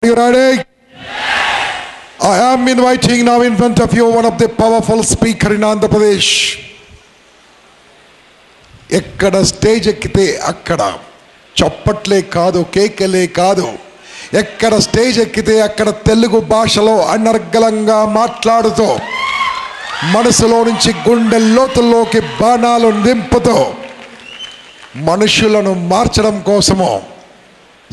You ready? I am inviting now in front of you one of the powerful speaker in Andhra Pradesh. ఎక్కడ stage ఎక్కితే అక్కడ చప్పట్లే కాదు, కేకలే కాదు. ఎక్కడ stage ఎక్కితే అక్కడ తెలుగు భాషలో అనర్గళంగా మాట్లాడుతూ మనసులో నుంచి గుండె లోతుల్లోకి బాణాలు నింపుతూ మనుషులను మార్చడం కోసము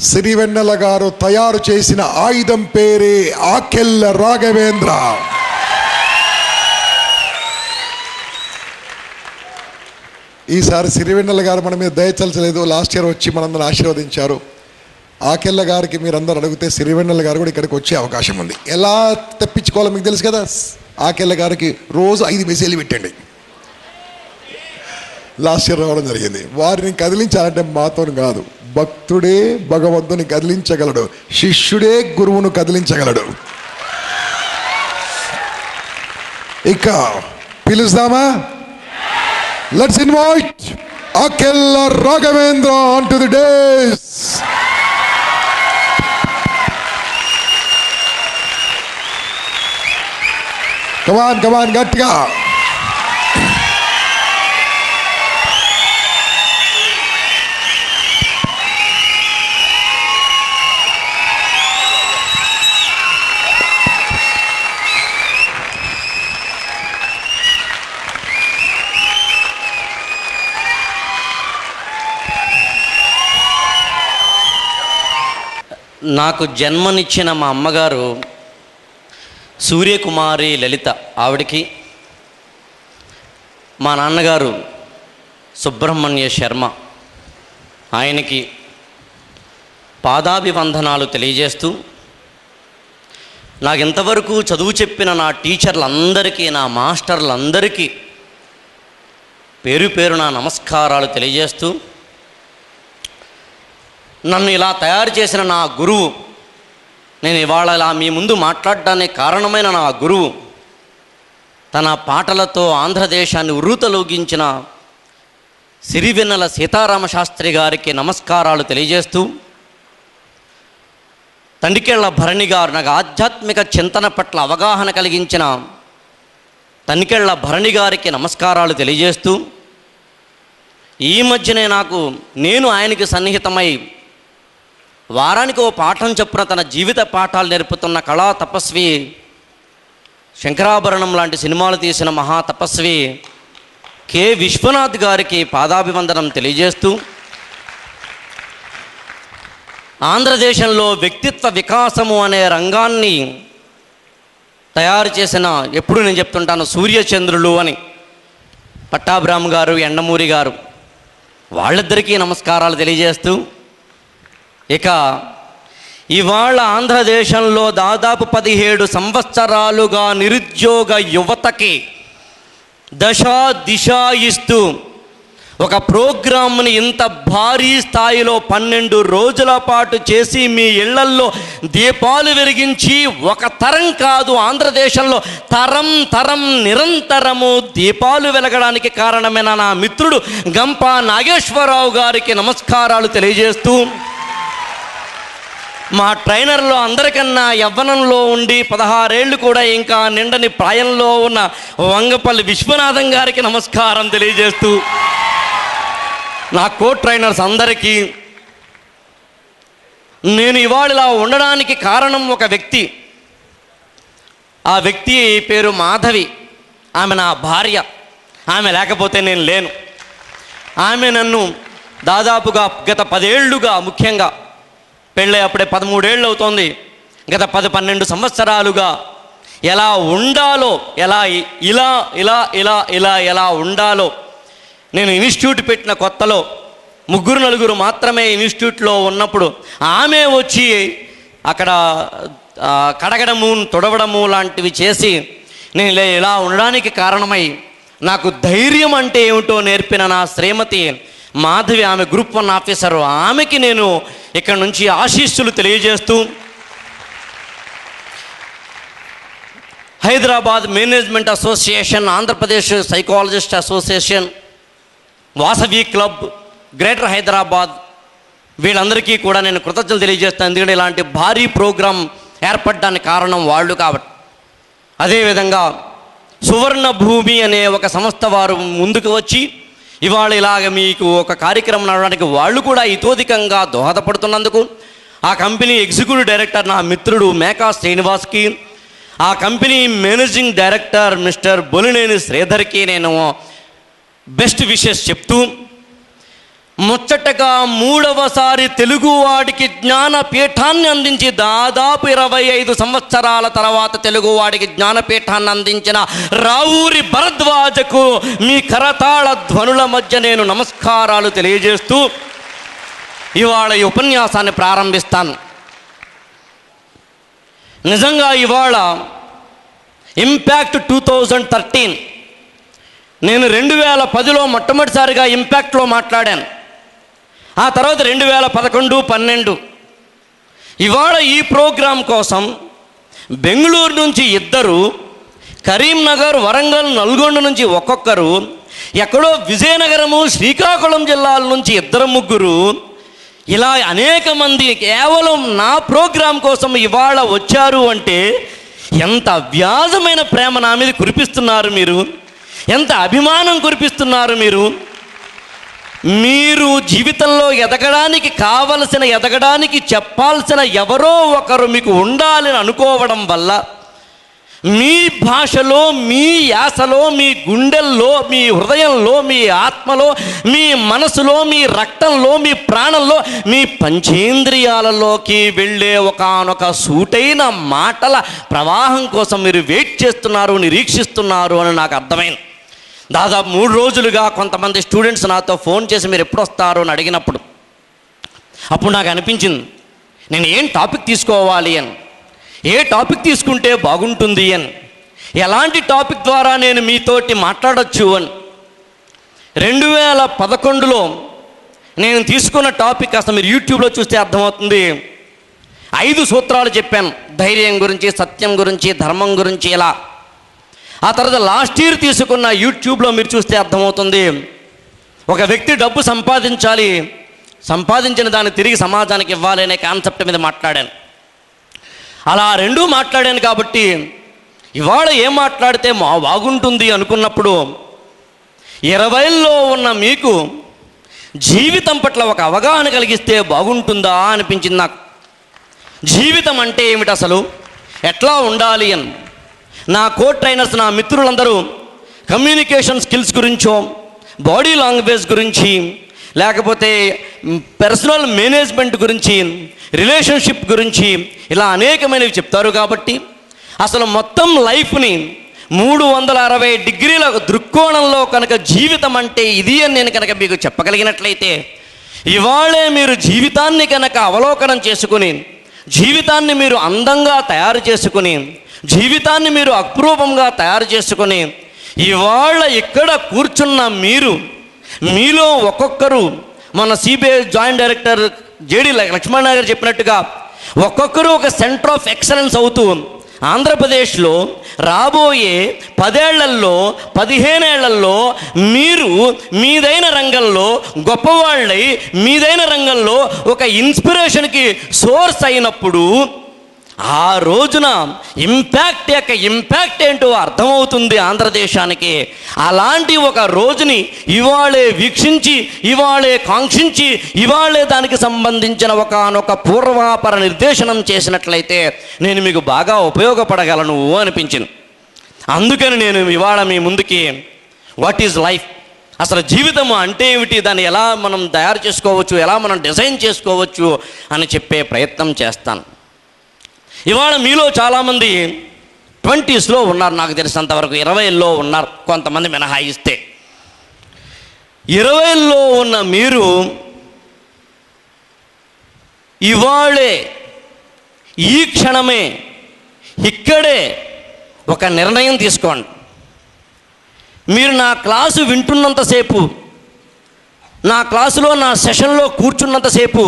సిరివెన్నెల గారు తయారు చేసిన ఆయుధం పేరే ఆకెళ్ళ రాఘవేంద్ర. ఈసారి సిరివెన్నెల గారు మన మీద దయచలచలేదు. లాస్ట్ ఇయర్ వచ్చి మనందరూ ఆశీర్వదించారు. ఆకెళ్ళ గారికి మీరందరూ అడిగితే సిరివెన్నెల గారు కూడా ఇక్కడికి వచ్చే అవకాశం ఉంది. ఎలా తెప్పించుకోవాలో మీకు తెలుసు కదా. ఆకెళ్ళ గారికి రోజు 5 మెసేజ్లు పెట్టండి. లాస్ట్ ఇయర్ రావడం జరిగింది. వారిని కదిలించాలంటే మాతో కాదు, భక్తుడే భగవంతుని కదిలించగలడు, శిష్యుడే గురువును కదిలించగలడు. ఇక పిలుస్తామా? Let's invite Akella Raghavendra on to the dais. Come on come on, గట్టిగా. నాకు జన్మనిచ్చిన మా అమ్మగారు సూర్యకుమారి లలిత, ఆవిడికి మా నాన్నగారు సుబ్రహ్మణ్య శర్మ, ఆయనకి పాదాభివందనాలు తెలియజేస్తూ, నాకు ఇంతవరకు చదువు చెప్పిన నా టీచర్లందరికీ, నా మాస్టర్లందరికీ పేరు పేరు నా నమస్కారాలు తెలియజేస్తూ, నన్ను ఇలా తయారు చేసిన నా గురువు, నేను ఇవాళ ఇలా మీ ముందు మాట్లాడడానికి కారణమైన నా గురువు, తన పాటలతో ఆంధ్రదేశాన్ని ఉర్రూతలూగించిన సిరివెన్నెల సీతారామశాస్త్రి గారికి నమస్కారాలు తెలియజేస్తూ, తనికెళ్ళ భరణి గారు, నాకు ఆధ్యాత్మిక చింతన పట్ల అవగాహన కలిగించిన తనికెళ్ళ భరణి గారికి నమస్కారాలు తెలియజేస్తూ, ఈ మధ్యనే నేను ఆయనకి సన్నిహితమై వారానికి ఓ పాఠం చొప్పున తన జీవిత పాఠాలు నేర్పుతున్న కళా తపస్వి, శంకరాభరణం లాంటి సినిమాలు తీసిన మహా తపస్వి కె విశ్వనాథ్ గారికి పాదాభివందనం తెలియజేస్తూ, ఆంధ్రదేశంలో వ్యక్తిత్వ వికాసము అనే రంగాన్ని తయారు చేసిన, ఎప్పుడు నేను చెప్తుంటాను, సూర్యచంద్రులు అని పట్టాభిరామ్ గారు, ఎండమూరి గారు, వాళ్ళిద్దరికీ నమస్కారాలు తెలియజేస్తూ, ఇక ఇవాళ ఆంధ్రదేశంలో దాదాపు 17 సంవత్సరాలుగా నిరుద్యోగ యువతకి దిశ ఇస్తూ ఒక ప్రోగ్రామ్ని ఇంత భారీ స్థాయిలో 12 రోజుల పాటు చేసి మీ ఇళ్లల్లో దీపాలు వెలిగించి, ఒక తరం కాదు, ఆంధ్రదేశంలో తరం తరం నిరంతరము దీపాలు వెలగడానికి కారణమైన నా మిత్రుడు గంపా నాగేశ్వరరావు గారికి నమస్కారాలు తెలియజేస్తూ, మా ట్రైనర్లో అందరికన్నా యవ్వనంలో ఉండి 16 ఏళ్ళు కూడా ఇంకా నిండని ప్రాయంలో ఉన్న వంగపల్లి విశ్వనాథం గారికి నమస్కారం తెలియజేస్తూ, నా కో ట్రైనర్స్ అందరికీ, నేను ఇవాళ ఇలా ఉండడానికి కారణం ఒక వ్యక్తి. ఆ వ్యక్తి పేరు మాధవి. ఆమె నా భార్య. ఆమె లేకపోతే నేను లేను. ఆమె నన్ను దాదాపుగా గత 10 ఏళ్ళుగా, ముఖ్యంగా పెళ్ళి అప్పుడే 13 ఏళ్ళు అవుతోంది, గత 10-12 సంవత్సరాలుగా ఎలా ఉండాలో, ఎలా ఉండాలో, నేను ఇన్స్టిట్యూట్ పెట్టిన కొత్తలో 3-4 మాత్రమే ఇన్స్టిట్యూట్లో ఉన్నప్పుడు ఆమె వచ్చి అక్కడ కడగడము, తుడవడము లాంటివి చేసి నేను ఇలా ఉండడానికి కారణమై నాకు ధైర్యం అంటే ఏమిటో నేర్పిన నా శ్రీమతి మాధవి, ఆమె గ్రూప్ 1 ఆఫీసరు, ఆమెకి నేను ఇక్కడ నుంచి ఆశీస్సులు తెలియజేస్తూ, Hyderabad management association, Andhra Pradesh psychologist association, Vasavi club, greater Hyderabad, వీళ్ళందరికీ కూడా నేను కృతజ్ఞతలు తెలియజేస్తాను. ఎందుకంటే ఇలాంటి భారీ ప్రోగ్రాం ఏర్పడడానికి కారణం వాళ్ళు కాబట్టి. అదేవిధంగా సువర్ణ భూమి అనే ఒక సంస్థ వారు ముందుకు వచ్చి ఇవాళ ఇలాగ మీకు ఒక కార్యక్రమం నడవడానికి వాళ్ళు కూడా ఇతోధికంగా దోహదపడుతున్నందుకు ఆ కంపెనీ ఎగ్జిక్యూటివ్ డైరెక్టర్ నా మిత్రుడు మేకా శ్రీనివాస్కి, ఆ company managing director mister Bolineni శ్రీధర్కి నేను బెస్ట్ విషెస్ చెప్తూ, ముచ్చటగా 3వసారి తెలుగువాడికి జ్ఞానపీఠాన్ని అందించి దాదాపు 25 సంవత్సరాల తర్వాత తెలుగువాడికి జ్ఞానపీఠాన్ని అందించిన రావూరి భరద్వాజకు మీ కరతాళ ధ్వనుల మధ్య నేను నమస్కారాలు తెలియజేస్తూ ఇవాళ ఈ ఉపన్యాసాన్ని ప్రారంభిస్తాను. నిజంగా ఇవాళ ఇంపాక్ట్ 2013 నేను 2010లో మొట్టమొదటిసారిగా ఇంపాక్ట్లో మాట్లాడాను. ఆ తర్వాత 2011, 12 ఇవాళ ఈ ప్రోగ్రాం కోసం బెంగళూరు నుంచి 2, కరీంనగర్, వరంగల్, నల్గొండ నుంచి ఒక్కొక్కరు, ఎక్కడో విజయనగరము, శ్రీకాకుళం జిల్లాల నుంచి 2, 3 ఇలా అనేక మంది కేవలం నా ప్రోగ్రాం కోసం ఇవాళ వచ్చారు అంటే ఎంత వ్యాజమైన ప్రేమ నా మీద కురిపిస్తున్నారు మీరు, ఎంత అభిమానం కురిపిస్తున్నారు మీరు. మీరు జీవితంలో ఎదగడానికి చెప్పాల్సిన ఎవరో ఒకరు మీకు ఉండాలని అనుకోవడం వల్ల మీ భాషలో, మీ యాసలో, మీ గుండెల్లో, మీ హృదయంలో, మీ ఆత్మలో, మీ మనసులో, మీ రక్తంలో, మీ ప్రాణంలో, మీ పంచేంద్రియాలలోకి వెళ్ళే ఒకానొక సూటైన మాటల ప్రవాహం కోసం మీరు వెయిట్ చేస్తున్నారు, నిరీక్షిస్తున్నారు అని నాకు అర్థమైంది. దాదాపు 3 రోజులుగా కొంతమంది స్టూడెంట్స్ నాతో ఫోన్ చేసి మీరు ఎప్పుడు వస్తారు అని అడిగినప్పుడు అప్పుడు నాకు అనిపించింది నేను ఏం టాపిక్ తీసుకోవాలి అని, ఏ టాపిక్ తీసుకుంటే బాగుంటుంది అని, ఎలాంటి టాపిక్ ద్వారా నేను మీతోటి మాట్లాడచ్చు అని. 2011లో నేను తీసుకున్న టాపిక్ అసలు మీరు యూట్యూబ్లో చూస్తే అర్థమవుతుంది. 5 సూత్రాలు చెప్పాను, ధైర్యం గురించి, సత్యం గురించి, ధర్మం గురించి. ఇలా ఆ తర్వాత లాస్ట్ ఇయర్ తీసుకున్న యూట్యూబ్లో మీరు చూస్తే అర్థమవుతుంది. ఒక వ్యక్తి డబ్బు సంపాదించాలి, సంపాదించిన దాన్ని తిరిగి సమాజానికి ఇవ్వాలి అనే కాన్సెప్ట్ మీద మాట్లాడాను. అలా 2 మాట్లాడాను కాబట్టి ఇవాళ ఏం మాట్లాడితే బాగుంటుంది అనుకున్నప్పుడు 20లో ఉన్న మీకు జీవితం పట్ల ఒక అవగాహన కలిగిస్తే బాగుంటుందా అనిపించింది నాకు. జీవితం అంటే ఏమిటి, అసలు ఎట్లా ఉండాలి అని. నా కో ట్రైనర్స్, నా మిత్రులందరూ కమ్యూనికేషన్ స్కిల్స్ గురించో, బాడీ లాంగ్వేజ్ గురించి, లేకపోతే పర్సనల్ మేనేజ్మెంట్ గురించి, రిలేషన్షిప్ గురించి ఇలా అనేకమైనవి చెప్తారు. కాబట్టి అసలు మొత్తం లైఫ్ని 360 డిగ్రీల దృక్కోణంలో కనుక జీవితం అంటే ఇది అని నేను కనుక మీకు చెప్పగలిగినట్లయితే ఇవాళే మీరు జీవితాన్ని కనుక అవలోకనం చేసుకుని, జీవితాన్ని మీరు అందంగా తయారు చేసుకుని, జీవితాన్ని మీరు అపురూపంగా తయారు చేసుకొని ఇవాళ ఇక్కడ కూర్చున్న మీరు, మీలో ఒక్కొక్కరు మన సిబిఐ జాయింట్ డైరెక్టర్ జేడి లక్ష్మణ గారు చెప్పినట్టుగా ఒక్కొక్కరు ఒక సెంటర్ ఆఫ్ ఎక్సలెన్స్ అవుతూ ఆంధ్రప్రదేశ్లో రాబోయే 10 ఏళ్లలో 15 ఏళ్లలో మీరు మీదైన రంగంలో గొప్పవాళ్ళై మీదైన రంగంలో ఒక ఇన్స్పిరేషన్కి సోర్స్ అయినప్పుడు ఆ రోజున ఇంపాక్ట్ ఏంటో అర్థమవుతుంది ఆంధ్రదేశానికి. అలాంటి ఒక రోజుని ఇవాళే వీక్షించి, ఇవాళే కాంక్షించి, ఇవాళే దానికి సంబంధించిన ఒకనొక పూర్వాపర నిర్దేశనం చేసినట్లయితే నేను మీకు బాగా ఉపయోగపడగలను అనిపించింది. అందుకని నేను ఇవాళ మీ ముందుకి వాట్ ఈజ్ లైఫ్, అసలు జీవితం అంటే ఏమిటి, దాన్ని ఎలా మనం తయారు చేసుకోవచ్చు, ఎలా మనం డిజైన్ చేసుకోవచ్చు అని చెప్పే ప్రయత్నం చేస్తాను. ఇవాళ మీలో చాలామంది 20sలో ఉన్నారు, నాకు తెలిసినంతవరకు 20లో ఉన్నారు, కొంతమంది మినహాయిస్తే. 20లో ఉన్న మీరు ఇవాళే ఈ క్షణమే ఇక్కడే ఒక నిర్ణయం తీసుకోండి. మీరు నా క్లాసు వింటున్నంతసేపు, నా క్లాసులో నా సెషన్లో కూర్చున్నంతసేపు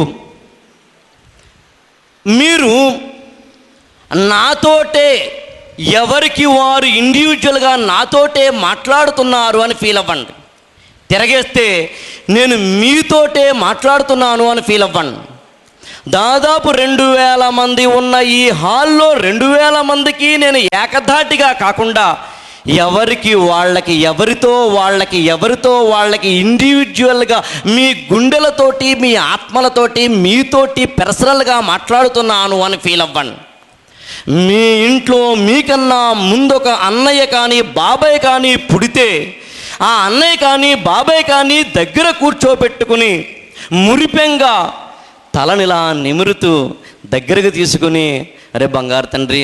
మీరు నాతోటే ఎవరికి వారు ఇండివిజువల్గా నాతోటే మాట్లాడుతున్నారు అని ఫీల్ అవ్వండి. తిరగేస్తే నేను మీతోటే మాట్లాడుతున్నాను అని ఫీల్ అవ్వండి. దాదాపు 2000 మంది ఉన్న ఈ హాల్లో 2000 మందికి నేను ఏకధాటిగా కాకుండా ఎవరితో వాళ్ళకి ఇండివిజువల్గా మీ గుండెలతోటి, మీ ఆత్మలతోటి, మీతోటి పర్సనల్గా మాట్లాడుతున్నాను అని ఫీల్ అవ్వండి. మీ ఇంట్లో మీకన్నా ముందొక అన్నయ్య కానీ బాబాయ్ కానీ పుడితే ఆ అన్నయ్య కానీ బాబాయ్ కానీ దగ్గర కూర్చోబెట్టుకుని మురిపెంగా తలనిలా నిమురుతూ దగ్గరకు తీసుకుని, అరే బంగారు తండ్రి,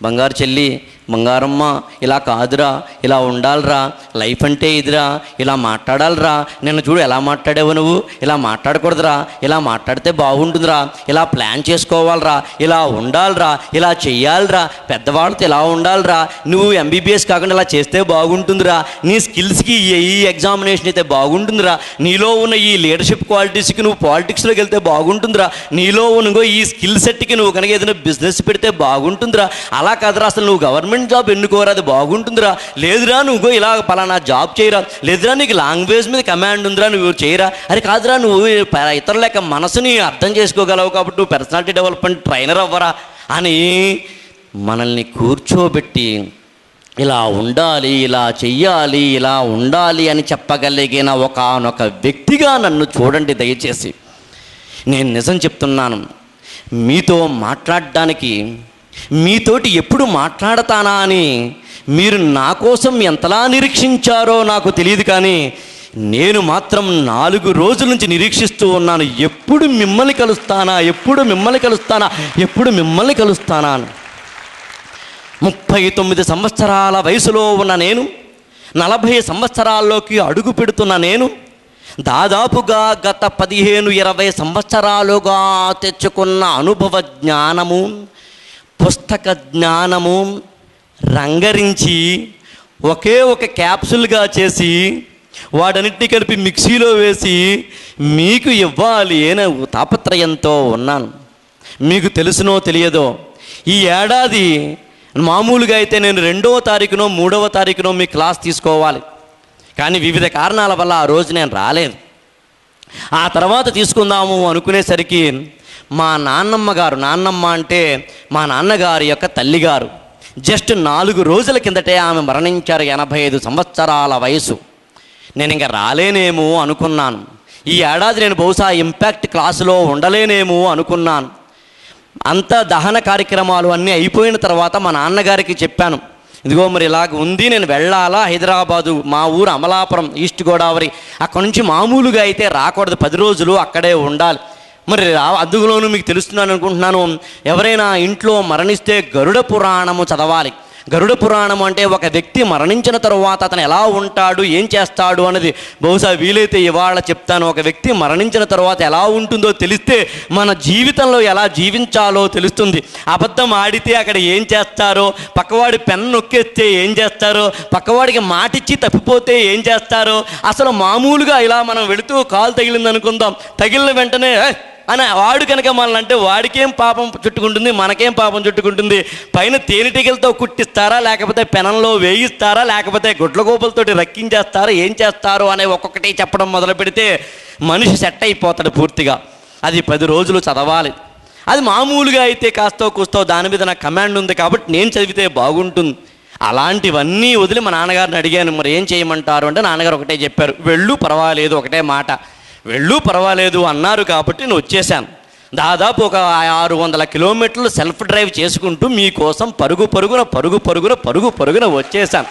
బంగారు చెల్లి, బంగారమ్మ, ఇలా కాదురా, ఇలా ఉండాలిరా, లైఫ్ అంటే ఇదిరా, ఇలా మాట్లాడాలిరా, నిన్ను చూడు ఎలా మాట్లాడావు నువ్వు, ఇలా మాట్లాడకూడదురా, ఇలా మాట్లాడితే బాగుంటుందిరా, ఇలా ప్లాన్ చేసుకోవాలిరా, ఇలా ఉండాలిరా, ఇలా చెయ్యాలిరా, పెద్దవాళ్ళతో ఇలా ఉండాలిరా, నువ్వు ఎంబీబీఎస్ కాకుండా ఇలా చేస్తే బాగుంటుందిరా, నీ స్కిల్స్కి ఈ ఎగ్జామినేషన్ అయితే బాగుంటుందిరా, నీలో ఉన్న ఈ లీడర్షిప్ క్వాలిటీస్కి నువ్వు పాలిటిక్స్లోకి వెళ్తే బాగుంటుందిరా, నీలో ఉన్న ఈ స్కిల్ సెట్కి నువ్వు కనుక ఏదైనా బిజినెస్ పెడితే బాగుంటుందిరా, అలా కాదురా అసలు నువ్వు గవర్నమెంట్ జాబ్ ఎన్నుకోరా, అది బాగుంటుందిరా, లేదురా నువ్వు ఇలా పలానా జాబ్ చేయరా, లేదురా నీకు లాంగ్వేజ్ మీద కమాండ్ ఉందిరా నువ్వు చేయరా, అరే కాదురా నువ్వు ఇతరుల యొక్క మనసుని అర్థం చేసుకోగలవు కాబట్టి నువ్వు పర్సనాలిటీ డెవలప్మెంట్ ట్రైనర్ అవ్వరా అని మనల్ని కూర్చోబెట్టి ఇలా ఉండాలి, ఇలా చెయ్యాలి, ఇలా ఉండాలి అని చెప్పగలిగిన ఒకానొక వ్యక్తిగా నన్ను చూడండి దయచేసి. నేను నిజం చెప్తున్నాను, మీతో మాట్లాడడానికి, మీతోటి ఎప్పుడు మాట్లాడతానా అని మీరు నా కోసం ఎంతలా నిరీక్షించారో నాకు తెలియదు, కానీ నేను మాత్రం 4 రోజుల నుంచి నిరీక్షిస్తూ ఉన్నాను. ఎప్పుడు మిమ్మల్ని కలుస్తానా, ఎప్పుడు మిమ్మల్ని కలుస్తానా, ఎప్పుడు మిమ్మల్ని కలుస్తానా అని. 39 సంవత్సరాల వయసులో ఉన్న నేను, 40 సంవత్సరాల్లోకి అడుగు పెడుతున్న నేను, దాదాపుగా గత 15-20 సంవత్సరాలుగా తెచ్చుకున్న అనుభవ జ్ఞానము, పుస్తక జ్ఞానము రంగరించి ఒకే ఒక క్యాప్సుల్గా చేసి వాటన్నిటిని కలిపి మిక్సీలో వేసి మీకు ఇవ్వాలి అనే తాపత్రయంతో ఉన్నాను. మీకు తెలుసునో తెలియదో, ఈ ఏడాది మామూలుగా అయితే నేను 2వ తారీఖునో 3వ తారీఖునో మీ క్లాస్ తీసుకోవాలి, కానీ వివిధ కారణాల వల్ల ఆ రోజు నేను రాలేదు. ఆ తర్వాత తీసుకుందాము అనుకునేసరికి మా నాన్నమ్మ అంటే మా నాన్నగారి యొక్క తల్లిగారు జస్ట్ 4 రోజుల కిందటే ఆమె మరణించారు. 85 సంవత్సరాల వయసు. నేను ఇంకా రాలేనేమో అనుకున్నాను. ఈ ఏడాది నేను బహుశా ఇంపాక్ట్ క్లాసులో ఉండలేనేమో అనుకున్నాను. అంత దహన కార్యక్రమాలు అన్నీ అయిపోయిన తర్వాత మా నాన్నగారికి చెప్పాను, ఇదిగో మరి ఇలాగ ఉంది, నేను వెళ్ళాలా హైదరాబాదు, మా ఊరు అమలాపురం, ఈస్ట్ గోదావరి, అక్కడ నుంచి మామూలుగా అయితే రాకూడదు, 10 రోజులు అక్కడే ఉండాలి. మరి అందులోనూ మీకు తెలుస్తున్నాను అనుకుంటున్నాను, ఎవరైనా ఇంట్లో మరణిస్తే గరుడ పురాణము చదవాలి. గరుడ పురాణం అంటే ఒక వ్యక్తి మరణించిన తరువాత అతను ఎలా ఉంటాడు, ఏం చేస్తాడు అన్నది బహుశా వీలైతే ఇవాళ చెప్తాను. ఒక వ్యక్తి మరణించిన తర్వాత ఎలా ఉంటుందో తెలిస్తే మన జీవితంలో ఎలా జీవించాలో తెలుస్తుంది. అబద్ధం ఆడితే అక్కడ ఏం చేస్తారో, పక్కవాడి పెన్ను నొక్కేస్తే ఏం చేస్తారో, పక్కవాడికి మాటిచ్చి తప్పిపోతే ఏం చేస్తారో, అసలు మామూలుగా ఇలా మనం వెళుతూ కాలు తగిలింది అనుకుందాం, తగిలిన వెంటనే అని వాడు కనుక మనల్ని అంటే వాడికేం పాపం చుట్టుకుంటుంది, మనకేం పాపం చుట్టుకుంటుంది, పైన తేనెటీగలతో కుట్టిస్తారా, లేకపోతే పెనంలో వేయిస్తారా, లేకపోతే గుడ్లగోపులతోటి రక్కించేస్తారా, ఏం చేస్తారు అనే ఒక్కొక్కటి చెప్పడం మొదలు పెడితే మనిషి సెట్ అయిపోతాడు పూర్తిగా. అది 10 రోజులు చదవాలి. అది మామూలుగా అయితే కాస్తో కూస్తో దాని మీద నాకు కమాండ్ ఉంది కాబట్టి నేను చదివితే బాగుంటుంది. అలాంటివన్నీ వదిలి మా నాన్నగారిని అడిగాను, మరి ఏం చేయమంటారు అంటే నాన్నగారు ఒకటే చెప్పారు, వెళ్ళు పర్వాలేదు, ఒకటే మాట, వెళ్ళు పర్వాలేదు అన్నారు కాబట్టి నేను వచ్చేసాను. దాదాపు ఒక 600 కిలోమీటర్లు సెల్ఫ్ డ్రైవ్ చేసుకుంటూ మీకోసం పరుగు పరుగున వచ్చేసాను.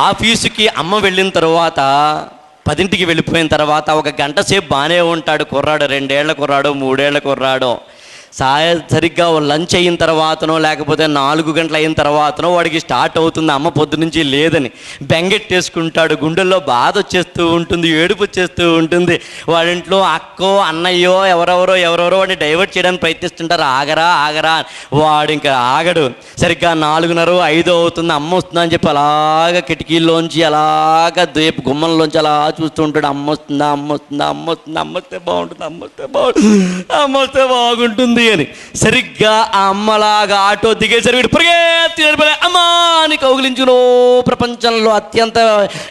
ఆఫీసుకి అమ్మ వెళ్ళిన తర్వాత 10ంటికి వెళ్ళిపోయిన తర్వాత 1 గంట సేపు బాగానే ఉంటాడు కుర్రాడు, 2 ఏళ్ల కుర్రాడో 3 ఏళ్ల కుర్రాడో. సరిగ్గా లంచ్ అయిన తర్వాతనో లేకపోతే 4 గంటలు అయిన తర్వాతనో వాడికి స్టార్ట్ అవుతుంది అమ్మ పొద్దు నుంచి లేదని, బెంగెట్టేసుకుంటాడు, గుండెల్లో బాధ వచ్చేస్తూ ఉంటుంది, ఏడుపు వచ్చేస్తూ ఉంటుంది. వాడింట్లో అక్కో అన్నయ్యో ఎవరెవరో వాడిని డైవర్ట్ చేయడానికి ప్రయత్నిస్తుంటారు, ఆగరా. వాడు ఇంకా ఆగడు. సరిగ్గా 4:30, 5 అవుతుంది, అమ్మ వస్తుందా అని చెప్పి అలాగా కిటికీల్లోంచి అలాగా దేపు గుమ్మంలోంచి అలా చూస్తూ ఉంటాడు, అమ్మ వస్తే బాగుంటుంది అని. సరిగ్గా ఆ అమ్మలాగా ఆటో దిగేసరి వీడు ఎత్తి నడిపి అమ్మా అని కౌగిలించులో ప్రపంచంలో అత్యంత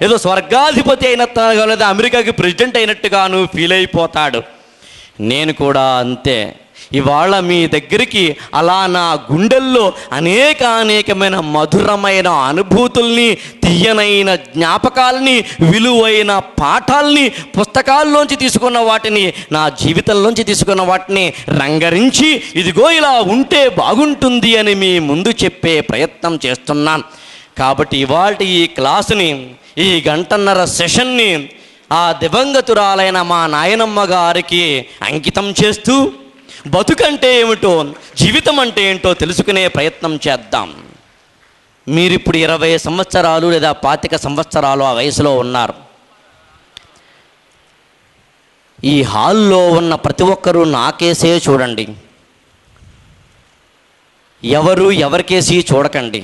ఏదో స్వర్గాధిపతి అయినట్టుగా లేదా అమెరికాకి ప్రెసిడెంట్ అయినట్టుగాను ఫీల్ అయిపోతాడు. నేను కూడా అంతే. ఇవాళ మీ దగ్గరికి అలా నా గుండెల్లో అనేకమైన మధురమైన అనుభూతుల్ని, తీయనైన జ్ఞాపకాల్ని, విలువైన పాఠాల్ని, పుస్తకాల్లోంచి తీసుకున్న వాటిని, నా జీవితంలోంచి తీసుకున్న వాటిని రంగరించి ఇదిగో ఇలా ఉంటే బాగుంటుంది అని మీ ముందు చెప్పే ప్రయత్నం చేస్తున్నాను. కాబట్టి ఇవాళ ఈ క్లాసుని, ఈ గంటన్నర సెషన్ని ఆ దివంగతురాలైన మా నాయనమ్మ గారికి అంకితం చేస్తూ బతుకంటే ఏమిటో, జీవితం అంటే ఏంటో తెలుసుకునే ప్రయత్నం చేద్దాం. మీరిప్పుడు 20 సంవత్సరాలు లేదా 25 సంవత్సరాలు ఆ వయసులో ఉన్నారు. ఈ హాల్లో ఉన్న ప్రతి ఒక్కరూ నాకేసే చూడండి, ఎవరికేసి చూడకండి.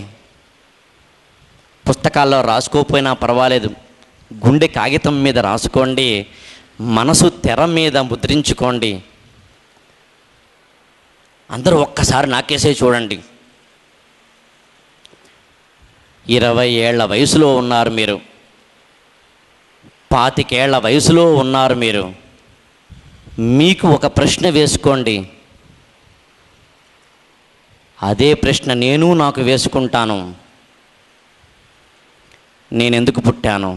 పుస్తకాల్లో రాసుకోపోయినా పర్వాలేదు, గుండె కాగితం మీద రాసుకోండి, మనసు తెర మీద ముద్రించుకోండి. అందరూ ఒక్కసారి నాకేసే చూడండి. 20 ఏళ్ల వయసులో ఉన్నారు మీరు, 25 ఏళ్ల వయసులో ఉన్నారు మీరు. మీకు ఒక ప్రశ్న వేసుకోండి, అదే ప్రశ్న నాకు వేసుకుంటాను. నేను ఎందుకు పుట్టాను?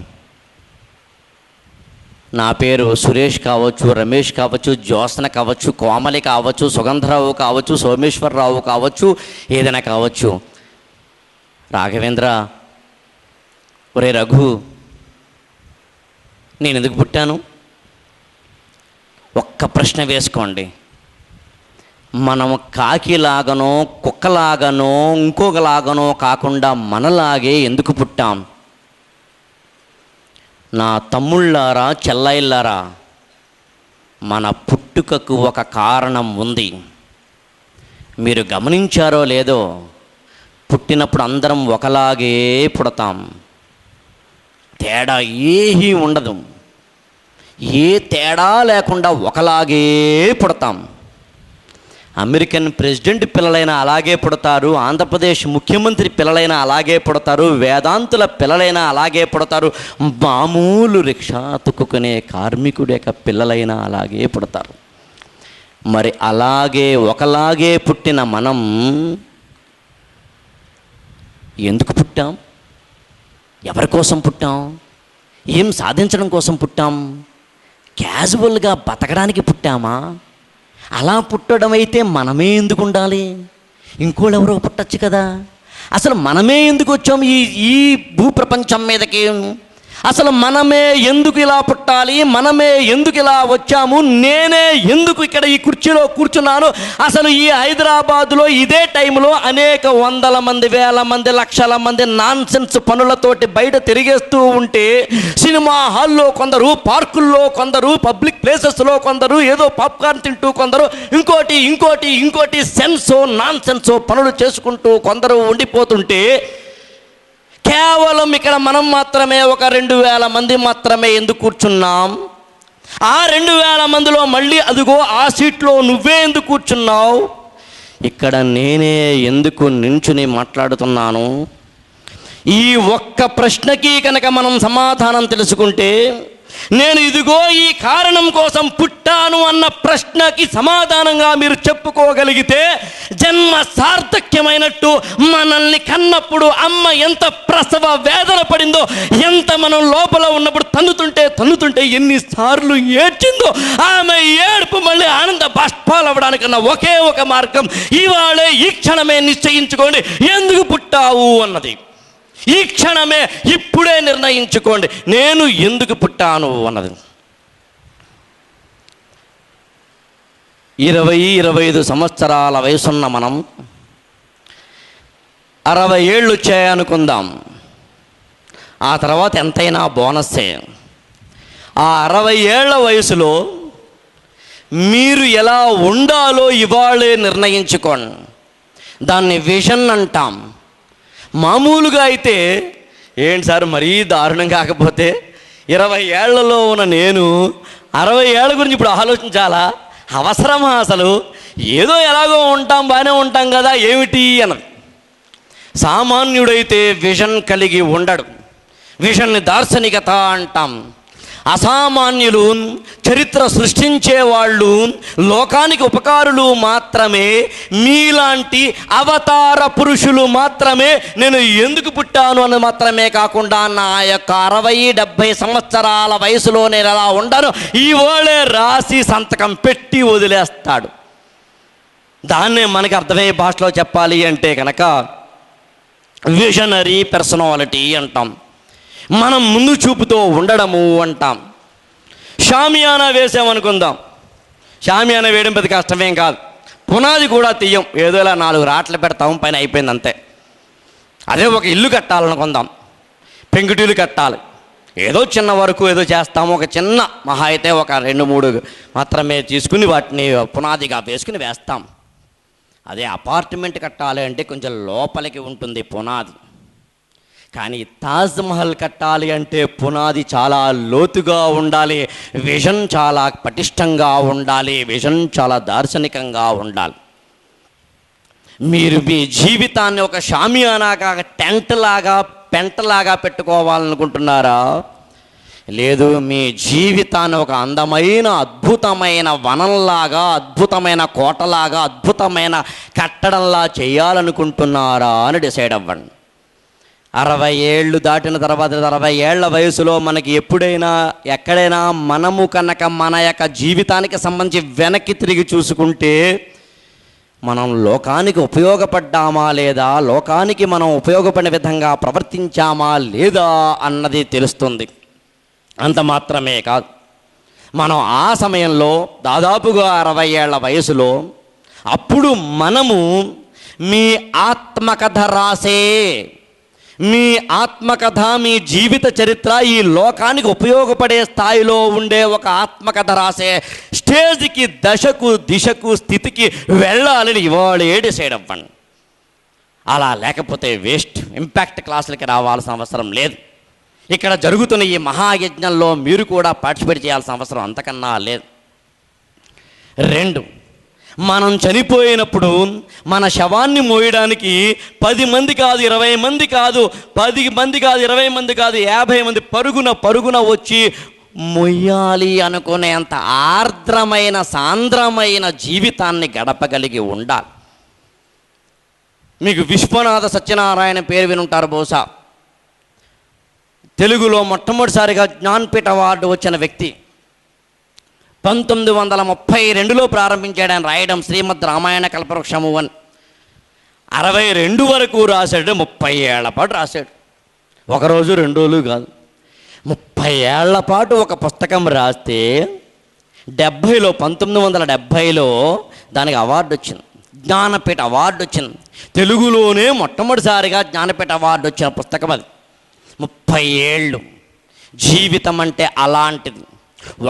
నా పేరు సురేష్ కావచ్చు, రమేష్ కావచ్చు, జ్యోత్స్న కావచ్చు, కోమలి కావచ్చు, సుగంధరావు కావచ్చు, సోమేశ్వరరావు కావచ్చు, ఏదైనా కావచ్చు. రాఘవేంద్ర, ఒరే రఘు, నేను ఎందుకు పుట్టాను? ఒక్క ప్రశ్న వేసుకోండి. మనం కాకిలాగనో, కుక్కలాగనో, ఇంకొకలాగనో కాకుండా మనలాగే ఎందుకు పుట్టాం? నా తమ్ముళ్ళారా, చెల్లైళ్ళారా, మన పుట్టుకకు ఒక కారణం ఉంది. మీరు గమనించారో లేదో, పుట్టినప్పుడు అందరం ఒకలాగే పుడతాం, తేడా ఏమీ ఉండదు. ఏ తేడా లేకుండా ఒకలాగే పుడతాం. అమెరికన్ ప్రెసిడెంట్ పిల్లలైనా అలాగే పుడతారు, ఆంధ్రప్రదేశ్ ముఖ్యమంత్రి పిల్లలైనా అలాగే పుడతారు, వేదాంతుల పిల్లలైనా అలాగే పుడతారు, మామూలు రిక్షా తొక్కుకునే కార్మికుడి యొక్క పిల్లలైనా అలాగే పుడతారు. మరి అలాగే ఒకలాగే పుట్టిన మనం ఎందుకు పుట్టాం? ఎవరి కోసం పుట్టాం? ఏం సాధించడం కోసం పుట్టాం? క్యాజువల్గా బతకడానికి పుట్టామా? అలా పుట్టడం అయితే మనమే ఎందుకు ఉండాలి? ఇంకోళ్ళు ఎవరో పుట్టచ్చు కదా. అసలు మనమే ఎందుకు వచ్చాము ఈ భూప్రపంచం మీదకి? అసలు మనమే ఎందుకు ఇలా పుట్టాలి? మనమే ఎందుకు ఇలా వచ్చాము? నేనే ఎందుకు ఇక్కడ ఈ కుర్చీలో కూర్చున్నాను? అసలు ఈ హైదరాబాదులో ఇదే టైంలో అనేక వందల మంది, వేల మంది, లక్షల మంది నాన్సెన్స్ పనులతోటి బయట తిరిగేస్తూ ఉంటే, సినిమా హాల్లో కొందరు, పార్కుల్లో కొందరు, పబ్లిక్ ప్లేసెస్లో కొందరు, ఏదో పాప్కార్న్ తింటూ కొందరు, ఇంకోటి సెన్సో నాన్సెన్సో పనులు చేసుకుంటూ కొందరు ఉండిపోతుంటే, కేవలం ఇక్కడ మనం మాత్రమే ఒక 2000 మంది మాత్రమే ఎందుకు కూర్చున్నాం? ఆ 2000 మందిలో మళ్ళీ అదిగో ఆ సీట్లో నువ్వే ఎందుకు కూర్చున్నావు? ఇక్కడ నేనే ఎందుకు నించుని మాట్లాడుతున్నాను? ఈ ఒక్క ప్రశ్నకి కనుక మనం సమాధానం తెలుసుకుంటే, నేను ఇదిగో ఈ కారణం కోసం పుట్టాను అన్న ప్రశ్నకి సమాధానంగా మీరు చెప్పుకోగలిగితే జన్మ సార్థక్యమైనట్టు. మనల్ని కన్నప్పుడు అమ్మ ఎంత ప్రసవ వేదన పడిందో, ఎంత మనం లోపల ఉన్నప్పుడు తన్నుతుంటే ఎన్నిసార్లు ఏడ్చిందో, ఆమె ఏడుపు మళ్ళీ ఆనంద బాష్పాలు అవ్వడానికన్నా ఒకే ఒక మార్గం, ఇవాళే ఈ క్షణమే నిశ్చయించుకోండి ఎందుకు పుట్టావు అన్నది. ఈ క్షణమే ఇప్పుడే నిర్ణయించుకోండి నేను ఎందుకు పుట్టాను అన్నది. 20-25 సంవత్సరాల వయసున్న మనం 60 ఏళ్ళు వచ్చాయనుకుందాం. ఆ తర్వాత ఎంతైనా బోనస్సే. ఆ 60 ఏళ్ల వయసులో మీరు ఎలా ఉండాలో ఇవాళే నిర్ణయించుకోండి. దాన్ని విజన్ అంటాం. మామూలుగా అయితే ఏంటి సార్ మరీ దారుణం కాకపోతే 20 ఏళ్లలో ఉన్న నేను 60 ఏళ్ల గురించి ఇప్పుడు ఆలోచించాలా? అవసరమా? అసలు ఏదో ఎలాగో ఉంటాం, బాగానే ఉంటాం కదా, ఏమిటి అన్నది. సామాన్యుడైతే విజన్ కలిగి ఉండడు. విజన్ని దార్శనికత అంటాం. అసామాన్యులు, చరిత్ర సృష్టించే వాళ్ళు, లోకానికి ఉపకారులు మాత్రమే, మీలాంటి అవతార పురుషులు మాత్రమే నేను ఎందుకు పుట్టాను అని మాత్రమే కాకుండా నా యొక్క 60-70 సంవత్సరాల వయసులో నేను ఎలా ఉండను ఈ వాళ్ళే రాసి సంతకం పెట్టి వదిలేస్తాడు. దాన్నే మనకి అర్థమయ్యే భాషలో చెప్పాలి అంటే కనుక విజనరీ పర్సనాలిటీ అంటాం. మనం ముందు చూపుతో ఉండడము అంటాం. షామియానా వేసామనుకుందాం. షామియానా వేయడం పెద్ద కష్టమేం కాదు. పునాది కూడా తీయం, ఏదో ఇలా 4 రాట్లు పెడతాం, పైన అయిపోయింది అంతే. అదే ఒక ఇల్లు కట్టాలనుకుందాం, పెంకుటిల్లు కట్టాలి, ఏదో చిన్న వరకు ఏదో చేస్తాము. ఒక చిన్న మహా అయితే ఒక 2-3 మాత్రమే తీసుకుని వాటిని పునాదిగా వేసుకుని వేస్తాం. అదే అపార్ట్మెంట్ కట్టాలి అంటే కొంచెం లోపలికి ఉంటుంది పునాది. కానీ తాజ్మహల్ కట్టాలి అంటే పునాది చాలా లోతుగా ఉండాలి, విజన్ చాలా పటిష్టంగా ఉండాలి, విజన్ చాలా దార్శనికంగా ఉండాలి. మీరు మీ జీవితాన్ని ఒక షామియానాగా, టెంట్ లాగా, పెంటలాగా పెట్టుకోవాలనుకుంటున్నారా? లేదు, మీ జీవితాన్ని ఒక అందమైన అద్భుతమైన వనంలాగా, అద్భుతమైన కోటలాగా, అద్భుతమైన కట్టడంలా చేయాలనుకుంటున్నారా అని డిసైడ్ అవ్వండి. 60 ఏళ్ళు దాటిన తర్వాత, 60 ఏళ్ల వయసులో మనకి ఎప్పుడైనా ఎక్కడైనా మనము కనుక మన యొక్క జీవితానికి సంబంధించి వెనక్కి తిరిగి చూసుకుంటే మనం లోకానికి ఉపయోగపడ్డామా లేదా, లోకానికి మనం ఉపయోగపడిన విధంగా ప్రవర్తించామా లేదా అన్నది తెలుస్తుంది. అంత మాత్రమే కాదు, మనం ఆ సమయంలో దాదాపుగా 60 ఏళ్ల వయసులో అప్పుడు మనము మీ ఆత్మకథ రాసే, మీ ఆత్మకథ, మీ జీవిత చరిత్ర ఈ లోకానికి ఉపయోగపడే స్థాయిలో ఉండే ఒక ఆత్మకథ రాసే స్టేజ్కి, దశకు, దిశకు, స్థితికి వెళ్ళాలని ఇవాళే డిసైడ్ అవ్వండి. అలా లేకపోతే వేస్ట్. ఇంపాక్ట్ క్లాసులకి రావాల్సిన అవసరం లేదు. ఇక్కడ జరుగుతున్న ఈ మహాయజ్ఞంలో మీరు కూడా పార్టిసిపేట్ చేయాల్సిన అవసరం అంతకన్నా లేదు. 2, మనం చనిపోయినప్పుడు మన శవాన్ని మోయడానికి 10 మంది కాదు, 20 మంది కాదు, 10 మంది కాదు, 20 మంది కాదు, 50 మంది పరుగున వచ్చి మొయ్యాలి అనుకునేంత ఆర్ద్రమైన, సాంద్రమైన జీవితాన్ని గడపగలిగి ఉండాలి. మీకు విశ్వనాథ సత్యనారాయణ పేరు వినుంటారు బహుశా. తెలుగులో మొట్టమొదటిసారిగా జ్ఞాన్పీఠ అవార్డు వచ్చిన వ్యక్తి. 1932లో ప్రారంభించాడు ఆయన రాయడం, శ్రీమద్ రామాయణ కల్పవృక్షము అని. 62 వరకు రాశాడు. 30 ఏళ్ల పాటు రాశాడు. ఒకరోజు 2 రోజులు కాదు, 30 ఏళ్ల పాటు ఒక పుస్తకం రాస్తే 1970లో దానికి అవార్డు వచ్చింది, జ్ఞానపీఠ అవార్డు వచ్చింది. తెలుగులోనే మొట్టమొదటిసారిగా జ్ఞానపీఠ అవార్డు వచ్చిన పుస్తకం అది. 30 ఏళ్ళు. జీవితం అంటే అలాంటిది.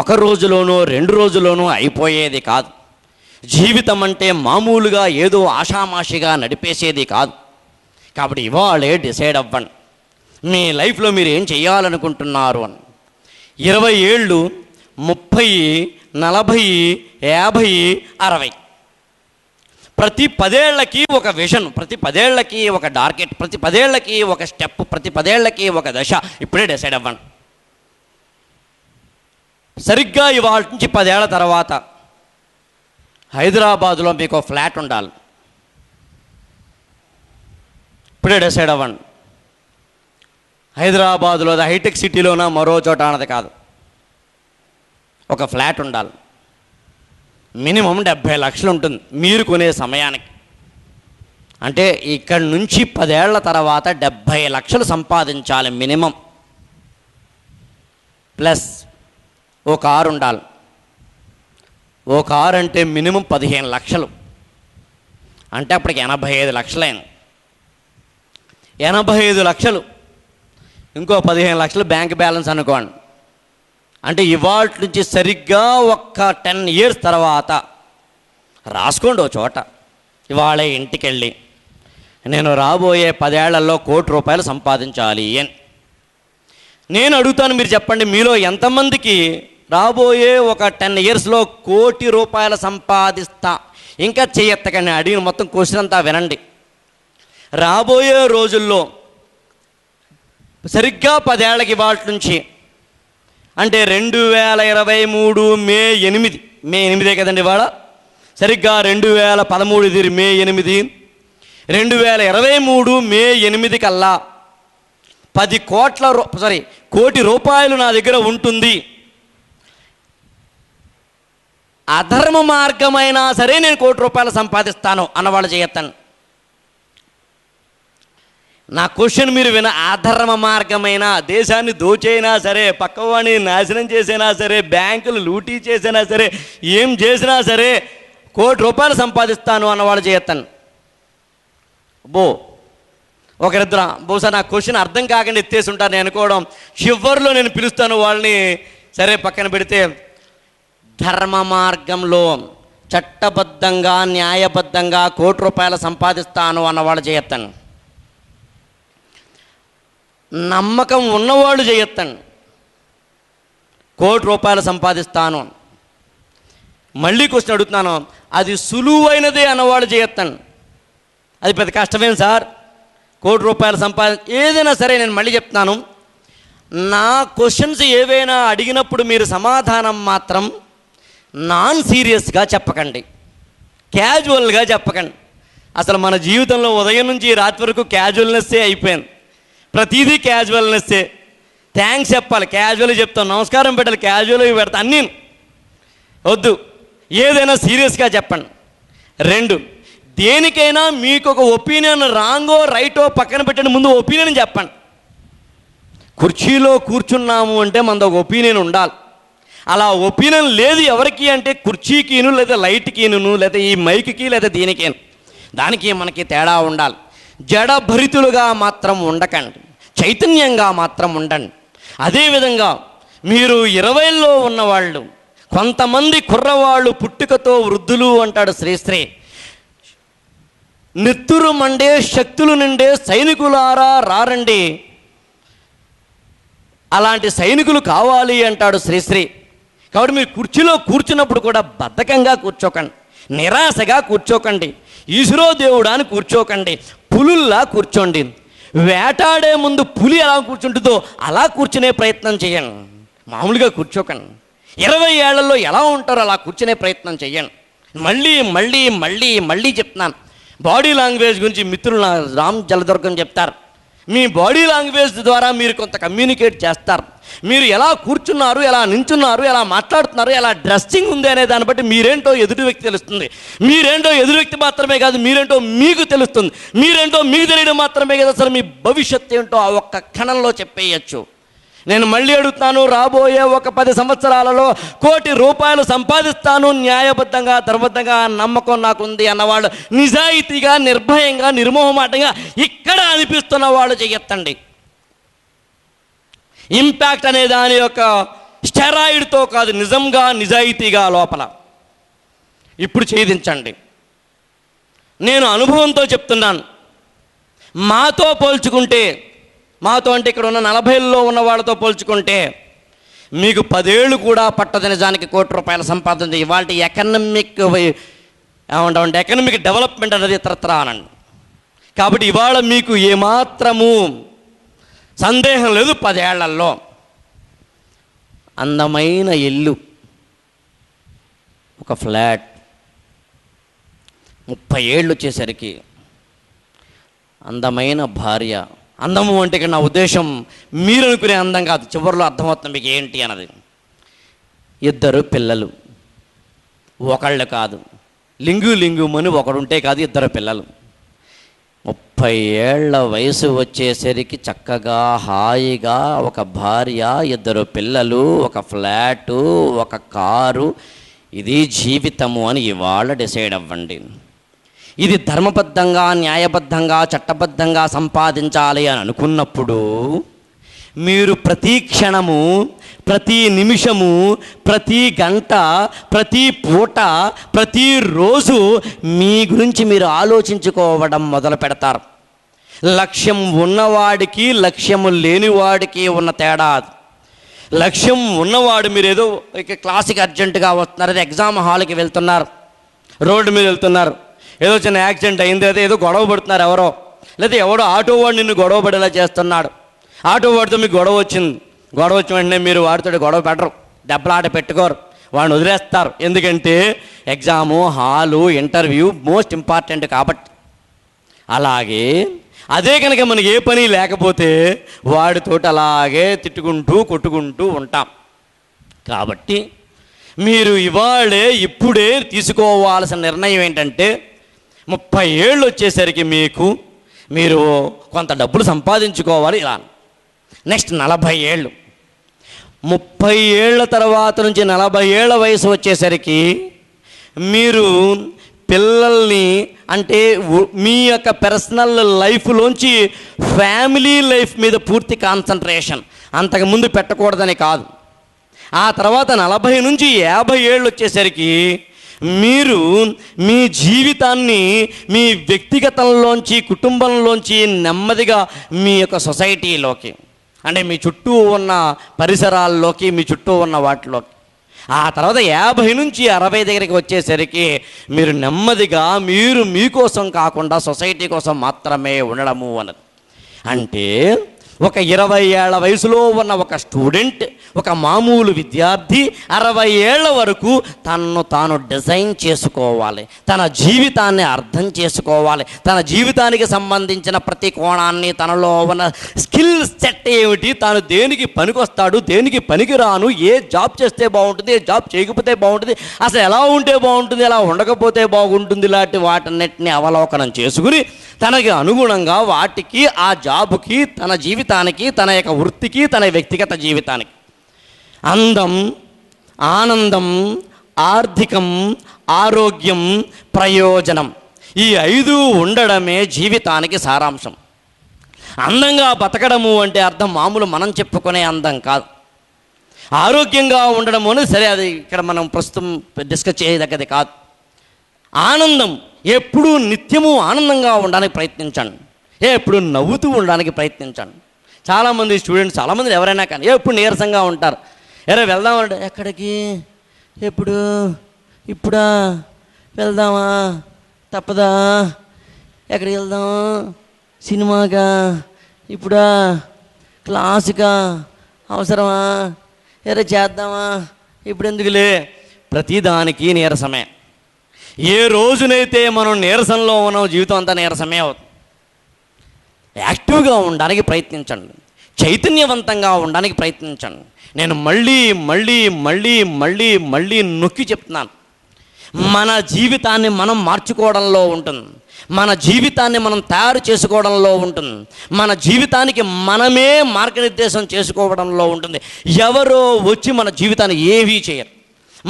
ఒక రోజులోనో 2 రోజుల్లోనో అయిపోయేది కాదు. జీవితం అంటే మామూలుగా ఏదో ఆషామాషిగా నడిపేసేది కాదు. కాబట్టి ఇవాళే డిసైడ్ అవ్వండి మీ లైఫ్లో మీరు ఏం చేయాలనుకుంటున్నారు అని. 20 ఏళ్ళు, 30, 40, 50, 60. ప్రతి 10 ఏళ్ళకి ఒక విజన్, ప్రతి 10 ఏళ్ళకి ఒక టార్గెట్, ప్రతి 10 ఏళ్ళకి ఒక స్టెప్, ప్రతి 10 ఏళ్ళకి ఒక దశ. ఇప్పుడే డిసైడ్ అవ్వండి. సరిగ్గా ఇవాళ నుంచి 10 ఏళ్ల తర్వాత హైదరాబాదులో మీకు ఫ్లాట్ ఉండాలి. ఇప్పుడే డిసైడ్ అవ్వండి. హైదరాబాదులో హైటెక్ సిటీలోన మరో చోట అన్నది కాదు, ఒక ఫ్లాట్ ఉండాలి. మినిమం 70 లక్షలు ఉంటుంది మీరు కొనే సమయానికి. అంటే ఇక్కడి నుంచి 10 ఏళ్ల తర్వాత 70 లక్షలు సంపాదించాలి మినిమం. ప్లస్ ఓ కారు ఉండాలి. ఓ కారు అంటే మినిమం 15 లక్షలు, అంటే అప్పటికి 85 లక్షలైంది. 85 లక్షలు, ఇంకో 15 లక్షలు బ్యాంక్ బ్యాలెన్స్ అనుకోండి. అంటే ఇవాళ నుంచి సరిగ్గా ఒక 10 ఇయర్స్ తర్వాత రాసుకోండి ఓ చోట. ఇవాళ ఇంటికి వెళ్ళి నేను రాబోయే 10 ఏళ్లలో ₹1,00,00,000 సంపాదించాలి అని నేను అడుగుతాను. మీరు చెప్పండి, మీలో ఎంతమందికి రాబోయే ఒక 10 ఇయర్స్లో ₹1,00,00,000 సంపాదిస్తా? ఇంకా చెయ్యెత్తకండి, అడిగిన మొత్తం క్వశ్చన్ అంతా వినండి. రాబోయే రోజుల్లో సరిగ్గా 10 ఏళ్ళకి వాటి నుంచి, అంటే 2023 మే 8 కదండి ఇవాళ, సరిగ్గా 2013 ఇది మే 8, 2023 మే 8 కల్లా 10 కోటి రూపాయలు నా దగ్గర ఉంటుంది. అధర్మ మార్గమైనా సరే నేను 1 కోటి రూపాయలు సంపాదిస్తాను అన్నవాళ్ళు చేయొద్దండి. నా క్వశ్చన్ మీరు అధర్మ మార్గమైనా, దేశాన్ని దోచైనా సరే, పక్కవాడిని నాశనం చేసినా సరే, బ్యాంకులు లూటీ చేసినా సరే, ఏం చేసినా సరే 1 కోటి రూపాయలు సంపాదిస్తాను అన్నవాళ్ళు చేయొద్దండి. ఒకరిద్దరు బహుశా నా క్వశ్చన్ అర్థం కాకుండా ఎత్తేసి ఉంటారు నేను అనుకోవడం. చివరిలో నేను పిలుస్తాను వాళ్ళని, సరే పక్కన పెడితే. ధర్మ మార్గంలో చట్టబద్ధంగా న్యాయబద్ధంగా 1 కోటి రూపాయలు సంపాదిస్తాను అన్నవాళ్ళు చేయొద్దండి. నమ్మకం ఉన్నవాళ్ళు చేయొద్దండి. 1 కోటి రూపాయలు సంపాదిస్తాను. మళ్ళీ క్వశ్చన్ అడుగుతున్నాను, అది సులువైనదే అన్నవాళ్ళు చేయొద్దండి. అది పెద్ద కష్టమేం సార్, 1 కోటి రూపాయలు ఏదైనా సరే. నేను మళ్ళీ చెప్తున్నాను, నా క్వశ్చన్స్ ఏవైనా అడిగినప్పుడు మీరు సమాధానం మాత్రం నాన్ సీరియస్గా చెప్పకండి, క్యాజువల్గా చెప్పకండి. అసలు మన జీవితంలో ఉదయం నుంచి రాత్రి వరకు క్యాజువల్నెస్సే అయిపోయింది. ప్రతిదీ క్యాజువల్నెస్సే. థ్యాంక్స్ చెప్పాలి, క్యాజువల్గా చెప్తాం. నమస్కారం పెట్టాలి, క్యాజువల్గా పెడతా. అన్నీ వద్దు, ఏదైనా సీరియస్గా చెప్పండి. 2, దేనికైనా మీకు ఒక ఒపీనియన్ రాంగో రైటో పక్కన పెట్టండి, ముందు ఒపీనియన్ చెప్పండి. కుర్చీలో కూర్చున్నాము అంటే మనది ఒక ఒపీనియన్ ఉండాలి. అలా ఒపీనియన్ లేదు ఎవరికి అంటే కుర్చీకిను, లేదా లైట్కిను, లేదా ఈ మైక్కి, లేదా దీనికేను, దానికి మనకి తేడా ఉండాలి. జడభరితులుగా మాత్రం ఉండకండి, చైతన్యంగా మాత్రం ఉండండి. అదేవిధంగా మీరు 20లో ఉన్నవాళ్ళు, కొంతమంది కుర్రవాళ్ళు పుట్టుకతో వృద్ధులు అంటాడు శ్రీశ్రీ. నెత్తురు మండే శక్తులు నిండే సైనికులారా రారండి, అలాంటి సైనికులు కావాలి అంటాడు శ్రీశ్రీ. కాబట్టి మీరు కుర్చీలో కూర్చున్నప్పుడు కూడా బద్ధకంగా కూర్చోకండి, నిరాశగా కూర్చోకండి, ఈశ్వరో దేవుడా అని కూర్చోకండి, పులుల్లా కూర్చోండి. వేటాడే ముందు పులి ఎలా కూర్చుంటుందో అలా కూర్చునే ప్రయత్నం చేయండి, మామూలుగా కూర్చోకండి. 20 ఏళ్లలో ఎలా ఉంటారో అలా కూర్చునే ప్రయత్నం చేయండి. మళ్ళీ మళ్ళీ మళ్ళీ మళ్ళీ చెప్తున్నాను, బాడీ లాంగ్వేజ్ గురించి మిత్రులు రామ్ జలదుర్గం చెప్తారు. మీ బాడీ లాంగ్వేజ్ ద్వారా మీరు కొంత కమ్యూనికేట్ చేస్తారు. మీరు ఎలా కూర్చున్నారు, ఎలా నించున్నారు, ఎలా మాట్లాడుతున్నారు, ఎలా డ్రెస్సింగ్ ఉంది అనే దాన్ని బట్టి మీరేంటో ఎదుటి వ్యక్తి తెలుస్తుంది. మీరేంటో ఎదుటి వ్యక్తి మాత్రమే కాదు, మీరేంటో మీకు తెలుస్తుంది. మీరేంటో మీకు తెలియడం మాత్రమే కాదు, అసలు మీ భవిష్యత్తు ఏంటో ఆ ఒక్క క్షణంలో చెప్పేయచ్చు. నేను మళ్ళీ అడుగుతాను, రాబోయే ఒక 10 సంవత్సరాలలో 1 కోటి రూపాయలు సంపాదిస్తాను న్యాయబద్ధంగా, ధర్మబద్ధంగా, నమ్మకం నాకుంది అన్నవాళ్ళు, నిజాయితీగా, నిర్భయంగా, నిర్మోహమాటంగా ఇక్కడ అనిపిస్తున్న వాళ్ళు చెయ్యొద్దండి. ఇంపాక్ట్ అనే దాని యొక్క స్టెరాయిడ్తో కాదు, నిజంగా నిజాయితీగా లోపల ఇప్పుడు ఛేదించండి. నేను అనుభవంతో చెప్తున్నాను. మాతో పోల్చుకుంటే, మాతో అంటే ఇక్కడ ఉన్న 40లో ఉన్న వాళ్ళతో పోల్చుకుంటే మీకు 10 ఏళ్ళు కూడా పట్టదు నిజానికి 1 కోటి రూపాయల సంపాదన. ఇవాళ ఎకనామిక్ ఏమంటామంటే ఎకనామిక్ డెవలప్మెంట్ అనేది ఇతరత్రా అనండి. కాబట్టి ఇవాళ మీకు ఏమాత్రము సందేహం లేదు, 10 ఏళ్లలో అందమైన ఇల్లు, ఒక ఫ్లాట్, 30 ఏళ్ళు వచ్చేసరికి అందమైన భార్య. అందము అంటే ఇక్కడ నా ఉద్దేశం మీరు అనుకునే అందం కాదు, చివరిలో అర్థమవుతుంది మీకు ఏంటి అన్నది. 2 పిల్లలు, ఒకళ్ళు కాదు, లింగుమని ఒకడుంటే కాదు, 2 పిల్లలు. 30 ఏళ్ల వయసు వచ్చేసరికి చక్కగా హాయిగా ఒక భార్య, 2 పిల్లలు, ఒక ఫ్లాటు, ఒక కారు, ఇది జీవితము అని ఇవాళ డిసైడ్ అవ్వండి. ఇది ధర్మబద్ధంగా, న్యాయబద్ధంగా, చట్టబద్ధంగా సంపాదించాలి అని అనుకున్నప్పుడు మీరు ప్రతి క్షణము, ప్రతి నిమిషము, ప్రతి గంట, ప్రతి పూట, ప్రతిరోజు మీ గురించి మీరు ఆలోచించుకోవడం మొదలు పెడతారు. లక్ష్యం ఉన్నవాడికి, లక్ష్యము లేనివాడికి ఉన్న తేడా. లక్ష్యం ఉన్నవాడు, మీరు ఏదో క్లాస్కి అర్జెంటుగా వస్తున్నారు, ఏదో ఎగ్జామ్ హాల్కి వెళ్తున్నారు, రోడ్డు మీద వెళ్తున్నారు, ఏదో చిన్న యాక్సిడెంట్ అయింది, ఏదో గొడవ పడుతున్నారు ఎవరో, లేదా ఎవడో ఆటో వాడు నిన్ను గొడవ పడేలా చేస్తున్నాడు, ఆటో వాడితో మీకు గొడవ వచ్చింది, గొడవ వచ్చిన వెంటనే మీరు వాడితో గొడవ పెట్టరు, దెబ్బలాట పెట్టుకోరు, వాడిని వదిలేస్తారు. ఎందుకంటే exam, hall, interview most important కాబట్టి. అలాగే అదే కనుక మనకి ఏ పని లేకపోతే వాడితోటి అలాగే తిట్టుకుంటూ కొట్టుకుంటూ ఉంటాం. కాబట్టి మీరు ఇప్పుడే తీసుకోవాల్సిన నిర్ణయం ఏంటంటే 30 ఏళ్ళు వచ్చేసరికి మీరు కొంత డబ్బులు సంపాదించుకోవాలి. ఇలా నెక్స్ట్ 40 ఏళ్ళు, 30 ఏళ్ళ తర్వాత నుంచి 40 ఏళ్ళ వయసు వచ్చేసరికి మీరు పిల్లల్ని అంటే మీ యొక్క పర్సనల్ లైఫ్లోంచి ఫ్యామిలీ లైఫ్ మీద పూర్తి కాన్సన్ట్రేషన్ అంతకుముందు పెట్టకూడదని కాదు. ఆ తర్వాత 40 నుంచి 50 ఏళ్ళు వచ్చేసరికి మీరు మీ జీవితాన్ని మీ వ్యక్తిగతంలోంచి, కుటుంబంలోంచి నెమ్మదిగా మీ యొక్క సొసైటీలోకి, అంటే మీ చుట్టూ ఉన్న పరిసరాల్లోకి, మీ చుట్టూ ఉన్న వాటిలోకి, ఆ తర్వాత 50 నుంచి 60 దగ్గరికి వచ్చేసరికి మీరు నెమ్మదిగా మీరు మీకోసం కాకుండా సొసైటీ కోసం మాత్రమే ఉండడము అన్నది. అంటే ఒక 20 ఏళ్ల వయసులో ఉన్న ఒక స్టూడెంట్, ఒక మామూలు విద్యార్థి 60 ఏళ్ల వరకు తనను తాను డిజైన్ చేసుకోవాలి, తన జీవితాన్ని అర్థం చేసుకోవాలి, తన జీవితానికి సంబంధించిన ప్రతి కోణాన్ని, తనలో ఉన్న స్కిల్ సెట్ ఏమిటి, తాను దేనికి పనికొస్తాడు, దేనికి పనికిరాను, ఏ జాబ్ చేస్తే బాగుంటుంది, ఏ జాబ్ చేయకపోతే బాగుంటుంది, అసలు ఎలా ఉంటే బాగుంటుంది, ఎలా ఉండకపోతే బాగుంటుంది, ఇలాంటి వాటన్నిటిని అవలోకనం చేసుకుని తనకి అనుగుణంగా వాటికి, ఆ జాబుకి, తన జీవితానికి, తన యొక్క వృత్తికి, తన వ్యక్తిగత జీవితానికి అందం, ఆనందం, ఆర్థికం, ఆరోగ్యం, ప్రయోజనం, ఈ 5 ఉండడమే జీవితానికి సారాంశం. అందంగా బతకడము అంటే అర్థం మామూలు మనం చెప్పుకునే అందం కాదు. ఆరోగ్యంగా ఉండడము అనేది సరే, అది ఇక్కడ మనం ప్రస్తుతం డిస్కస్ చేయదగ్గది కాదు. ఆనందం, ఎప్పుడూ నిత్యము ఆనందంగా ఉండడానికి ప్రయత్నించండి, ఎప్పుడు నవ్వుతూ ఉండడానికి ప్రయత్నించండి. చాలామంది స్టూడెంట్స్, చాలామంది ఎవరైనా కానీ ఎప్పుడు నీరసంగా ఉంటారు. వెళ్దామంటే ఎక్కడికి, ఎప్పుడు, ఇప్పుడా, వెళ్దామా, తప్పదా, ఎక్కడికి వెళ్దాం, సినిమాగా, ఇప్పుడా, క్లాసుగా, అవసరమా, చేద్దామా, ఇప్పుడు ఎందుకులే, ప్రతిదానికి నీరసమే. ఏ రోజునైతే మనం నీరసంలో ఉన్నాం జీవితం అంతా నీరసమే అవుతుంది. యాక్టివ్గా ఉండడానికి ప్రయత్నించండి, చైతన్యవంతంగా ఉండడానికి ప్రయత్నించండి. నేను మళ్ళీ మళ్ళీ మళ్ళీ మళ్ళీ మళ్ళీ నొక్కి చెప్తున్నాను, మన జీవితాన్ని మనం మార్చుకోవడంలో ఉంటుంది, మన జీవితాన్ని మనం తయారు చేసుకోవడంలో ఉంటుంది, మన జీవితానికి మనమే మార్గనిర్దేశం చేసుకోవడంలో ఉంటుంది. ఎవరో వచ్చి మన జీవితాన్ని ఏవీ చేయరు.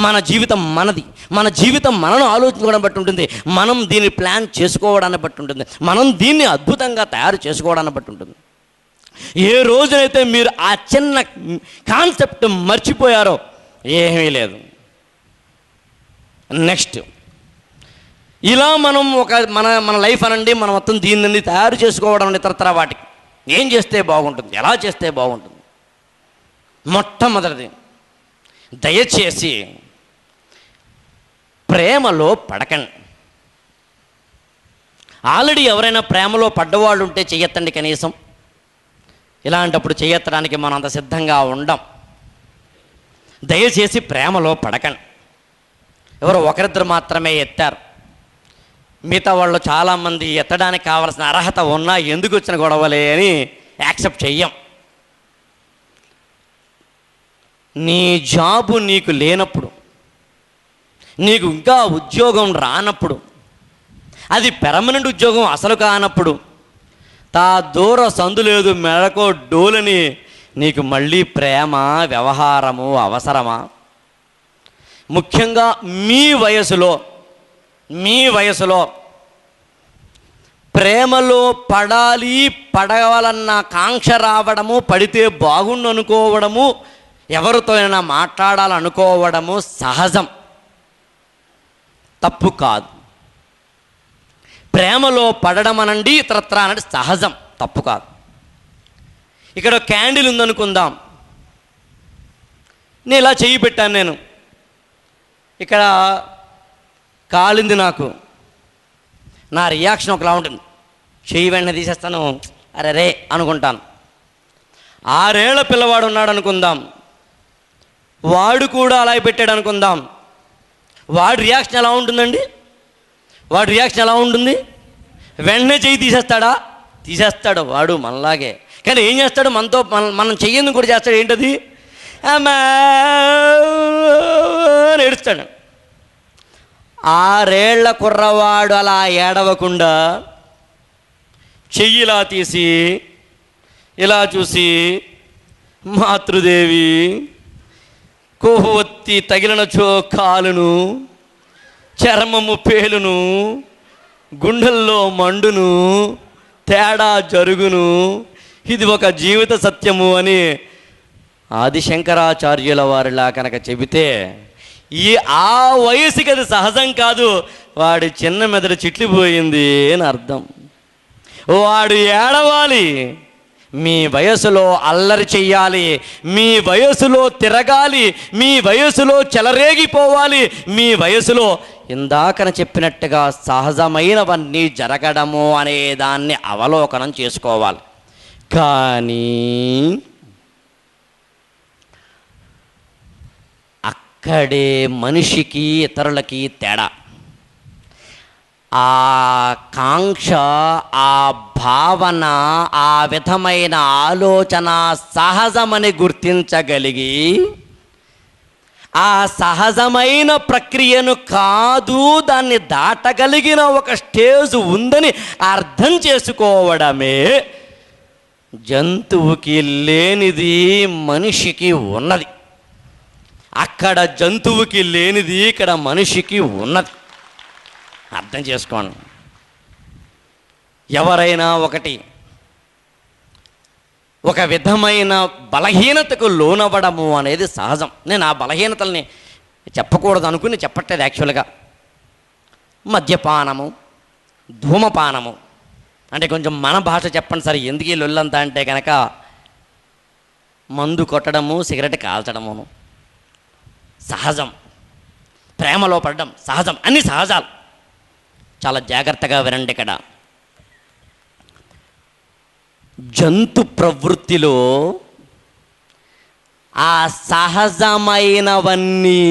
మన జీవితం మనది, మన జీవితం మనను ఆలోచించుకోవడం బట్టి ఉంటుంది, మనం దీన్ని ప్లాన్ చేసుకోవడాన్ని బట్టి ఉంటుంది, మనం దీన్ని అద్భుతంగా తయారు చేసుకోవడాన్ని బట్టి ఉంటుంది. ఏ రోజునైతే మీరు ఆ చిన్న కాన్సెప్ట్ మర్చిపోయారో ఏమీ లేదు. నెక్స్ట్ ఇలా మనం మన లైఫ్ అనండి, మనం మొత్తం దీన్ని తయారు చేసుకోవడం ఇతరతర వాటికి ఏం చేస్తే బాగుంటుంది, ఎలా చేస్తే బాగుంటుంది. మొట్టమొదటిది, దయచేసి ప్రేమలో పడకండి. ఆల్రెడీ ఎవరైనా ప్రేమలో పడ్డవాళ్ళు ఉంటే చెయ్యొద్దండి కనీసం. ఇలాంటప్పుడు చెయ్యెత్తడానికి మనం అంత సిద్ధంగా ఉండం. దయచేసి ప్రేమలో పడకండి. ఎవరో ఒకరిద్దరు మాత్రమే ఎత్తారు, మిగతా వాళ్ళు చాలామంది ఎత్తడానికి కావాల్సిన అర్హత ఉన్నా ఎందుకు వచ్చిన గొడవలే అని యాక్సెప్ట్ చెయ్యం. నీ జాబు నీకు లేనప్పుడు, నీకు ఇంకా ఉద్యోగం రానప్పుడు, అది పెర్మనెంట్ ఉద్యోగం అసలు కానప్పుడు, తా దూర సందు లేదు మెడకో డోలని నీకు మళ్ళీ ప్రేమ వ్యవహారము అవసరమా? ముఖ్యంగా మీ వయసులో ప్రేమలో పడవాలన్న కాంక్ష రావడము, పడితే బాగుండు అనుకోవడము, ఎవరితో అయినా మాట్లాడాలనుకోవడము సహజం, తప్పు కాదు. ప్రేమలో పడడం అనండి, ఇతరత్రా అనండి సహజం, తప్పు కాదు. ఇక్కడ క్యాండిల్ ఉందనుకుందాం, నేను ఇలా చెయ్యి పెట్టాను, నేను ఇక్కడ కాలింది, నాకు నా రియాక్షన్ ఒకలా ఉంటుంది. చెయ్యి వెంటనే తీసేస్తాను, అరే రే అనుకుంటాను. 6 ఏళ్ల పిల్లవాడు ఉన్నాడు అనుకుందాం, వాడు కూడా అలా పెట్టాడు అనుకుందాం. వాడి రియాక్షన్ ఎలా ఉంటుందండి? వాడి రియాక్షన్ ఎలా ఉంటుంది? వెంటనే చెయ్యి తీసేస్తాడా? తీసేస్తాడు వాడు మనలాగే. కానీ ఏం చేస్తాడు? మనం చెయ్యను కూడా చేస్తాడు. ఏంటది? అమ్మా అని ఏడుస్తాడు. 6 ఏళ్ల కుర్రవాడు అలా ఏడవకుండా చెయ్యిలా తీసి ఇలా చూసి, మాతృదేవి కొవ్వొత్తి తగిలినచో కాలును, చర్మము పేలును, గుండెల్లో మండును, తేడా జరుగును, ఇది ఒక జీవిత సత్యము అని ఆదిశంకరాచార్యుల వారిలా కనుక చెబితే, ఆ వయసుకి అది సహజం కాదు, వాడి చిన్న మెదడు చిట్లిపోయింది అని అర్థం. వాడు ఏడవాలి, మీ వయసులో అల్లరి చెయ్యాలి, మీ వయసులో తిరగాలి, మీ వయసులో చెలరేగిపోవాలి, మీ వయసులో ఇందాకన చెప్పినట్టుగా సహజమైనవన్నీ జరగడము అనే దాన్ని అవలోకనం చేసుకోవాలి. కానీ అక్కడే మనిషికి ఇతరులకి తేడా. ఆ కాంక్ష, ఆ భావన, ఆ విధమైన ఆలోచన సహజమని గుర్తించగలిగి, ఆ సహజమైన ప్రక్రియను కాదు, దాన్ని దాటగలిగిన ఒక స్టేజ్ ఉందని అర్థం చేసుకోవడమే జంతువుకి లేనిది మనిషికి ఉన్నది. అక్కడ జంతువుకి లేనిది ఇక్కడ మనిషికి ఉన్నది. అర్థం చేసుకోండి. ఎవరైనా ఒక విధమైన బలహీనతకు లోనవ్వడము అనేది సహజం. నేను ఆ బలహీనతల్ని చెప్పకూడదు అనుకుని చెప్పట్లేదు యాక్చువల్గా. మద్యపానము, ధూమపానము అంటే కొంచెం మన భాష చెప్పండి సార్, ఎందుకు ఈ లొల్లంతా అంటే కనుక మందు కొట్టడము, సిగరెట్ కాల్చడమును సహజం, ప్రేమలో పడడం సహజం, అన్ని సహజాలు. చాలా జాగ్రత్తగా వినండి. ఇక్కడ జంతు ప్రవృత్తిలో ఆ సహజమైనవన్నీ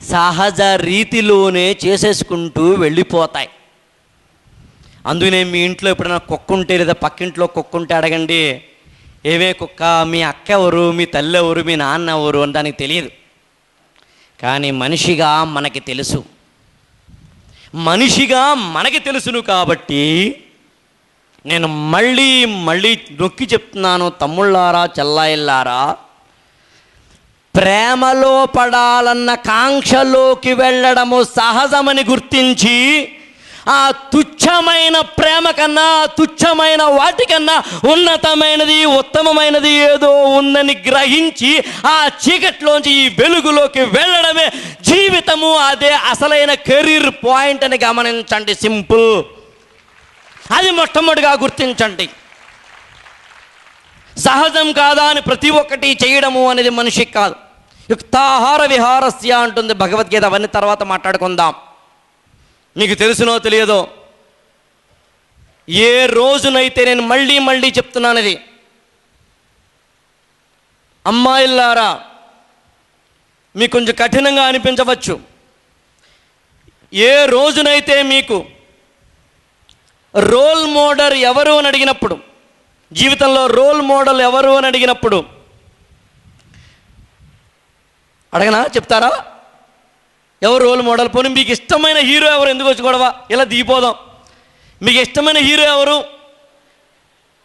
సహజ రీతిలోనే చేసేసుకుంటూ వెళ్ళిపోతాయి. అందుకనే మీ ఇంట్లో ఎప్పుడైనా కుక్క ఉంటే, లేదా పక్కింట్లో కుక్క ఉంటే అడగండి, ఏమే కుక్క, మీ అక్క ఎవరు, మీ తల్లి ఎవరు, మీ నాన్న ఎవరు అని దానికి తెలియదు. కానీ మనిషిగా మనకి తెలుసు. మనిషిగా మనకి తెలుసును కాబట్టి నేను మళ్ళీ మళ్ళీ నొక్కి చెప్తున్నాను, తమ్ముళ్ళారా, చెల్లాయిల్లారా, ప్రేమలో పడాలన్న కాంక్షలోకి వెళ్ళడము సహజమని గుర్తించి, ఆ తుచ్చమైన ప్రేమ కన్నా, తుచ్చమైన వాటికన్నా ఉన్నతమైనది, ఉత్తమమైనది ఏదో ఉందని గ్రహించి ఆ చీకట్లోంచి ఈ వెలుగులోకి వెళ్ళడమే జీవితము. అదే అసలైన కెరీర్ పాయింట్ అని గమనించండి. సింపుల్. అది మొట్టమొదటిగా గుర్తించండి. సహజం కాదా అని ప్రతి ఒక్కటి చేయడము అనేది మనిషికి కాదు. యుక్తాహార విహారస్య అంటుంది భగవద్గీత. అవన్నీ తర్వాత మాట్లాడుకుందాం. మీకు తెలుసునో తెలియదో, ఏ రోజునైతే, నేను మళ్ళీ మళ్ళీ చెప్తున్నాను ఇది, అమ్మాయిల్లారా మీకు కొంచెం కఠినంగా అనిపించవచ్చు, ఏ రోజునైతే మీకు రోల్ మోడల్ ఎవరు అని అడిగినప్పుడు, జీవితంలో రోల్ మోడల్ ఎవరు అని అడిగినప్పుడు అడగనా? చెప్తారా? ఎవరు రోల్ మోడల్? పోనీ మీకు ఇష్టమైన హీరో ఎవరు? ఎందుకు వచ్చి గొడవ? ఇలా దిగిపోదాం. మీకు ఇష్టమైన హీరో ఎవరు?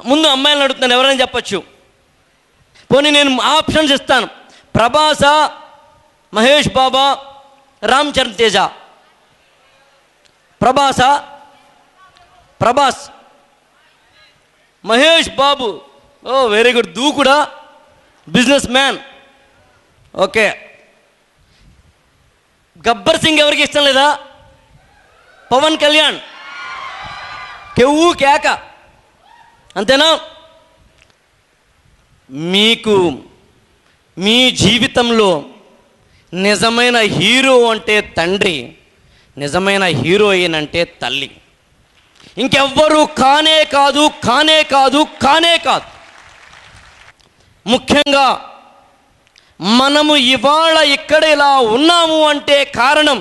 ముందు అమ్మాయిలను అడుగుతున్నాను, ఎవరైనా చెప్పచ్చు. పోనీ నేను ఆప్షన్స్ ఇస్తాను. ప్రభాసా, మహేష్ బాబా, Ram Charan Teja. Prabhas, Mahesh Babu, oh very good, దూకుడా, business man, okay. Gabbar Singh ఎవరికి ఇష్టం లేదా? పవన్ కళ్యాణ్, కెవ్వు కేక, అంతేనా? మీకు మీ జీవితంలో నిజమైన హీరో అంటే తండ్రి, నిజమైన హీరోయిన్ అంటే తల్లి. ఇంకెవ్వరూ కానే కాదు, కానే కాదు, కానే కాదు. ముఖ్యంగా మనము ఇవాళ ఇక్కడ ఇలా ఉన్నాము అంటే కారణం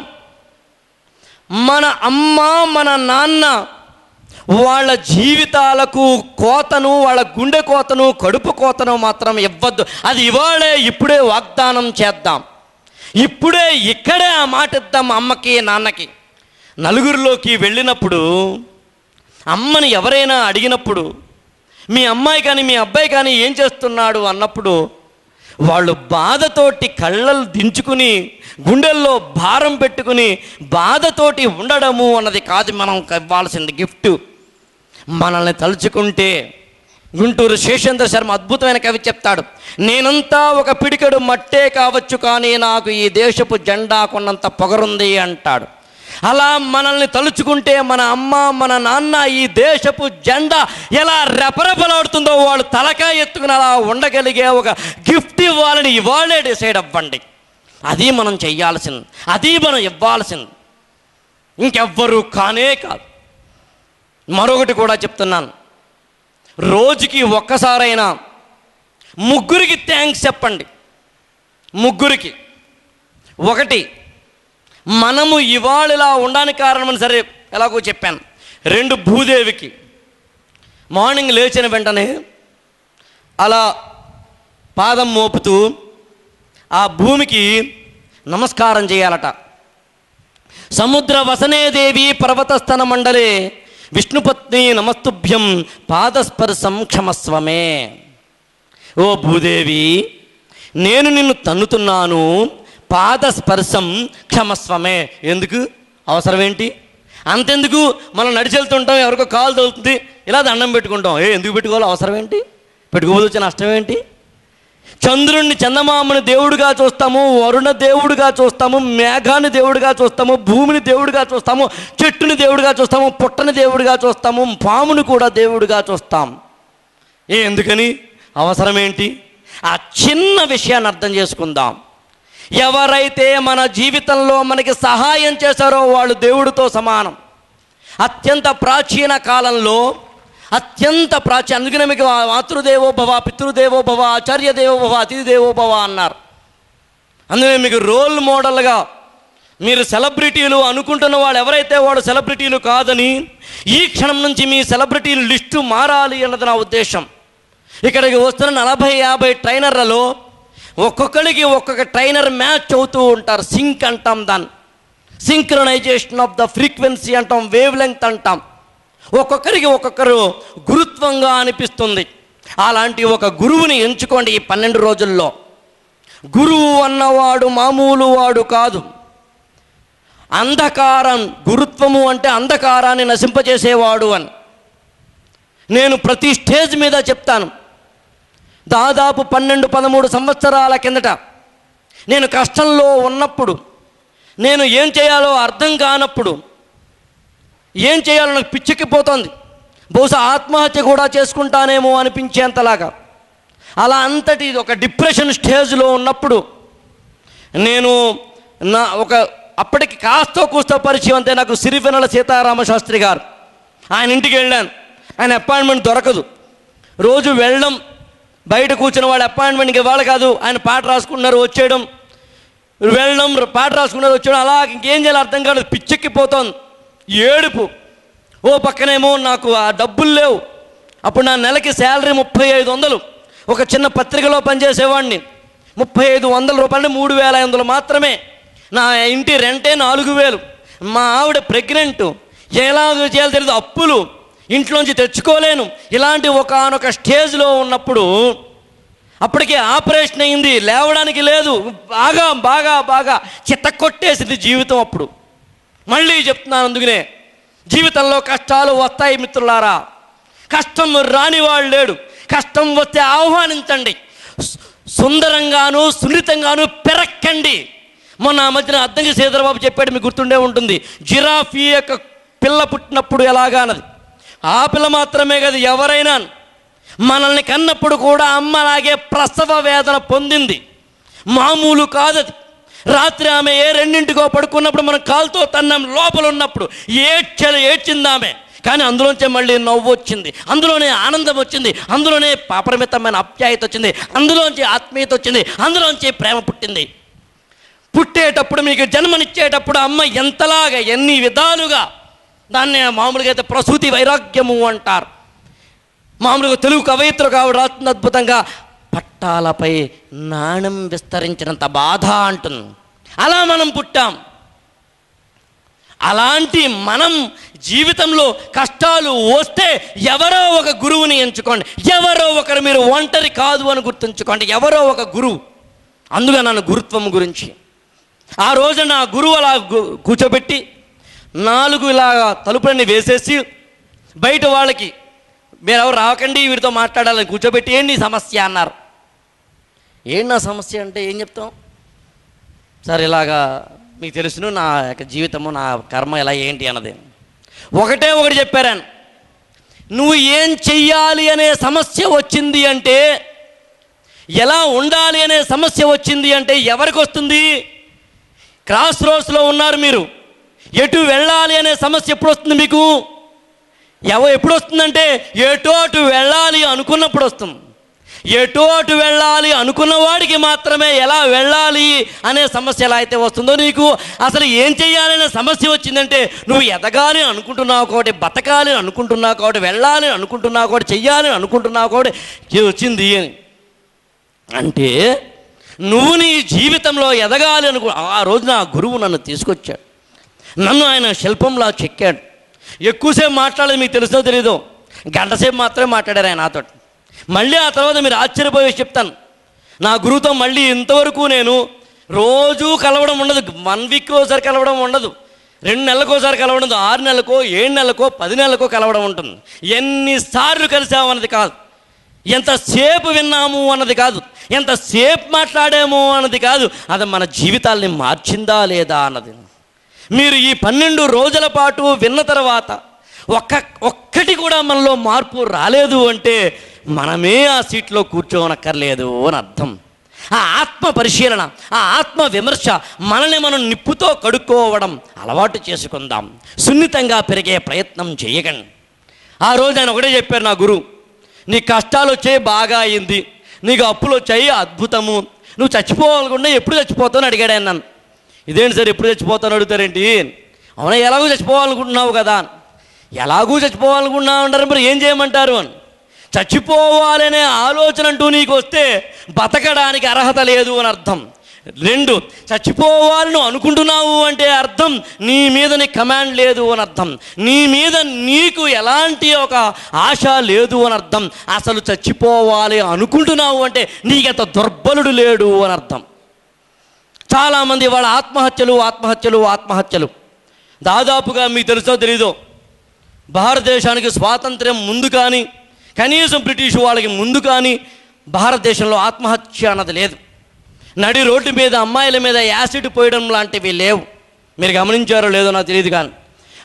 మన అమ్మ, మన నాన్న వాళ్ళ జీవితాలకు కోతను, వాళ్ళ గుండె కోతను, కడుపు కోతను మాత్రం ఇవ్వద్దు. అది ఇవాళే, ఇప్పుడే వాగ్దానం చేద్దాం. ఇప్పుడే ఇక్కడే ఆ మాట ఇద్దాం అమ్మకి, నాన్నకి. నలుగురిలోకి వెళ్ళినప్పుడు అమ్మని ఎవరైనా అడిగినప్పుడు, మీ అమ్మాయి కానీ మీ అబ్బాయి కానీ ఏం చేస్తున్నాడు అన్నప్పుడు, వాళ్ళు బాధతోటి కళ్ళలు దించుకుని గుండెల్లో భారం పెట్టుకుని బాధతోటి ఉండడము అన్నది కాదు మనం ఇవ్వాల్సింది గిఫ్ట్. మనల్ని తలుచుకుంటే, గుంటూరు శేషేంద్ర శర్మ అద్భుతమైన కవి చెప్తాడు, నేనంతా ఒక పిడికెడు మట్టే కావచ్చు కానీ నాకు ఈ దేశపు జెండా కొన్నంత పొగరుంది అంటాడు. అలా మనల్ని తలుచుకుంటే మన అమ్మ, మన నాన్న ఈ దేశపు జెండా ఎలా రెపరెపలాడుతుందో వాళ్ళు తలకాయ ఎత్తుకుని అలా ఉండగలిగే ఒక గిఫ్ట్ ఇవ్వాలని ఇవాళే డిసైడ్ అవ్వండి. అది మనం చెయ్యాల్సింది, అది మనం ఇవ్వాల్సింది, ఇంకెవ్వరూ కానే కాదు. మరొకటి కూడా చెప్తున్నాను, రోజుకి ఒక్కసారైనా ముగ్గురికి థ్యాంక్స్ చెప్పండి. ముగ్గురికి. ఒకటి, మనము ఇవాళ ఇలా ఉండడానికి కారణమని సరే ఎలాగో చెప్పాను. 2, భూదేవికి మార్నింగ్ లేచిన వెంటనే అలా పాదం మోపుతూ ఆ భూమికి నమస్కారం చేయాలట. సముద్ర వసనే దేవి పర్వతస్థన మండలే విష్ణుపత్ని నమస్తుభ్యం పాదస్పర్శం క్షమస్వమే. ఓ భూదేవి, నేను నిన్ను తన్నుతున్నాను, పాదస్పర్శం క్షమస్వమే. ఎందుకు? అవసరం ఏంటి? అంతెందుకు? మనం నడిచెళ్తుంటాం, ఎవరికో కాలు తగులుతుంది, ఇలా దండం పెట్టుకుంటాం. ఎందుకు పెట్టుకోవాలి? అవసరం ఏంటి? పెట్టుకోవద్దు, వచ్చే నష్టం ఏంటి? చంద్రుణ్ణి, చందమామని దేవుడిగా చూస్తాము, వరుణ దేవుడిగా చూస్తాము, మేఘాన్ని దేవుడిగా చూస్తాము, భూమిని దేవుడిగా చూస్తాము, చెట్టుని దేవుడిగా చూస్తాము, పుట్టని దేవుడిగా చూస్తాము, పాముని కూడా దేవుడిగా చూస్తాం. ఎందుకని? అవసరం ఏంటి? ఆ చిన్న విషయాన్ని అర్థం చేసుకుందాం. ఎవరైతే మన జీవితంలో మనకి సహాయం చేశారో వాళ్ళు దేవుడితో సమానం. అత్యంత ప్రాచీన కాలంలో అందుకనే మీకు మాతృదేవో భవ, పితృదేవో భవ, ఆచార్య దేవో భవ, అతిథి దేవో భవ అన్నారు. అందుకనే మీకు రోల్ మోడల్గా మీరు సెలబ్రిటీలు అనుకుంటున్న వాళ్ళు ఎవరైతే వాడు సెలబ్రిటీలు కాదని, ఈ క్షణం నుంచి మీ సెలబ్రిటీలు లిస్టు మారాలి అన్నది నా ఉద్దేశం. ఇక్కడికి వస్తున్న 40-50 ట్రైనర్లలో ఒక్కొక్కరికి ఒక్కొక్క ట్రైనర్ మ్యాచ్ అవుతూ ఉంటారు. సింక్ అంటాం దాన్ని, సింక్రనైజేషన్ ఆఫ్ ద ఫ్రీక్వెన్సీ అంటాం, వేవ్ లెంగ్త్ అంటాం. ఒక్కొక్కరికి ఒక్కొక్కరు గురుత్వంగా అనిపిస్తుంది. అలాంటి ఒక గురువుని ఎంచుకోండి ఈ 12 రోజుల్లో. గురువు అన్నవాడు మామూలు వాడు కాదు. అంధకారం, గురుత్వము అంటే అంధకారాన్ని నశింపజేసేవాడు అని నేను ప్రతి స్టేజ్ మీద చెప్తాను. దాదాపు 12-13 సంవత్సరాల కిందట నేను కష్టంలో ఉన్నప్పుడు, నేను ఏం చేయాలో అర్థం కానప్పుడు, ఏం చేయాలో నాకు పిచ్చెక్కిపోతుంది, బహుశా ఆత్మహత్య కూడా చేసుకుంటానేమో అనిపించేంతలాగా అలా అంతటి ఒక డిప్రెషన్ స్టేజ్లో ఉన్నప్పుడు నేను అప్పటికి కాస్తో కూస్తో పరిచయం అంతే నాకు సిరివెన్నెల సీతారామశాస్త్రి గారు. ఆయన ఇంటికి వెళ్ళాను. ఆయన అపాయింట్మెంట్ దొరకదు. రోజు వెళ్ళడం, బయట కూర్చున్న వాళ్ళ అపాయింట్మెంట్కి ఇవ్వాలి కాదు, ఆయన పాట రాసుకున్నారు వచ్చేయడం, వెళ్ళడం, పాట రాసుకున్నారు వచ్చేయడం, అలా ఇంకేం చేయాలో అర్థం కాలేదు. పిచ్చెక్కిపోతోంది, ఏడుపు. ఓ పక్కనేమో నాకు ఆ డబ్బులు లేవు. అప్పుడు నా నెలకి శాలరీ 3500. ఒక చిన్న పత్రికలో పనిచేసేవాడిని. 3500 రూపాయలు, 3500 మాత్రమే. నా ఇంటి రెంటే 4000. మా ఆవిడ ప్రెగ్నెంట్, ఎలా చేయాలో తెలియదు, అప్పులు, ఇంట్లోంచి తెచ్చుకోలేను. ఇలాంటి ఒకానొక స్టేజ్లో ఉన్నప్పుడు అప్పటికే ఆపరేషన్ అయింది, లేవడానికి లేదు, బాగా బాగా బాగా చిత్త కొట్టేసింది జీవితం. అప్పుడు మళ్ళీ చెప్తున్నాను, అందుకనే జీవితంలో కష్టాలు వస్తాయి మిత్రులారా. కష్టం రానివాడు లేడు. కష్టం వస్తే ఆహ్వానించండి, సుందరంగాను సున్నితంగాను పెరక్కండి. మొన్న ఆ మధ్యన అద్దంకి శ్రీధరబాబు చెప్పాడు, మీకు గుర్తుండే ఉంటుంది. జిరాఫీ యొక్క పిల్ల పుట్టినప్పుడు ఎలాగానది, ఆ పిల్ల మాత్రమే కదా, ఎవరైనా మనల్ని కన్నప్పుడు కూడా అమ్మలాగే ప్రసవ వేదన పొందింది. మామూలు కాదది. రాత్రి ఆమె 2 పడుకున్నప్పుడు మనం కాలుతో తన్నాం, లోపల ఉన్నప్పుడు ఏడ్చిందామె. కానీ అందులోంచే మళ్ళీ నవ్వు వచ్చింది, అందులోనే ఆనందం వచ్చింది, అందులోనే అపరిమితమైన ఆప్యాయత వచ్చింది, అందులోంచి ఆత్మీయత వచ్చింది, అందులోంచి ప్రేమ పుట్టింది. పుట్టేటప్పుడు మీకు జన్మనిచ్చేటప్పుడు అమ్మ ఎంతలాగా ఎన్ని విధాలుగా, దాన్ని మామూలుగా అయితే ప్రసూతి వైరాగ్యము అంటారు. మామూలుగా తెలుగు కవయిత్రులు కావడం రాస్తుంది అద్భుతంగా, పట్టాలపై నాణం విస్తరించినంత బాధ అంటుంది. అలా మనం పుట్టాం. అలాంటి మనం జీవితంలో కష్టాలు వస్తే ఎవరో ఒక గురువుని ఎంచుకోండి. ఎవరో ఒకరు, మీరు ఒంటరి కాదు అని గుర్తుంచుకోండి. ఎవరో ఒక గురువు. అందుగా నన్ను గురుత్వం గురించి ఆ రోజు నా గురువు అలా కూర్చోబెట్టి 4 ఇలాగా తలుపులన్నీ వేసేసి బయట వాళ్ళకి, మీరు ఎవరు రాకండి, వీరితో మాట్లాడాలని కూర్చోబెట్టి, ఏంటి సమస్య అన్నారు. ఏంటి నా సమస్య అంటే ఏం చెప్తాం సార్, ఇలాగా మీకు తెలుసును నా యొక్క జీవితము, నా కర్మ ఇలా ఏంటి అన్నది. ఒకటి చెప్పారాను, నువ్వు ఏం చెయ్యాలి అనే సమస్య వచ్చింది అంటే, ఎలా ఉండాలి అనే సమస్య వచ్చింది అంటే ఎవరికి వస్తుంది? క్రాస్ రోడ్స్లో ఉన్నారు మీరు, ఎటు వెళ్ళాలి అనే సమస్య ఎప్పుడు వస్తుంది మీకు? ఎప్పుడు వస్తుందంటే ఎటో అటు వెళ్ళాలి అనుకున్నప్పుడు వస్తుంది. ఎటో అటు వెళ్ళాలి అనుకున్న వాడికి మాత్రమే ఎలా వెళ్ళాలి అనే సమస్య ఎలా అయితే వస్తుందో, నీకు అసలు ఏం చెయ్యాలనే సమస్య వచ్చిందంటే, నువ్వు ఎదగాలి అనుకుంటున్నావు కాబట్టి, బతకాలి అనుకుంటున్నావు కాబట్టి, వెళ్ళాలి అనుకుంటున్నావు కాబట్టి, చెయ్యాలి అనుకుంటున్నావు కాబట్టి వచ్చింది అని. అంటే నువ్వు నీ జీవితంలో ఎదగాలి ఆ రోజు నా గురువు నన్ను తీసుకొచ్చాడు, నన్ను ఆయన శిల్పంలా చెక్కాడు. ఎక్కువసేపు మాట్లాడేది మీకు తెలుసో తెలీదు, గంటసేపు మాత్రమే మాట్లాడారు ఆయన నాతో. మళ్ళీ ఆ తర్వాత మీరు ఆశ్చర్యపోయే చెప్తాను, నా గురువుతో మళ్ళీ ఇంతవరకు నేను రోజూ కలవడం ఉండదు, 1 వీక్ ఒకసారి కలవడం ఉండదు, 2 నెలలకోసారి కలవడం, 6 నెలలకో 7 నెలలకో 10 నెలలకో కలవడం ఉంటుంది. ఎన్నిసార్లు కలిసాము అన్నది కాదు, ఎంతసేపు విన్నాము అన్నది కాదు, ఎంతసేపు మాట్లాడాము అన్నది కాదు, అది మన జీవితాల్ని మార్చిందా లేదా అన్నది. మీరు ఈ 12 రోజుల పాటు విన్న తర్వాత ఒక్కటి కూడా మనలో మార్పు రాలేదు అంటే మనమే ఆ సీట్లో కూర్చోనక్కర్లేదు అని అర్థం. ఆ ఆత్మ పరిశీలన, ఆ ఆత్మ విమర్శ, మనల్ని మనం నిప్పుతో కడుక్కోవడం అలవాటు చేసుకుందాం. సున్నితంగా పెరిగే ప్రయత్నం చేయకండి. ఆ రోజు ఆయన ఒకటే చెప్పారు నా గురువు, నీ కష్టాలు వచ్చాయి బాగా అయింది, నీకు అప్పులు వచ్చాయి అద్భుతము, నువ్వు చచ్చిపోవాలనుకుంటే ఎప్పుడు చచ్చిపోతావు అని అడిగాడు ఆయన నన్ను. ఇదేంటి సార్ ఎప్పుడు చచ్చిపోతాను అడుగుతారేంటి? అవునా, ఎలాగూ చచ్చిపోవాలనుకుంటున్నావు కదా. ఎలాగూ చచ్చిపోవాలనుకుంటున్నావు అంటారు, మరి ఏం చేయమంటారు అని. చచ్చిపోవాలనే ఆలోచన అంటూ నీకు వస్తే బతకడానికి అర్హత లేదు అని అర్థం. 2, చచ్చిపోవాలని అనుకుంటున్నావు అంటే అర్థం నీ మీద నీ కమాండ్ లేదు అని అర్థం, నీ మీద నీకు ఎలాంటి ఒక ఆశ లేదు అని అర్థం. అసలు చచ్చిపోవాలి అనుకుంటున్నావు అంటే నీకంత దుర్బలుడు లేడు అని అర్థం. చాలామంది వాళ్ళ ఆత్మహత్యలు దాదాపుగా మీకు తెలుసో తెలీదో, భారతదేశానికి స్వాతంత్ర్యం ముందు కానీ, కనీసం బ్రిటిష్ వాళ్ళకి ముందు కానీ భారతదేశంలో ఆత్మహత్య అన్నది లేదు. నడి రోడ్డు మీద అమ్మాయిల మీద యాసిడ్ పోయడం లాంటివి లేవు. మీరు గమనించారో లేదో నాకు తెలియదు, కానీ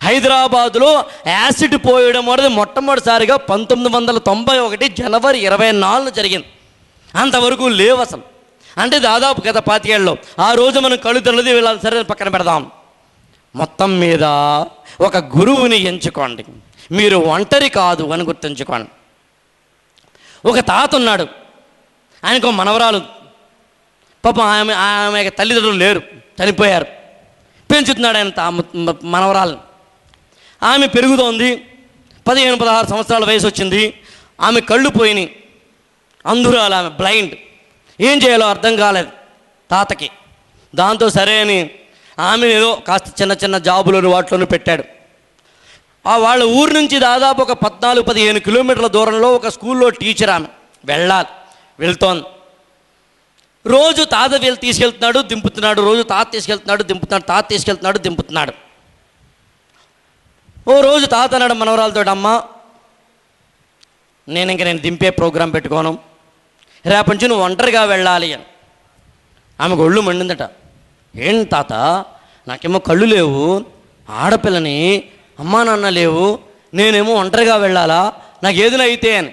హైదరాబాదులో యాసిడ్ పోయడం అనేది మొట్టమొదటిసారిగా 1991 జనవరి 24 జరిగింది. అంతవరకు లేవు అసలు. అంటే దాదాపు గత 25 ఏళ్ళలో. ఆ రోజు మనం కళ్ళు తెల్లది వెళ్ళాలి, సరే పక్కన పెడదాం. మొత్తం మీద ఒక గురువుని ఎంచుకోండి, మీరు ఒంటరి కాదు అని గుర్తుంచుకోండి. ఒక తాత ఉన్నాడు, ఆయనకు మనవరాలు, పాపం ఆమె తల్లిదండ్రులు లేరు, చనిపోయారు. పెంచుతున్నాడు ఆయన మనవరాలు. ఆమె పెరుగుతోంది, 15-16 సంవత్సరాల వయసు వచ్చింది. ఆమె కళ్ళు పోయినాయి, అంధురాలు, ఆమె బ్లైండ్. ఏం చేయాలో అర్థం కాలేదు తాతకి. దాంతో సరే అని ఆమె ఏదో కాస్త చిన్న జాబులను వాటిలోనూ పెట్టాడు. వాళ్ళ ఊరు నుంచి దాదాపు ఒక 14-15 కిలోమీటర్ల దూరంలో ఒక స్కూల్లో టీచర్ ఆమె వెళ్తోంది. రోజు తాత తీసుకెళ్తున్నాడు, దింపుతున్నాడు, రోజు తాత తీసుకెళ్తున్నాడు, దింపుతున్నాడు. ఓ రోజు తాత అన్నాడు మనవరాలతో, అమ్మ నేను దింపే ప్రోగ్రాం పెట్టుకోను, రేపటి నుంచి నువ్వు ఒంటరిగా వెళ్ళాలి అని. ఆమెకు ఒళ్ళు మండిందట. ఏం తాత, నాకేమో కళ్ళు లేవు, ఆడపిల్లని, అమ్మా నాన్న లేవు, నేనేమో ఒంటరిగా వెళ్ళాలా, నాకు ఏదైనా అయితే అని.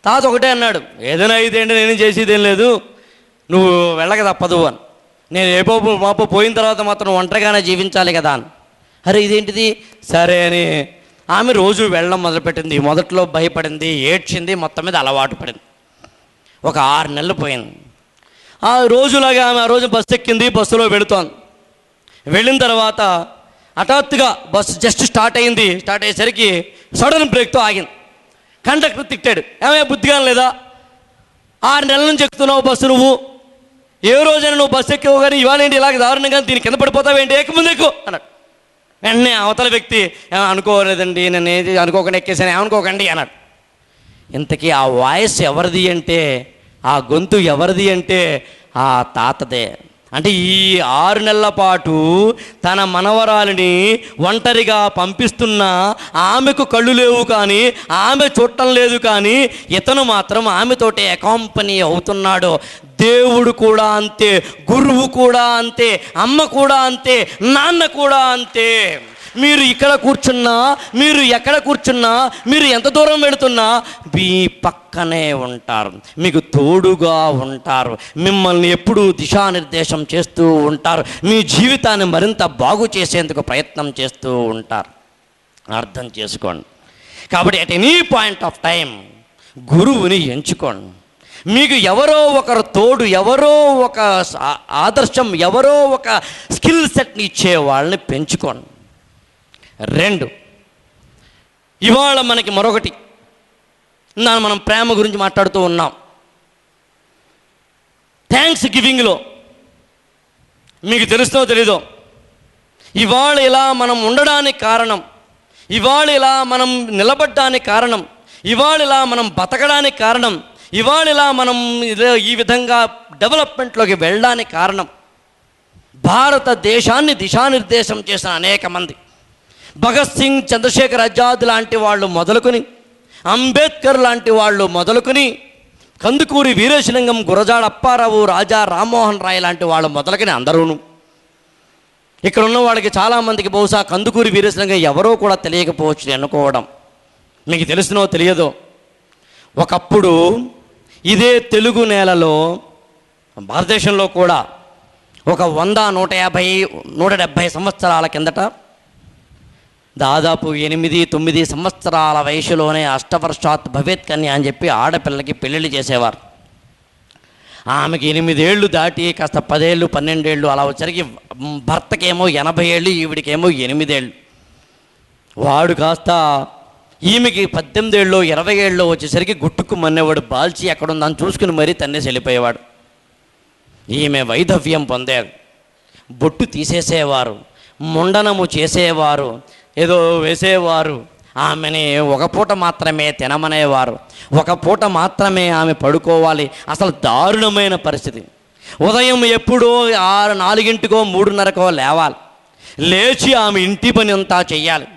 తాత ఒకటే అన్నాడు, ఏదైనా అయితే అంటే నేనేం చేసేదేం లేదు, నువ్వు వెళ్ళక తప్పదు అని. నేను మాపో పోయిన తర్వాత మాత్రం ఒంటరిగానే జీవించాలి కదా అని. అరే ఇదేంటిది, సరే అని ఆమె రోజు వెళ్ళడం మొదలుపెట్టింది. మొదట్లో భయపడింది, ఏడ్చింది, మొత్తం మీద అలవాటు పడింది. ఒక 6 నెలలు పోయింది. ఆ రోజులాగా ఆమె ఆ రోజు బస్సు ఎక్కింది, బస్సులో వెళుతోంది. వెళ్ళిన తర్వాత హఠాత్తుగా బస్సు జస్ట్ స్టార్ట్ అయ్యేసరికి సడన్ బ్రేక్తో ఆగింది. కండక్టర్ తిట్టాడు, ఏమైనా బుద్ధిగా లేదా, 6 నెలల నుంచి ఎక్కుతున్నావు బస్సు, నువ్వు ఏ రోజైనా నువ్వు బస్సు ఎక్కావు కానీ ఇవాళ ఏంటి ఇలాగ దారుణంగా దీని కింద పడిపోతావేంటి, ముందు ఎక్కువ అన్నాడు. వెంటనే అవతల వ్యక్తి అనుకోలేదండి, నేను ఏది అనుకోకుండా ఎక్కేసాను, ఏమనుకోకండి అన్నాడు. ఇంతకీ ఆ వాయిస్ ఎవరిది అంటే, ఆ గొంతు ఎవరిది అంటే ఆ తాతదే. అంటే ఈ 6 నెలల పాటు తన మనవరాలిని ఒంటరిగా పంపిస్తున్న ఆమెకు కళ్ళు లేవు కానీ, ఆమె చూడటం లేదు కానీ, ఇతను మాత్రం ఆమెతోటి అకాంపనీ అవుతున్నాడు. దేవుడు కూడా అంతే, గురువు కూడా అంతే, అమ్మ కూడా అంతే, నాన్న కూడా అంతే. మీరు ఇక్కడ కూర్చున్నా, మీరు ఎక్కడ కూర్చున్నా, మీరు ఎంత దూరం వెళుతున్నా మీ పక్కనే ఉంటారు, మీకు తోడుగా ఉంటారు, మిమ్మల్ని ఎప్పుడూ దిశానిర్దేశం చేస్తూ ఉంటారు, మీ జీవితాన్ని మరింత బాగు చేసేందుకు ప్రయత్నం చేస్తూ ఉంటారు. అర్థం చేసుకోండి. కాబట్టి at any point of time గురువుని ఎంచుకోండి. మీకు ఎవరో ఒకరు తోడు, ఎవరో ఒక ఆదర్శం, ఎవరో ఒక స్కిల్ సెట్ని ఇచ్చే వాళ్ళని పెంచుకోండి. 2, ఇవాళ మనకి మరొకటి, మనం ప్రేమ గురించి మాట్లాడుతూ ఉన్నాం. థ్యాంక్స్ గివింగ్లో మీకు తెలుస్తుందో తెలీదో, ఇవాళ ఇలా మనం ఉండడానికి కారణం, ఇవాళ ఇలా మనం నిలబడ్డానికి కారణం, ఇవాళ ఇలా మనం బతకడానికి కారణం, ఇవాళ ఇలా మనం ఈ విధంగా డెవలప్మెంట్లోకి వెళ్ళడానికి కారణం భారతదేశాన్ని దిశానిర్దేశం చేసిన అనేక మంది, భగత్ సింగ్, చంద్రశేఖర్ ఆజాద్ లాంటి వాళ్ళు మొదలుకొని, అంబేద్కర్ లాంటి వాళ్ళు మొదలుకొని, కందుకూరి వీరేశలింగం, గురజాడ అప్పారావు, రాజా రామ్మోహన్ రాయ్ లాంటి వాళ్ళు మొదలుకొని అందరూను. ఇక్కడ ఉన్న వాళ్ళకి చాలామందికి బహుశా కందుకూరి వీరేశలింగం ఎవరో కూడా తెలియకపోవచ్చు అనుకోవడం. మీకు తెలిసినో తెలియదో, ఒకప్పుడు ఇదే తెలుగు నేలలో భారతదేశంలో కూడా ఒక 100, 150, 170 సంవత్సరాల కిందట దాదాపు 8-9 సంవత్సరాల వయసులోనే అష్టవర్షాత్ భవేత్ కన్య అని చెప్పి ఆడపిల్లకి పెళ్ళిళ్ళు చేసేవారు. ఆమెకి 8 ఏళ్ళు దాటి కాస్త 10 ఏళ్ళు 12 ఏళ్ళు అలా వచ్చరికి భర్తకేమో 80 ఏళ్ళు, ఈవిడికేమో 8 ఏళ్ళు. వాడు కాస్త ఈమెకి 18 ఏళ్ళు 20 ఏళ్ళు వచ్చేసరికి గుట్టుకు మన్నేవాడు, బాల్చి ఎక్కడుందని చూసుకుని మరీ తన్నేసి వెళ్ళిపోయేవాడు. ఈమె వైధవ్యం పొందారు, బొట్టు తీసేసేవారు, ముండనము చేసేవారు, ఏదో వేసేవారు, ఆమెని ఒక పూట మాత్రమే తినమనేవారు, ఒక పూట మాత్రమే ఆమె పడుకోవాలి. అసలు దారుణమైన పరిస్థితి. ఉదయం ఎప్పుడో 4-4కో 3:30కో లేవాలి, లేచి ఆమె ఇంటి పని అంతా చెయ్యాలి.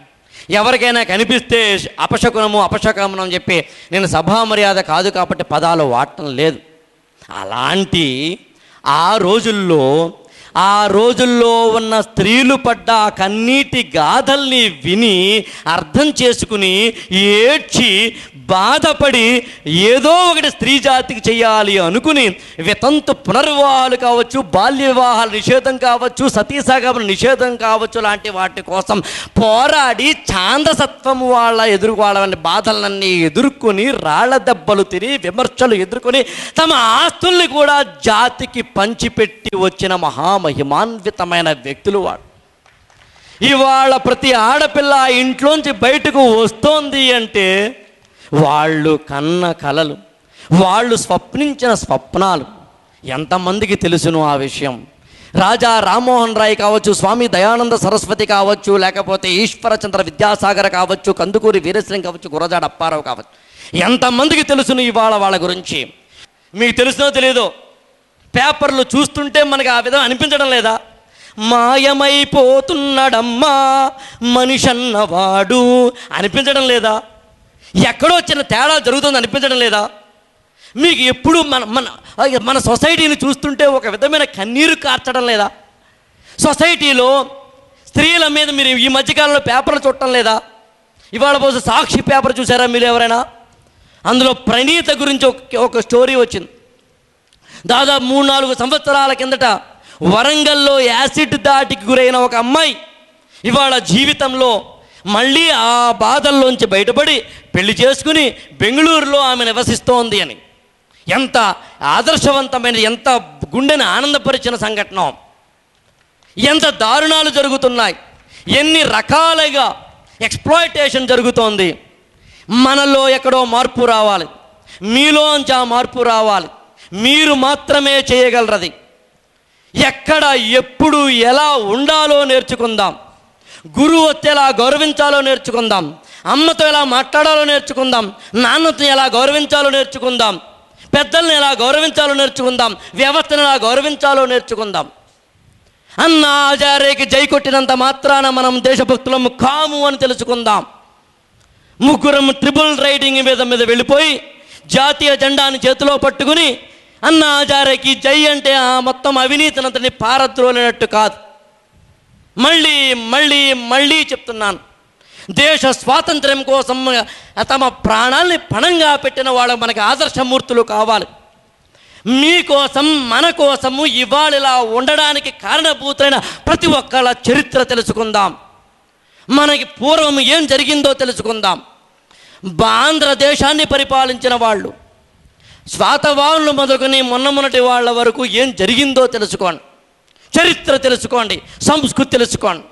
ఎవరికైనా కనిపిస్తే అపశకనం అని చెప్పి, నేను సభా మర్యాద కాదు కాబట్టి పదాలు వాడటం లేదు. అలాంటి ఆ రోజుల్లో ఉన్న స్త్రీలు పడ్డ కన్నీటి గాథల్ని విని అర్థం చేసుకుని ఏడ్చి బాధపడి ఏదో ఒకటి స్త్రీ జాతికి చేయాలి అనుకుని వితంతు పునర్వివాహాలు కావచ్చు, బాల్య వివాహాల నిషేధం కావచ్చు, సతీసాగమన నిషేధం కావచ్చు, లాంటి వాటి కోసం పోరాడి ఛాందసత్వం వాళ్ళ బాధలన్నీ ఎదుర్కొని, రాళ్ల దెబ్బలు తిని, విమర్శలు ఎదుర్కొని, తమ ఆస్తుల్ని కూడా జాతికి పంచిపెట్టి వచ్చిన మహామహిమాన్వితమైన వ్యక్తులు వాడు. ఇవాళ ప్రతి ఆడపిల్ల ఇంట్లోంచి బయటకు వస్తోంది అంటే వాళ్ళు కన్న కలలు, వాళ్ళు స్వప్నించిన స్వప్నాలు ఎంతమందికి తెలుసును ఆ విషయం? రాజా రామ్మోహన్ రాయ్ కావచ్చు, స్వామి దయానంద సరస్వతి కావచ్చు, లేకపోతే ఈశ్వరచంద్ర విద్యాసాగర్ కావచ్చు, కందుకూరి వీరేశలింగం కావచ్చు, గురజాడ అప్పారావు కావచ్చు, ఎంతమందికి తెలుసును ఇవాళ వాళ్ళ గురించి? మీకు తెలుసునో తెలియదో, పేపర్లు చూస్తుంటే మనకి ఆ విధంగా అనిపించడం లేదా? మాయమైపోతున్నాడమ్మా మనిషన్నవాడు అనిపించడం లేదా? ఎక్కడో చిన్న తేడా జరుగుతుంది అనిపించడం లేదా? మీకు ఎప్పుడు మన సొసైటీని చూస్తుంటే ఒక విధమైన కన్నీరు కార్చడం లేదా? సొసైటీలో స్త్రీల మీద మీరు ఈ మధ్యకాలంలో పేపర్లు చూడటం లేదా? ఇవాళ బహుశా సాక్షి పేపర్ చూసారా మీరు ఎవరైనా? అందులో ప్రణీత గురించి ఒక స్టోరీ వచ్చింది. దాదాపు 3-4 సంవత్సరాల కిందట వరంగల్లో యాసిడ్ దాటికి గురైన ఒక అమ్మాయి ఇవాళ జీవితంలో మళ్ళీ ఆ బాధల్లోంచి బయటపడి పెళ్లి చేసుకుని బెంగళూరులో ఆమె నివసిస్తోంది అని. ఎంత ఆదర్శవంతమైన, ఎంత గుండెని ఆనందపరిచిన సంఘటన. ఎంత దారుణాలు జరుగుతున్నాయి, ఎన్ని రకాలుగా ఎక్స్ప్లాయిటేషన్ జరుగుతోంది. మనలో ఎక్కడో మార్పు రావాలి, మీలోంచి ఆ మార్పు రావాలి. మీరు మాత్రమే చేయగలరది. ఎక్కడ, ఎప్పుడు, ఎలా ఉండాలో నేర్చుకుందాం. గురువు వస్తే ఎలా గౌరవించాలో నేర్చుకుందాం. అమ్మతో ఎలా మాట్లాడాలో నేర్చుకుందాం. నాన్నతో ఎలా గౌరవించాలో నేర్చుకుందాం. పెద్దల్ని ఎలా గౌరవించాలో నేర్చుకుందాం. వ్యవస్థను ఎలా గౌరవించాలో నేర్చుకుందాం. అన్నా హజారేకి జై కొట్టినంత మాత్రాన మనం దేశభక్తులము కాము అని తెలుసుకుందాం. ముగ్గురం ట్రిపుల్ రైడింగ్ మీద వెళ్ళిపోయి జాతీయ జెండాని చేతిలో పట్టుకుని అన్నా హజారేకి జై అంటే ఆ మొత్తం అవినీతినంతని పారద్రోలినట్టు కాదు. మళ్ళీ మళ్ళీ మళ్ళీ చెప్తున్నాను, దేశ స్వాతంత్ర్యం కోసం తమ ప్రాణాల్ని పణంగా పెట్టిన వాళ్ళు మనకి ఆదర్శమూర్తులు కావాలి. మీకోసం, మన కోసము ఇవాళ ఇలా ఉండడానికి కారణభూతులైన ప్రతి ఒక్కళ్ళ చరిత్ర తెలుసుకుందాం. మనకి పూర్వం ఏం జరిగిందో తెలుసుకుందాం. ఆంధ్రదేశాన్ని పరిపాలించిన వాళ్ళు, శాతవాహనులు మొదలుకొని మొన్నటి వాళ్ళ వరకు ఏం జరిగిందో తెలుసుకోండి. చరిత్ర తెలుసుకోండి, సంస్కృతి తెలుసుకోండి.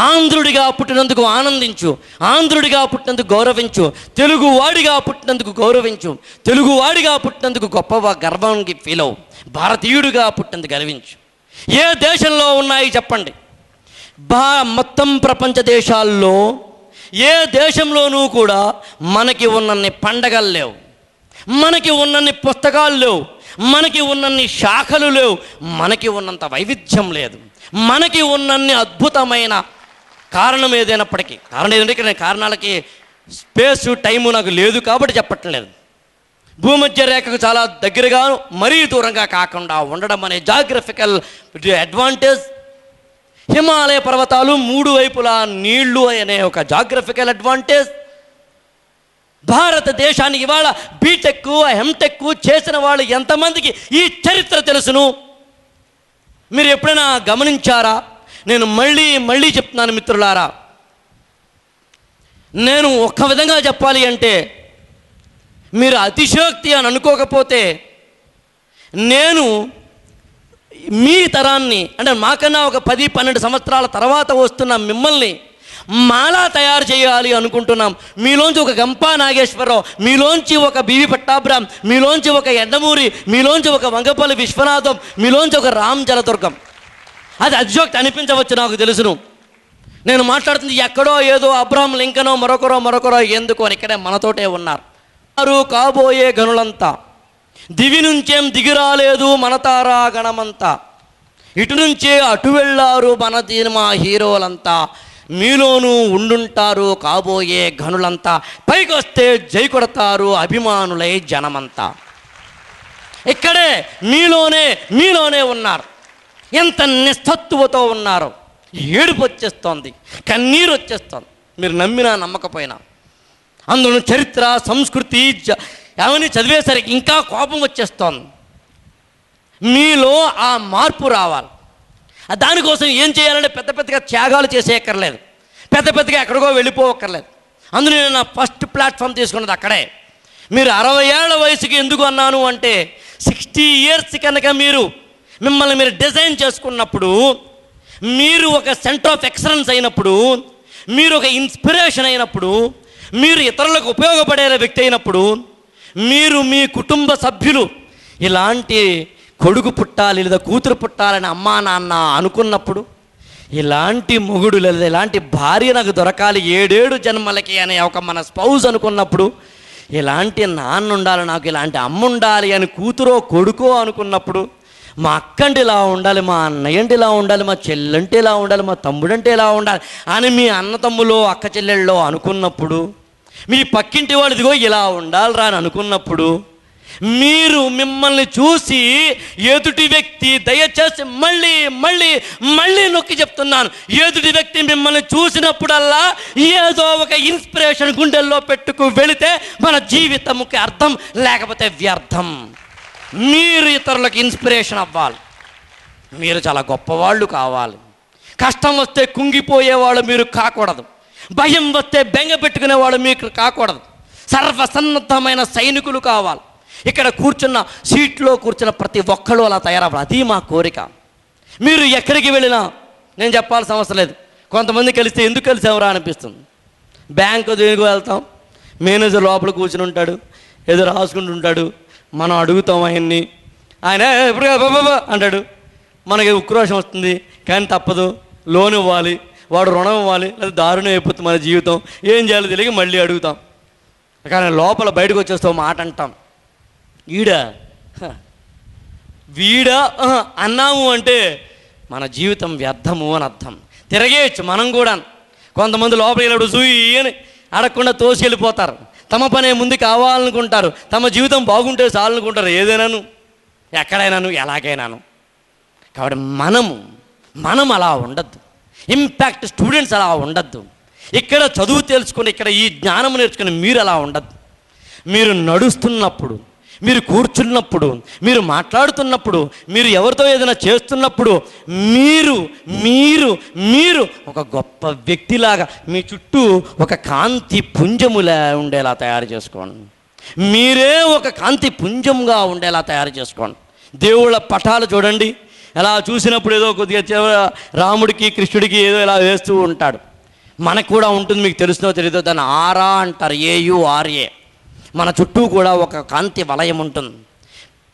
ఆంధ్రుడిగా పుట్టినందుకు ఆనందించు, ఆంధ్రుడిగా పుట్టినందుకు గౌరవించు, తెలుగువాడిగా పుట్టినందుకు గౌరవించు, తెలుగువాడిగా పుట్టినందుకు గొప్పగా గర్వానికి ఫీల్ అవు, భారతీయుడిగా పుట్టినందుకు గర్వించు. ఏ దేశంలో ఉన్నాయి చెప్పండి? మొత్తం ప్రపంచ దేశాల్లో ఏ దేశంలోనూ కూడా మనకి ఉన్నన్ని పండగలు లేవు, మనకి ఉన్నన్ని పుస్తకాలు లేవు, మనకి ఉన్నన్ని శాఖలు లేవు, మనకి ఉన్నంత వైవిధ్యం లేదు, మనకి ఉన్నన్ని అద్భుతమైన కారణం ఏదైనప్పటికీ. కారణం ఏదంటే ఇక్కడ కారణాలకి స్పేసు టైము నాకు లేదు కాబట్టి చెప్పట్లేదు. భూమధ్య రేఖకు చాలా దగ్గరగా మరీ దూరంగా కాకుండా ఉండడం అనే జాగ్రఫికల్ అడ్వాంటేజ్. హిమాలయ పర్వతాలు మూడు వైపులా నీళ్లు అనే ఒక జాగ్రఫికల్ అడ్వాంటేజ్. భారతదేశానికి ఇవాళ బీటెక్, ఎంటెక్ చేసిన వాళ్ళు ఎంతమందికి ఈ చరిత్ర తెలుసును? మీరు ఎప్పుడైనా గమనించారా? నేను మళ్ళీ మళ్ళీ చెప్తున్నాను మిత్రులారా, నేను ఒక్క విధంగా చెప్పాలి అంటే, మీరు అతిశయోక్తి అని అనుకోకపోతే, నేను మీ తరాన్ని, అంటే మాకన్నా ఒక 10-12 సంవత్సరాల తర్వాత వస్తున్న మిమ్మల్ని మాలా తయారు చేయాలి అనుకుంటున్నాం. మీలోంచి ఒక గంపా నాగేశ్వరరావు, మీలోంచి ఒక బివి పట్టాభిరామ్, మీలోంచి ఒక ఎండమూరి, మీలోంచి ఒక వంగపల్లి విశ్వనాథం, మీలోంచి ఒక రామ్ జలదుర్గం. అది అతిశయోక్తి అనిపించవచ్చు, నాకు తెలుసును. నేను మాట్లాడుతుంది ఎక్కడో ఏదో అబ్రహం లింకనో మరొకరో ఎందుకో అని ఇక్కడే మనతోటే ఉన్నారు. కాబోయే గనులంతా దివి నుంచేం దిగిరాలేదు మన తారా గణమంతా, ఇటు నుంచే అటు వెళ్ళారు మన సినిమా హీరోలంతా, మీలోనూ ఉండుంటారు కాబోయే గనులంతా, పైకొస్తే జై కొడతారు అభిమానులై జనమంతా. ఇక్కడే మీలోనే ఉన్నారు. ఎంత నిస్సత్తువతో ఉన్నారో. ఏడుపు వచ్చేస్తోంది, కన్నీరు వచ్చేస్తోంది, మీరు నమ్మినా నమ్మకపోయినా. అందులో చరిత్ర, సంస్కృతి అవన్నీ చదివేసరికి ఇంకా కోపం వచ్చేస్తోంది. మీలో ఆ మార్పు రావాలి. దానికోసం ఏం చేయాలంటే పెద్దగా త్యాగాలు చేసేయక్కర్లేదు, పెద్దగా ఎక్కడికో వెళ్ళిపోవక్కర్లేదు. అందులో నేను నా ఫస్ట్ ప్లాట్ఫామ్ తీసుకున్నది అక్కడే. మీరు 60 ఏళ్ల వయసుకి ఎందుకు అన్నాను అంటే, 60 ఇయర్స్ కనుక మిమ్మల్ని మీరు డిజైన్ చేసుకున్నప్పుడు, మీరు ఒక సెంటర్ ఆఫ్ ఎక్సలెన్స్ అయినప్పుడు, మీరు ఒక ఇన్స్పిరేషన్ అయినప్పుడు, మీరు ఇతరులకు ఉపయోగపడే వ్యక్తి అయినప్పుడు, మీరు మీ కుటుంబ సభ్యులు ఇలాంటి కొడుకు పుట్టాలి లేదా కూతురు పుట్టాలని అమ్మా నాన్న అనుకున్నప్పుడు, ఇలాంటి మొగుడు లేదా ఇలాంటి భార్య నాకు దొరకాలి 7 జన్మలకి అనే ఒక మన స్పౌజ్ అనుకున్నప్పుడు, ఇలాంటి నాన్న ఉండాలి, నాకు ఇలాంటి అమ్మ ఉండాలి అని కూతురో కొడుకో అనుకున్నప్పుడు, మా అక్కంటే ఇలా ఉండాలి, మా అన్నయ్యంటే ఇలా ఉండాలి, మా చెల్లంటే ఇలా ఉండాలి, మా తమ్ముడంటే ఇలా ఉండాలి అని మీ అన్న తమ్ములో అక్క చెల్లెళ్ళలో అనుకున్నప్పుడు, మీ పక్కింటి వాళ్ళు ఇదిగో ఇలా ఉండాలిరా అని అనుకున్నప్పుడు, మీరు మిమ్మల్ని చూసి ఎదుటి వ్యక్తి, దయచేసి మళ్ళీ మళ్ళీ మళ్ళీ నొక్కి చెప్తున్నాను, ఎదుటి వ్యక్తి మిమ్మల్ని చూసినప్పుడల్లా ఏదో ఒక ఇన్స్పిరేషన్ గుండెల్లో పెట్టుకు వెళితే మన జీవితంకి అర్థం, లేకపోతే వ్యర్థం. మీరు ఇతరులకు ఇన్స్పిరేషన్ అవ్వాలి. మీరు చాలా గొప్పవాళ్ళు కావాలి. కష్టం వస్తే కుంగిపోయేవాళ్ళు మీరు కాకూడదు. భయం వస్తే బెంగ పెట్టుకునేవాడు మీకు కాకూడదు. సర్వసన్నద్ధమైన సైనికులు కావాలి. ఇక్కడ కూర్చున్న సీట్లో కూర్చున్న ప్రతి ఒక్కళ్ళు అలా తయారవ్వాలి. అది మా కోరిక. మీరు ఎక్కడికి వెళ్ళినా నేను చెప్పాల్సిన అవసరం లేదు. కొంతమంది కలిస్తే ఎందుకు కలిసేవరా అనిపిస్తుంది. బ్యాంకు దేనికి వెళ్తాం, మేనేజర్ లోపల కూర్చుని ఉంటాడు, ఏదో రాసుకుంటుంటాడు, మనం అడుగుతాం ఆయన్ని, ఆయన ఎప్పుడు అంటాడు, మనకి ఉక్రోషం వస్తుంది, కానీ తప్పదు, లోన్ ఇవ్వాలి, వాడు రుణం ఇవ్వాలి, లేదా దారుణం అయిపోతుంది మన జీవితం, ఏం చేయాలో తెలియక మళ్ళీ అడుగుతాం. కానీ లోపల బయటకు వచ్చేస్తాం మాట అంటాం, వీడా అన్నాము అంటే మన జీవితం వ్యర్థము అని అర్థం. తిరగేయచ్చు మనం కూడా. కొంతమంది లోపలికి వెళ్ళినప్పుడు సూయి అని అడగకుండా తోసికెళ్ళిపోతారు. తమ పనే ముందు కావాలనుకుంటారు, తమ జీవితం బాగుంటే చాలనుకుంటారు, ఏదైనాను ఎక్కడైనాను ఎలాగైనాను. కాబట్టి మనం అలా ఉండద్దు. ఇంపాక్ట్ స్టూడెంట్స్ అలా ఉండద్దు. ఇక్కడ చదువు తెలుసుకొని, ఇక్కడ ఈ జ్ఞానం నేర్చుకుని మీరు అలా ఉండద్దు. మీరు నడుస్తున్నప్పుడు, మీరు కూర్చున్నప్పుడు, మీరు మాట్లాడుతున్నప్పుడు, మీరు ఎవరితో ఏదైనా చేస్తున్నప్పుడు మీరు మీరు మీరు ఒక గొప్ప వ్యక్తిలాగా మీ చుట్టూ ఒక కాంతి పుంజములా ఉండేలా తయారు చేసుకోండి. మీరే ఒక కాంతి పుంజంగా ఉండేలా తయారు చేసుకోండి. దేవుళ్ళ పటాలు చూడండి, అలా చూసినప్పుడు ఏదో కొద్దిగా రాముడికి కృష్ణుడికి ఏదో ఇలా వేస్తూ ఉంటాడు. మనకు కూడా ఉంటుంది, మీకు తెలుసునో తెలియదో, దాన్ని ఆరా అంటారు, AURA. మన చుట్టూ కూడా ఒక కాంతి వలయం ఉంటుంది.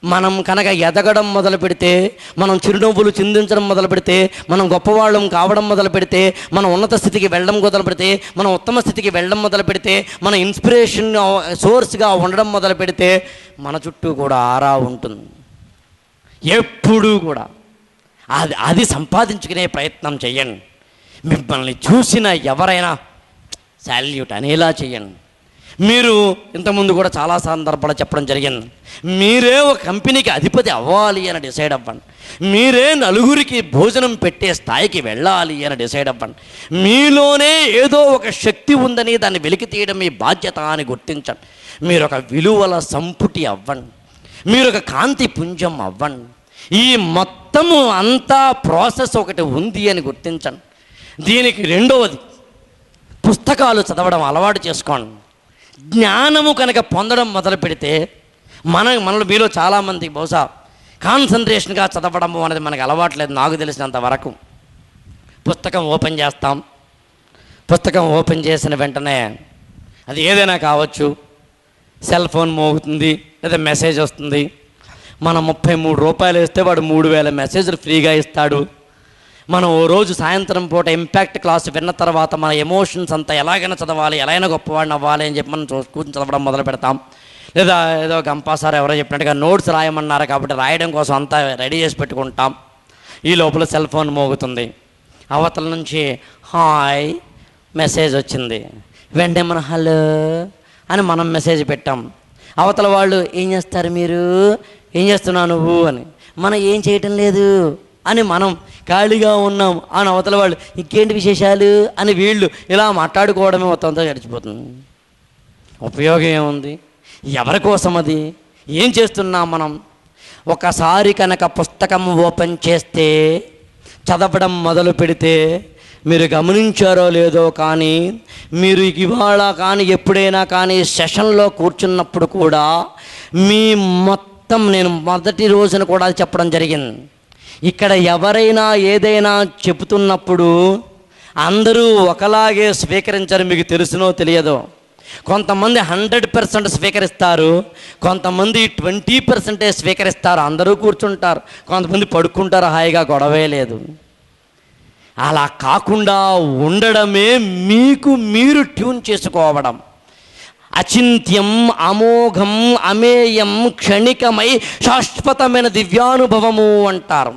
మనం కనుక ఎదగడం మొదలు పెడితే, మనం చిరునవ్వులు చిందించడం మొదలు పెడితే, మనం గొప్పవాళ్ళం కావడం మొదలు పెడితే, మనం ఉన్నత స్థితికి వెళ్ళడం మొదలు పెడితే, మనం ఉత్తమ స్థితికి వెళ్ళడం మొదలు పెడితే, మన ఇన్స్పిరేషన్ సోర్స్గా ఉండడం మొదలు పెడితే, మన చుట్టూ కూడా ఆరా ఉంటుంది. ఎప్పుడూ కూడా అది సంపాదించుకునే ప్రయత్నం చేయండి. మిమ్మల్ని చూసిన ఎవరైనా సాల్యూట్ అనేలా చేయండి. మీరు ఇంతకుముందు కూడా చాలా సందర్భాలు చెప్పడం జరిగింది, మీరే ఒక కంపెనీకి అధిపతి అవ్వాలి అని డిసైడ్ అవ్వండి. మీరే నలుగురికి భోజనం పెట్టే స్థాయికి వెళ్ళాలి అని డిసైడ్ అవ్వండి. మీలోనే ఏదో ఒక శక్తి ఉందని దాన్ని వెలికి తీయడం మీ బాధ్యత అని గుర్తించండి. మీరు ఒక విలువల సంపుటి అవ్వండి. మీరు ఒక కాంతి పుంజం అవ్వండి. ఈ మొత్తము అంతా ప్రాసెస్ ఒకటి ఉంది అని గుర్తించండి. దీనికి రెండవది, పుస్తకాలు చదవడం అలవాటు చేసుకోండి. జ్ఞానము కనుక పొందడం మొదలు పెడితే మనలో మీలో చాలామంది బహుశా కాన్సన్ట్రేషన్గా చదవడము అనేది మనకు అలవాట్లేదు. నాకు తెలిసినంత వరకు పుస్తకం ఓపెన్ చేస్తాం, పుస్తకం ఓపెన్ చేసిన వెంటనే అది ఏదైనా కావచ్చు, సెల్ ఫోన్ మోగుతుంది లేదా మెసేజ్ వస్తుంది. మనం 33 రూపాయలు వేస్తే వాడు 3000 మెసేజ్లు ఫ్రీగా ఇస్తాడు. మనం ఓ రోజు సాయంత్రం పూట ఇంపాక్ట్ క్లాస్ విన్న తర్వాత మన ఎమోషన్స్ అంతా ఎలాగైనా చదవాలి, ఎలాగైనా గొప్పవాడిని అవ్వాలి అని చెప్పి మనం కూర్చొని చదవడం మొదలు పెడతాం. లేదా ఏదో గంపా సార్ ఎవరో చెప్పినట్టుగా నోట్స్ రాయమన్నారు కాబట్టి రాయడం కోసం అంతా రెడీ చేసి పెట్టుకుంటాం. ఈ లోపల సెల్ ఫోన్ మోగుతుంది, అవతల నుంచి హాయ్ మెసేజ్ వచ్చింది. వెంటనే మనం హలో అని మనం మెసేజ్ పెట్టాం. అవతల వాళ్ళు ఏం చేస్తారు, మీరు ఏం చేస్తున్నావు నువ్వు అని, మనం ఏం చేయటం లేదు అని మనం ఖాళీగా ఉన్నాం అని అవతల వాళ్ళు ఇంకేంటి విశేషాలు అని వీళ్ళు ఇలా మాట్లాడుకోవడమే మొత్తంతో గడిచిపోతుంది. ఉపయోగం ఏముంది? ఎవరి కోసం అది? ఏం చేస్తున్నాం మనం? ఒకసారి కనుక పుస్తకం ఓపెన్ చేస్తే, చదవడం మొదలు పెడితే, మీరు గమనించారో లేదో కానీ మీరు ఇవాళ కానీ ఎప్పుడైనా కానీ సెషన్లో కూర్చున్నప్పుడు కూడా మీ మొత్తం, నేను మొదటి రోజున కూడా చెప్పడం జరిగింది, ఇక్కడ ఎవరైనా ఏదైనా చెబుతున్నప్పుడు అందరూ ఒకలాగే స్వీకరించారు. మీకు తెలుసునో తెలియదో, కొంతమంది 100% స్వీకరిస్తారు, కొంతమంది 20% స్వీకరిస్తారు. అందరూ కూర్చుంటారు, కొంతమంది పడుకుంటారు, హాయిగా గొడవే లేదు. అలా కాకుండా ఉండడమే మీకు మీరు ట్యూన్ చేసుకోవడం. అచింత్యం, అమోఘం, అమేయం, క్షణికమై శాశ్వతమైన దివ్యానుభవము అంటారు.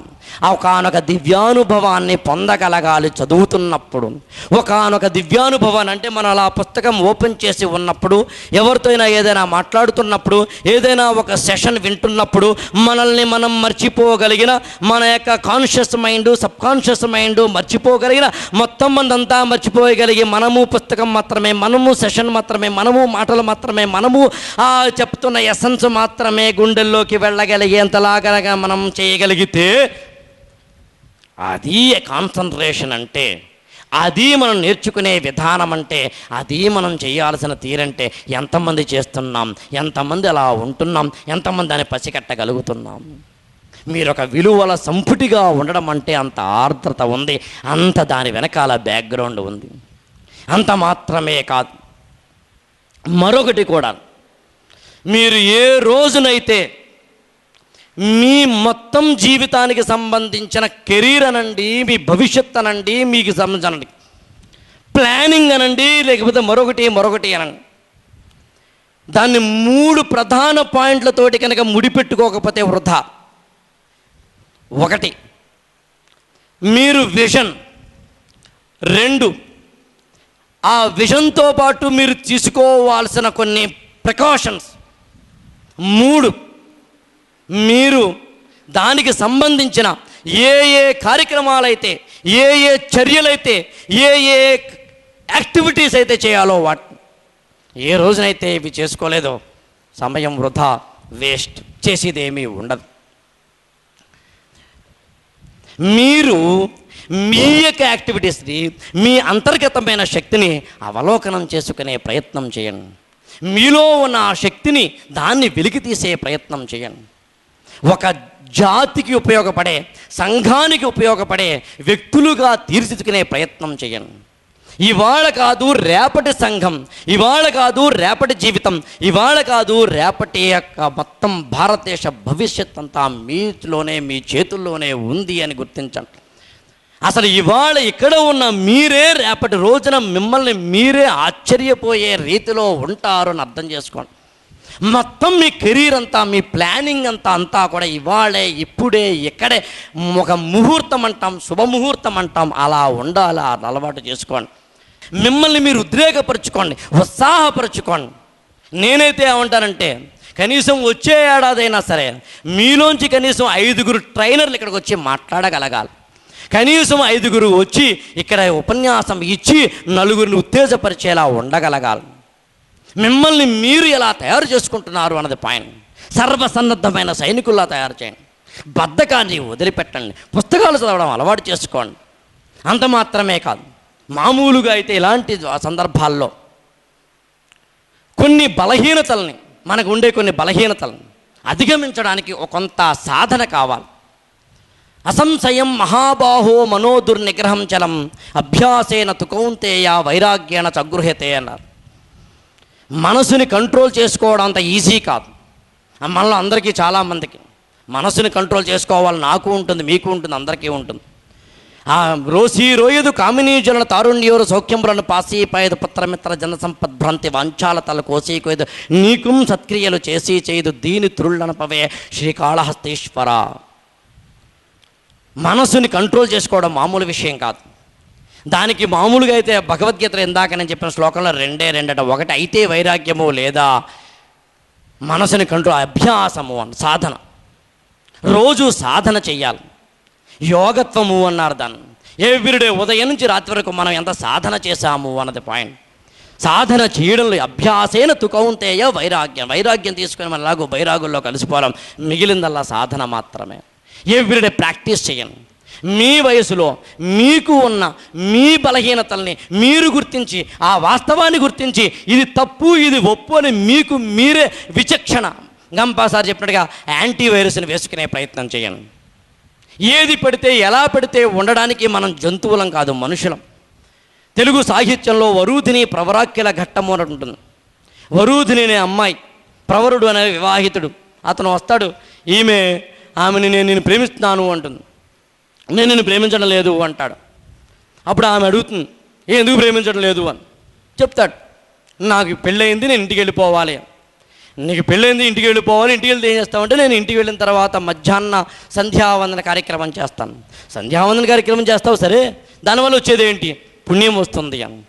ఒకానొక దివ్యానుభవాన్ని పొందగలగాలి చదువుతున్నప్పుడు. ఒకానొక దివ్యానుభవాన్ని అంటే మనం అలా పుస్తకం ఓపెన్ చేసి ఉన్నప్పుడు, ఎవరితో ఏదైనా మాట్లాడుతున్నప్పుడు, ఏదైనా ఒక సెషన్ వింటున్నప్పుడు మనల్ని మనం మర్చిపోగలిగిన, మన యొక్క conscious mind, sub conscious mind మర్చిపోగలిగిన, మొత్తం మందంతా మర్చిపోగలిగి మనము పుస్తకం మాత్రమే, మనము సెషన్ మాత్రమే, మనము మాటలు మాత్రమే, మనము చెప్తున్న ఎసెన్స్ మాత్రమే గుండెల్లోకి వెళ్ళగలిగేంతలాగా మనం చేయగలిగితే అది కాన్సన్ట్రేషన్ అంటే. అది మనం నేర్చుకునే విధానం అంటే, అది మనం చేయాల్సిన తీరంటే ఎంతమంది చేస్తున్నాం, ఎంతమంది అలా ఉంటున్నాం, ఎంతమంది దాన్ని పసిగట్టగలుగుతున్నాం. మీరు ఒక విలువల సంపుటిగా ఉండడం అంటే అంత ఆర్ద్రత ఉంది, అంత దాని వెనకాల బ్యాక్గ్రౌండ్ ఉంది. అంత మాత్రమే కాదు, మరొకటి కూడా, మీరు ఏ రోజునైతే మీ మొత్తం జీవితానికి సంబంధించిన కెరీర్ అనండి, మీ భవిష్యత్ అనండి, మీకు సంబంధించనండి ప్లానింగ్ అనండి, లేకపోతే మరొకటి అనండి, దాన్ని 3 ప్రధాన పాయింట్లతోటి కనుక ముడిపెట్టుకోకపోతే వృధా. 1, మీరు విజన్. 2, ఆ విజన్తో పాటు మీరు తీసుకోవాల్సిన కొన్ని ప్రికాషన్స్. 3, మీరు దానికి సంబంధించిన ఏ కార్యక్రమాలైతే, ఏ చర్యలైతే, ఏ యాక్టివిటీస్ అయితే చేయాలో వాటి ఏ రోజునైతే ఇవి చేసుకోలేదో సమయం వృధా, వేస్ట్, చేసేదేమీ ఉండదు. మీరు మీ యొక్క యాక్టివిటీస్ని, మీ అంతర్గతమైన శక్తిని అవలోకనం చేసుకునే ప్రయత్నం చేయండి. మీలో ఉన్న ఆ శక్తిని, దాన్ని వెలికి తీసే ప్రయత్నం చేయండి. ఒక జాతికి ఉపయోగపడే, సంఘానికి ఉపయోగపడే వ్యక్తులుగా తీర్చిదిద్దుకునే ప్రయత్నం చేయండి. ఇవాళ కాదు రేపటి సంఘం, ఇవాళ కాదు రేపటి జీవితం, ఇవాళ కాదు రేపటి యొక్క మొత్తం భారతదేశ భవిష్యత్ అంతా మీలోనే, మీ చేతుల్లోనే ఉంది అని గుర్తించండి. అసలు ఇవాళ ఇక్కడ ఉన్న మీరే రేపటి రోజున మిమ్మల్ని మీరే ఆశ్చర్యపోయే రీతిలో ఉంటారు అని అర్థం చేసుకోండి. మొత్తం మీ కెరీర్ అంతా, మీ ప్లానింగ్ అంతా కూడా ఇవాళే, ఇప్పుడే, ఇక్కడే ఒక ముహూర్తం అంటాం, శుభముహూర్తం అంటాం, అలా ఉండాలి. అలవాటు చేసుకోండి. మిమ్మల్ని మీరు ఉద్రేకపరచుకోండి, ఉత్సాహపరచుకోండి. నేనైతే ఏమంటానంటే, కనీసం వచ్చే ఏడాదైనా సరే మీలోంచి కనీసం 5 ట్రైనర్లు ఇక్కడికి వచ్చి మాట్లాడగలగాలి. కనీసం 5 వచ్చి ఇక్కడ ఉపన్యాసం ఇచ్చి 4 ఉత్తేజపరిచేలా ఉండగలగాలి. మిమ్మల్ని మీరు ఎలా తయారు చేసుకుంటున్నారు అన్నది పాయింట్. సర్వసన్నద్ధమైన సైనికుల్లా తయారు చేయండి. బద్ధకాన్ని వదిలిపెట్టండి. పుస్తకాలు చదవడం అలవాటు చేసుకోండి. అంత మాత్రమే కాదు, మామూలుగా అయితే ఇలాంటి సందర్భాల్లో కొన్ని బలహీనతల్ని, మనకు ఉండే కొన్ని బలహీనతలను అధిగమించడానికి కొంత సాధన కావాలి. అసంశయం మహాబాహో మనోదుర్నిగ్రహం చలం అభ్యాసేన తు కౌంతేయ వైరాగ్యేణ చగృహ్యతే అన్నారు. మనసుని కంట్రోల్ చేసుకోవడం అంత ఈజీ కాదు. మనలో అందరికీ, చాలామందికి మనసుని కంట్రోల్ చేసుకోవాలి. నాకు ఉంటుంది, మీకు ఉంటుంది, అందరికీ ఉంటుంది. రోయదు కామినీ జనుల తారుణ్యోరు సౌఖ్యములను పాసీపయదు పుత్రమిత్ర జన సంపద్భ్రాంతి వాంఛాలతల కోసీకోయదు నీకుం సత్క్రియలు చేసి చేయదు దీని త్రుళ్ళనపవే శ్రీకాళహస్తీశ్వర. మనసుని కంట్రోల్ చేసుకోవడం మామూలు విషయం కాదు. దానికి మామూలుగా అయితే భగవద్గీతలో ఇందాక నేను చెప్పిన శ్లోకంలో 2 ఒకటి అయితే వైరాగ్యము, లేదా మనసుని కంట్రోల్, అభ్యాసము అని సాధన. రోజు సాధన చెయ్యాలి. యోగత్వము అన్నారు దాన్ని. ఎవ్రీడే ఉదయం నుంచి రాత్రి వరకు మనం ఎంత సాధన చేశాము అన్నది పాయింట్. సాధన చేయడంలో అభ్యాసేన తు కౌంతేయ వైరాగ్యం తీసుకొని మనం ఎలాగో వైరాగుల్లో కలిసిపోవడం, మిగిలిందల్లా సాధన మాత్రమే. ఎవ్రీడే ప్రాక్టీస్ చేయండి. మీ వయసులో మీకు ఉన్న మీ బలహీనతల్ని మీరు గుర్తించి, ఆ వాస్తవాన్ని గుర్తించి, ఇది తప్పు ఇది ఒప్పు అని మీకు మీరే విచక్షణ, గంపాసారి చెప్పినట్టుగా యాంటీవైరస్ని వేసుకునే ప్రయత్నం చేయండి. ఏది పెడితే ఎలా పెడితే ఉండడానికి మనం జంతువులం కాదు, మనుషులం. తెలుగు సాహిత్యంలో వరూధిని ప్రవరాఖ్యల ఘట్టము అని ఉంటుంది. వరూధిని అనే అమ్మాయి, ప్రవరుడు అనే వివాహితుడు, అతను వస్తాడు. ఆమెని నేను ప్రేమిస్తున్నాను అంటుంది. నేను నిన్ను ప్రేమించడం లేదు అంటాడు. అప్పుడు ఆమె అడుగుతుంది, ఎందుకు ప్రేమించడం లేదు అని చెప్తాడు. నాకు పెళ్ళయింది, నేను ఇంటికి వెళ్ళిపోవాలి. నీకు పెళ్ళైంది, ఇంటికి వెళ్ళిపోవాలి. ఇంటికి వెళ్తే ఏం చేస్తామంటే, నేను ఇంటికి వెళ్ళిన తర్వాత మధ్యాహ్న సంధ్యావందన కార్యక్రమం చేస్తాను. సంధ్యావందన కార్యక్రమం చేస్తావు, సరే, దానివల్ల వచ్చేది ఏంటి? పుణ్యం వస్తుంది అని.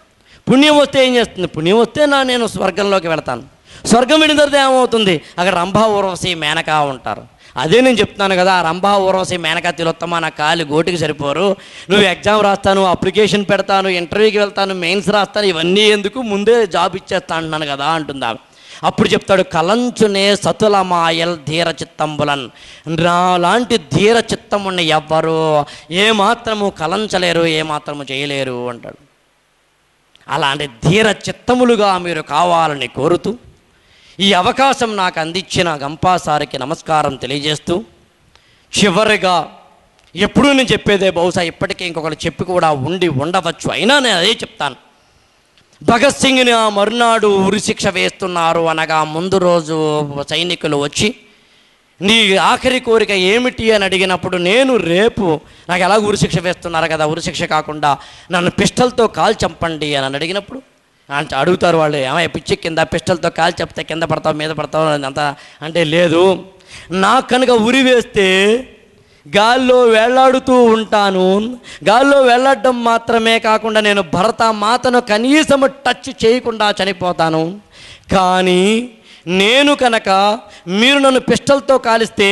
పుణ్యం వస్తే ఏం చేస్తుంది? పుణ్యం వస్తే నేను స్వర్గంలోకి వెళతాను. స్వర్గం వెళ్ళిన తర్వాత ఏమవుతుంది? అక్కడ రంభా, ఊర్వశి, మేనక ఉంటారు. అదే నేను చెప్తున్నాను కదా, రంభా, ఊర్వశి, మేనక, తిలోత్తమ నా కాలి గోటికి సరిపోరు. నువ్వు ఎగ్జామ్ రాస్తాను, అప్లికేషన్ పెడతాను, ఇంటర్వ్యూకి వెళ్తాను, మెయిన్స్ రాస్తాను, ఇవన్నీ ఎందుకు, ముందే జాబ్ ఇచ్చేస్తా అంటున్నాను కదా అంటుందా. అప్పుడు చెప్తాడు, కలంచునే సతులమాయల్ ధీర చిత్తంబులన్. నాలాంటి ధీర చిత్తమున్న ఎవ్వరు ఏమాత్రము కలంచలేరు, ఏమాత్రము చేయలేరు అంటాడు. అలాంటి ధీర చిత్తములుగా మీరు కావాలని కోరుతూ ఈ అవకాశం నాకు అందించిన గంపాసారికి నమస్కారం తెలియజేస్తూ, చివరిగా ఎప్పుడూ నేను చెప్పేదే, బహుశా ఇప్పటికీ ఇంకొకరు చెప్పి కూడా ఉండవచ్చు, అయినా నేను అదే చెప్తాను. భగత్ సింగ్ని ఆ మరునాడు ఉరిశిక్ష వేస్తున్నారు అనగా ముందు రోజు సైనికులు వచ్చి, నీ ఆఖరి కోరిక ఏమిటి అని అడిగినప్పుడు, నేను రేపు నాకు ఎలా ఉరిశిక్ష వేస్తున్నారు కదా, ఉరిశిక్ష కాకుండా నన్ను పిస్టల్తో కాల్ చంపండి అని అడిగినప్పుడు అడుగుతారు వాళ్ళు, ఏమై పిచ్చి కింద పిస్టల్తో కాల్ చెప్తే కింద పడతావు మీద పడతావు అంతా అంటే, లేదు నాకు కనుక ఉరి వేస్తే గాల్లో వేళ్లాడుతూ ఉంటాను, గాల్లో వేళ్లాడడం మాత్రమే కాకుండా నేను భరత మాతను కనీసం టచ్ చేయకుండా చనిపోతాను. కానీ నేను కనుక మీరు నన్ను పిస్టల్తో కాలిస్తే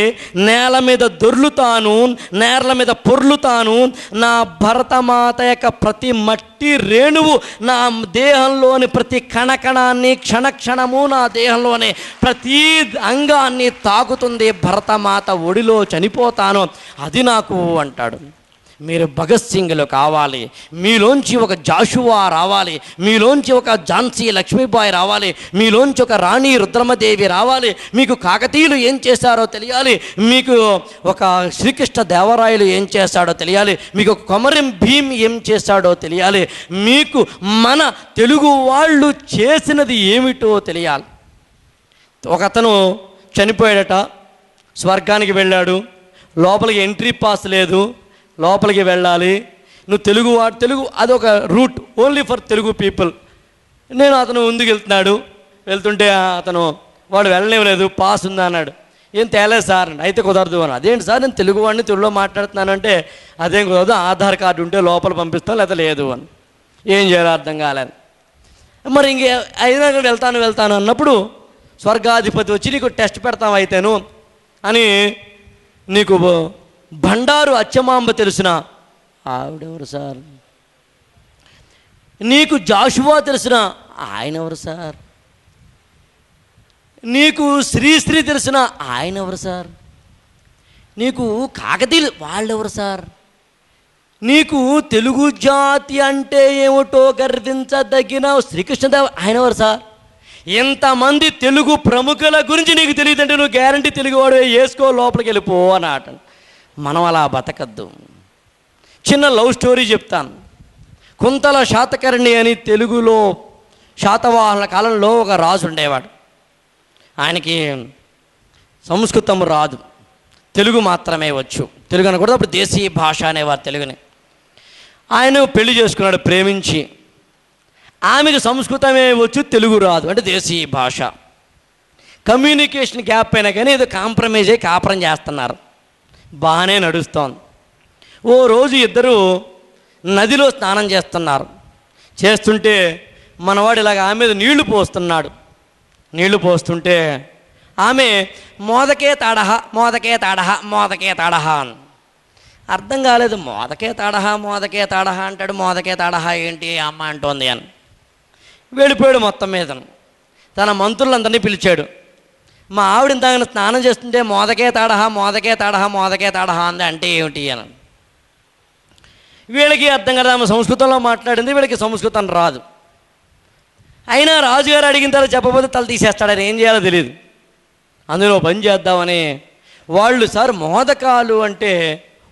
నేల మీద దొర్లుతాను, నేల మీద పొర్లుతాను, నా భరతమాత యొక్క ప్రతి మట్టి రేణువు నా దేహంలోని ప్రతి కణకణాన్ని క్షణక్షణము నా దేహంలోని ప్రతి అంగాన్ని తాకుతుంది, భరతమాత ఒడిలో చనిపోతాను, అది నాకు అంటాడు. మీరు భగత్ సింగ్లు కావాలి, మీలోంచి ఒక జాషువా రావాలి, మీలోంచి ఒక ఝాన్సీ లక్ష్మీబాయి రావాలి, మీలోంచి ఒక రాణి రుద్రమదేవి రావాలి, మీకు కాకతీయులు ఏం చేశారో తెలియాలి, మీకు ఒక శ్రీకృష్ణ దేవరాయలు ఏం చేశాడో తెలియాలి, మీకు కొమరం భీం ఏం చేశాడో తెలియాలి, మీకు మన తెలుగు వాళ్ళు చేసినది ఏమిటో తెలియాలి. ఒకతను చనిపోయాడట, స్వర్గానికి వెళ్ళాడు, లోపలికి ఎంట్రీ పాస్ లేదు, లోపలికి వెళ్ళాలి, నువ్వు తెలుగు అదొక route only for Telugu people. అతను ముందుకు వెళ్తుంటే వాడు వెళ్ళలేలేదు, పాస్ ఉందా అన్నాడు. ఏం తేలేదు సార్, అయితే కుదరదు అని. అదేంటి సార్, నేను తెలుగు వాడిని తెలుగులో మాట్లాడుతున్నానంటే, అదేం కుదరదు, ఆధార్ కార్డు ఉంటే లోపల పంపిస్తాను లేదా లేదు అని. ఏం చేయాలో అర్థం కాలేదు. మరి అయినా వెళ్తాను అన్నప్పుడు స్వర్గాధిపతి వచ్చి, నీకు టెస్ట్ పెడతాం అయితేను అని, నీకు బండారు అచ్చమాంబ తెలిసిన ఆవిడెవరు సార్, నీకు జాషువా తెలిసిన ఆయన ఎవరు సార్, నీకు శ్రీశ్రీ తెలిసిన ఆయన ఎవరు సార్, నీకు కాకతీయులు వాళ్ళెవరు సార్, నీకు తెలుగు జాతి అంటే ఏమిటో గర్వించదగిన శ్రీకృష్ణదేవ ఆయన ఎవరు సార్, ఎంతమంది తెలుగు ప్రముఖుల గురించి నీకు తెలియదంటే నువ్వు గ్యారంటీ తెలుగువాడు, వేసుకో లోపలికి వెళ్ళిపో అని ఆట. మనం అలా బతకద్దు. చిన్న లవ్ స్టోరీ చెప్తాను. కుంతల శాతకర్ణి అని తెలుగులో శాతవాహనుల కాలంలో ఒక రాజు ఉండేవాడు. ఆయనకి సంస్కృతం రాదు, తెలుగు మాత్రమే వచ్చు. తెలుగు అనకూడదు, అప్పుడు దేశీయ భాష అనేవారు తెలుగుని. ఆయన పెళ్లి చేసుకున్నాడు ప్రేమించి. ఆమెకు సంస్కృతమే వచ్చు, తెలుగు రాదు, అంటే దేశీయ భాష. కమ్యూనికేషన్ గ్యాప్ అయినా కానీ ఏదో కాంప్రమైజ్ అయ్యి కాపురం చేస్తున్నారు, బాగానే నడుస్తోంది. ఓ రోజు ఇద్దరు నదిలో స్నానం చేస్తుంటే మనవాడు ఇలాగ ఆమె మీద నీళ్లు పోస్తున్నాడు. నీళ్లు పోస్తుంటే ఆమె మోదకే తాడహ అని. అర్థం కాలేదు, మోదకే తాడహ అంటాడు, మోదకే తాడహ ఏంటి అమ్మ అంటోంది అని. వెళ్ళిపోయాడు. మొత్తం మీద తన మంత్రులందరినీ పిలిచాడు. మా ఆవిడ ఇంత స్నానం చేస్తుంటే మోదకే తాడహ అంది, అంటే ఏమిటి అని. వీళ్ళకి అర్థం కదా, ఆమె సంస్కృతంలో మాట్లాడింది, వీళ్ళకి సంస్కృతం రాదు. అయినా రాజుగారు అడిగిన తర్వాత చెప్పబోతే తల తీసేస్తాడని, ఏం చేయాలో తెలియదు. అందులో పని చేద్దామని వాళ్ళు, సార్ మోదకాలు అంటే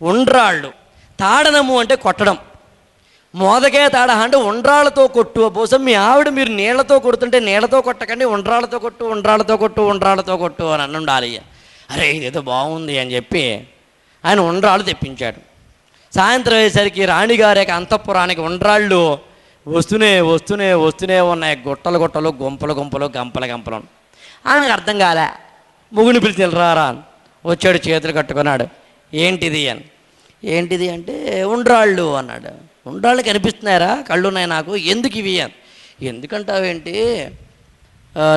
ఉండ్రాళ్ళు, తాడనము అంటే కొట్టడం, మోదకే తాడహ అంటే ఉండ్రాళ్ళతో కొట్టు. బహుశా మీ ఆవిడ మీరు నీళ్లతో కొడుతుంటే నీళ్లతో కొట్టకండి, ఉండ్రాళ్ళతో కొట్టు అని ఉండాలి. అరే ఇదేదో బాగుంది అని చెప్పి ఆయన ఉండ్రాళ్ళు తెప్పించాడు. సాయంత్రం అయ్యేసరికి రాణిగారి యొక్క అంతఃపురానికి ఉండ్రాళ్ళు వస్తూనే ఉన్నాయి, గుట్టలు గుంపలు గంపలు. ఆయనకు అర్థం కాలే. ముగ్గుని పిలిచి రారా వచ్చాడు, చేతులు కట్టుకున్నాడు. ఏంటిది అంటే ఉండ్రాళ్ళు అన్నాడు. ఉండ్రాళ్ళు కనిపిస్తున్నారా, కళ్ళున్నాయి నాకు, ఎందుకు ఇవి అని. ఎందుకంటావేంటి,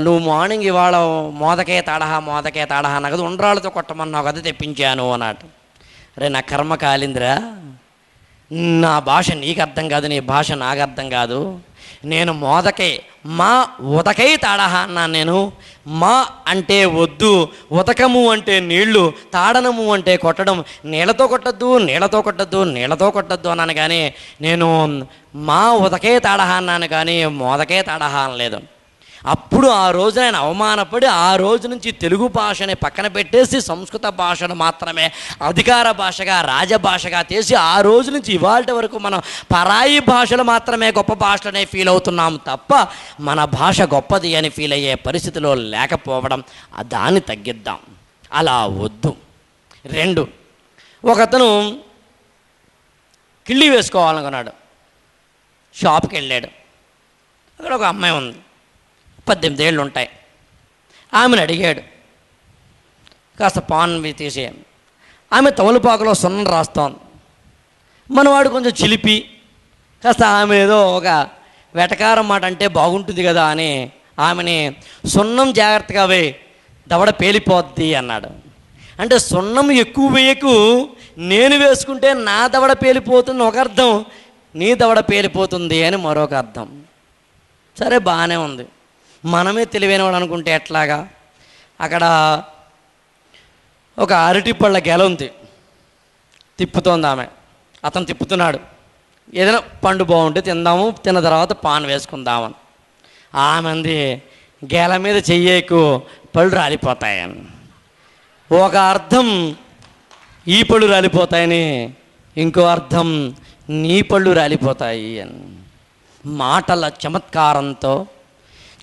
నువ్వు మార్నింగ్ ఇవాళ మోదకే తాడహ అన్నా కదా, ఉండ్రాళ్ళతో కొట్టమన్నావు కదా, తెప్పించాను అన్నట్టు. అరే నా కర్మ కాలిందిరా, నా భాష నీకు అర్థం కాదు, నీ భాష నాకు అర్థం కాదు. నేను మోదకై మా ఉదకై తాడహ అన్నాను. నేను మా అంటే వద్దు, ఉదకము అంటే నీళ్లు, తాడనము అంటే కొట్టడం. నీళ్ళతో కొట్టద్దు, నీళ్ళతో కొట్టద్దు, నీళ్ళతో కొట్టద్దు అన్నాను కానీ నేను మా ఉదకే తాడహ అన్నాను కానీ మోదకే తాడహ అనలేదు. అప్పుడు ఆ రోజు ఆయన అవమానపడి ఆ రోజు నుంచి తెలుగు భాషని పక్కన పెట్టేసి సంస్కృత భాషను మాత్రమే అధికార భాషగా, రాజభాషగా చేసి ఆ రోజు నుంచి ఇవాళ వరకు మనం పరాయి భాషలు మాత్రమే గొప్ప భాషలనే ఫీల్ అవుతున్నాం తప్ప మన భాష గొప్పది అని ఫీల్ అయ్యే పరిస్థితిలో లేకపోవడం, దాన్ని తగ్గిద్దాం. అలా వద్దు. 2, ఒకతను కిళ్ళి వేసుకోవాలనుకున్నాడు. షాప్కి వెళ్ళాడు. అక్కడ ఒక అమ్మాయి ఉంది, 18 ఏళ్ళు ఉంటాయి. ఆమెను అడిగాడు, కాస్త పాన్ తీసే. ఆమె తమలపాకులో సున్నం రాస్తోంది. మనవాడు కొంచెం చిలిపి కాస్త ఆమె ఏదో ఒక వెటకారం మాట అంటే బాగుంటుంది కదా అని ఆమెని సున్నం జాగ్రత్తగా వేయి, దవడ పేలిపోద్ది అన్నాడు. అంటే సున్నం ఎక్కువ వేయకు, నేను వేసుకుంటే నా దవడ పేలిపోతుంది ఒక అర్థం, నీ దవడ పేలిపోతుంది అని మరొక అర్థం. సరే, బాగానే ఉంది. మనమే తెలివైనవాడు అనుకుంటే ఎట్లాగా? అక్కడ ఒక అరటిపళ్ళ గెల ఉంది, తిప్పుతోంది ఆమె. అతను తిప్పుతున్నాడు. ఏదైనా పండు బాగుంటే తిందాము, తిన్న తర్వాత పాన్ వేసుకుందామని. ఆమెంది గెల మీద చెయ్యేకు, పళ్ళు రాలిపోతాయని. ఒక అర్థం ఈ పళ్ళు రాలిపోతాయని, ఇంకో అర్థం నీ పళ్ళు రాలిపోతాయి అని. మాటల చమత్కారంతో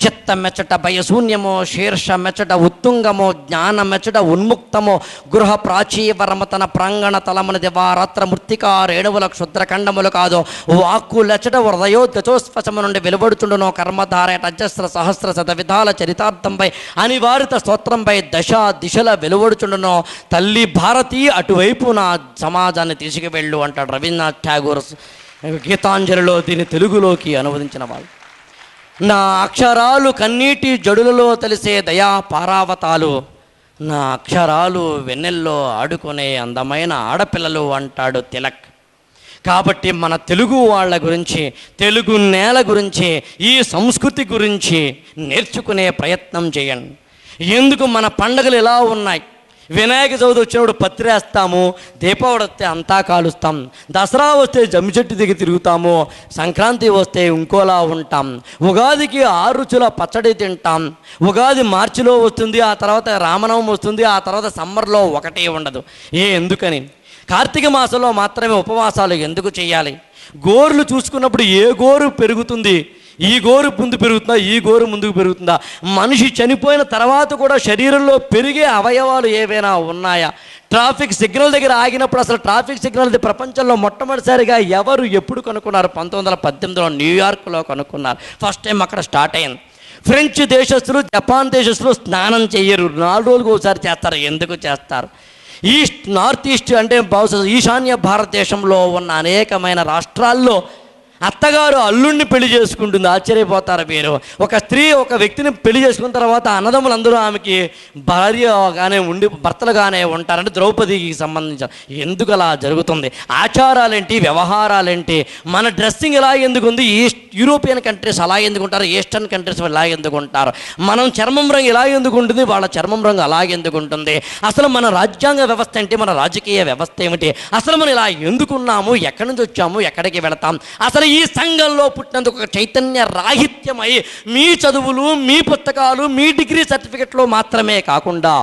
చిత్త మెచ్చట భయశూన్యమో, శీర్ష మెచ్చట ఉత్తుంగమో, జ్ఞాన మెచ్చట ఉన్ముక్తమో, గృహ ప్రాచీవరమతన ప్రాంగణ తలమున దివారాత్ర మృత్తికా రేణువుల క్షుద్రఖండములు కాదో, వాక్కు లెచ్చట హృదయోద్గచోస్పశము నుండి వెలువడుచుండునో, కర్మధార అజస్ర సహస్ర శత విధాల చరితార్థంపై అనివారిత స్తోత్రంపై దశ దిశల వెలువడుచుండునో, తల్లి భారతి అటువైపు నా సమాజాన్ని తీసుకువెళ్ళు అంటాడు రవీంద్రనాథ్ ఠాగూర్ గీతాంజలిలో. దీన్ని తెలుగులోకి అనువదించిన వాళ్ళు. నా అక్షరాలు కన్నీటి జడులలో తెలిసే దయా పారావతాలు, నా అక్షరాలు వెన్నెల్లో ఆడుకునే అందమైన ఆడపిల్లలు అంటాడు తిలక్. కాబట్టి మన తెలుగు వాళ్ళ గురించి, తెలుగు నేల గురించి, ఈ సంస్కృతి గురించి నేర్చుకునే ప్రయత్నం చేయండి. ఎందుకు మన పండుగలు ఎలా ఉన్నాయి? వినాయక చవితి వచ్చినప్పుడు పత్రేస్తాము, దీపావళి వస్తే అంతా కాలుస్తాం, దసరా వస్తే జమ్మి చెట్టు దిగి తిరుగుతాము, సంక్రాంతి వస్తే ఇంకోలా ఉంటాం, ఉగాదికి 6 రుచుల పచ్చడి తింటాం. ఉగాది మార్చిలో వస్తుంది, ఆ తర్వాత రామనవమి వస్తుంది, ఆ తర్వాత సమ్మర్లో ఒకటే ఉండదు. ఎందుకని? కార్తీక మాసంలో మాత్రమే ఉపవాసాలు ఎందుకు చేయాలి? గోర్లు చూసుకున్నప్పుడు ఏ గోరు పెరుగుతుంది? ఈ గోరు ముందు పెరుగుతుందా, ఈ గోరు ముందుకు పెరుగుతుందా? మనిషి చనిపోయిన తర్వాత కూడా శరీరంలో పెరిగే అవయవాలు ఏవైనా ఉన్నాయా? ట్రాఫిక్ సిగ్నల్ దగ్గర ఆగినప్పుడు అసలు ట్రాఫిక్ సిగ్నల్ ప్రపంచంలో మొట్టమొదటిసారిగా ఎవరు ఎప్పుడు కనుక్కున్నారు? 1918లో న్యూయార్క్లో కనుక్కున్నారు. ఫస్ట్ టైం అక్కడ స్టార్ట్ అయింది. ఫ్రెంచ్ దేశస్తులు, జపాన్ దేశస్తులు స్నానం చేయరు, 4 రోజులకు ఒకసారి చేస్తారు. ఎందుకు చేస్తారు? ఈస్ట్, నార్త్ ఈస్ట్ అంటే బహుశా ఈశాన్య భారతదేశంలో ఉన్న అనేకమైన రాష్ట్రాల్లో అత్తగారు అల్లుడిని పెళ్లి చేసుకుంటుంది. ఆశ్చర్యపోతారు మీరు. ఒక స్త్రీ ఒక వ్యక్తిని పెళ్లి చేసుకున్న తర్వాత అన్నదమ్ములందరూ ఆమెకి భార్యగానే ఉండి భర్తలుగానే ఉంటారంటే ద్రౌపదికి సంబంధించిన. ఎందుకు అలా జరుగుతుంది? ఆచారాలేంటి, వ్యవహారాలేంటి, మన డ్రెస్సింగ్ ఎలా ఎందుకుంది? యూరోపియన్ కంట్రీస్ అలా ఎందుకుంటారు, ఈస్టర్న్ కంట్రీస్ ఇలా ఎందుకుంటారు? మనం చర్మం రంగు ఇలా ఎందుకు ఉంటుంది, వాళ్ళ చర్మం రంగు అలాగే ఎందుకు ఉంటుంది? అసలు మన రాజ్యాంగ వ్యవస్థ ఏంటి, మన రాజకీయ వ్యవస్థ ఏమిటి? అసలు మనం ఇలా ఎందుకున్నాము, ఎక్కడి నుంచి వచ్చాము, ఎక్కడికి వెళతాం? అసలు ఈ సంఘంలో పుట్టినందుకు ఒక చైతన్య రాహిత్యమై మీ చదువులు, మీ పుస్తకాలు, మీ డిగ్రీ సర్టిఫికెట్లో మాత్రమే కాకుండా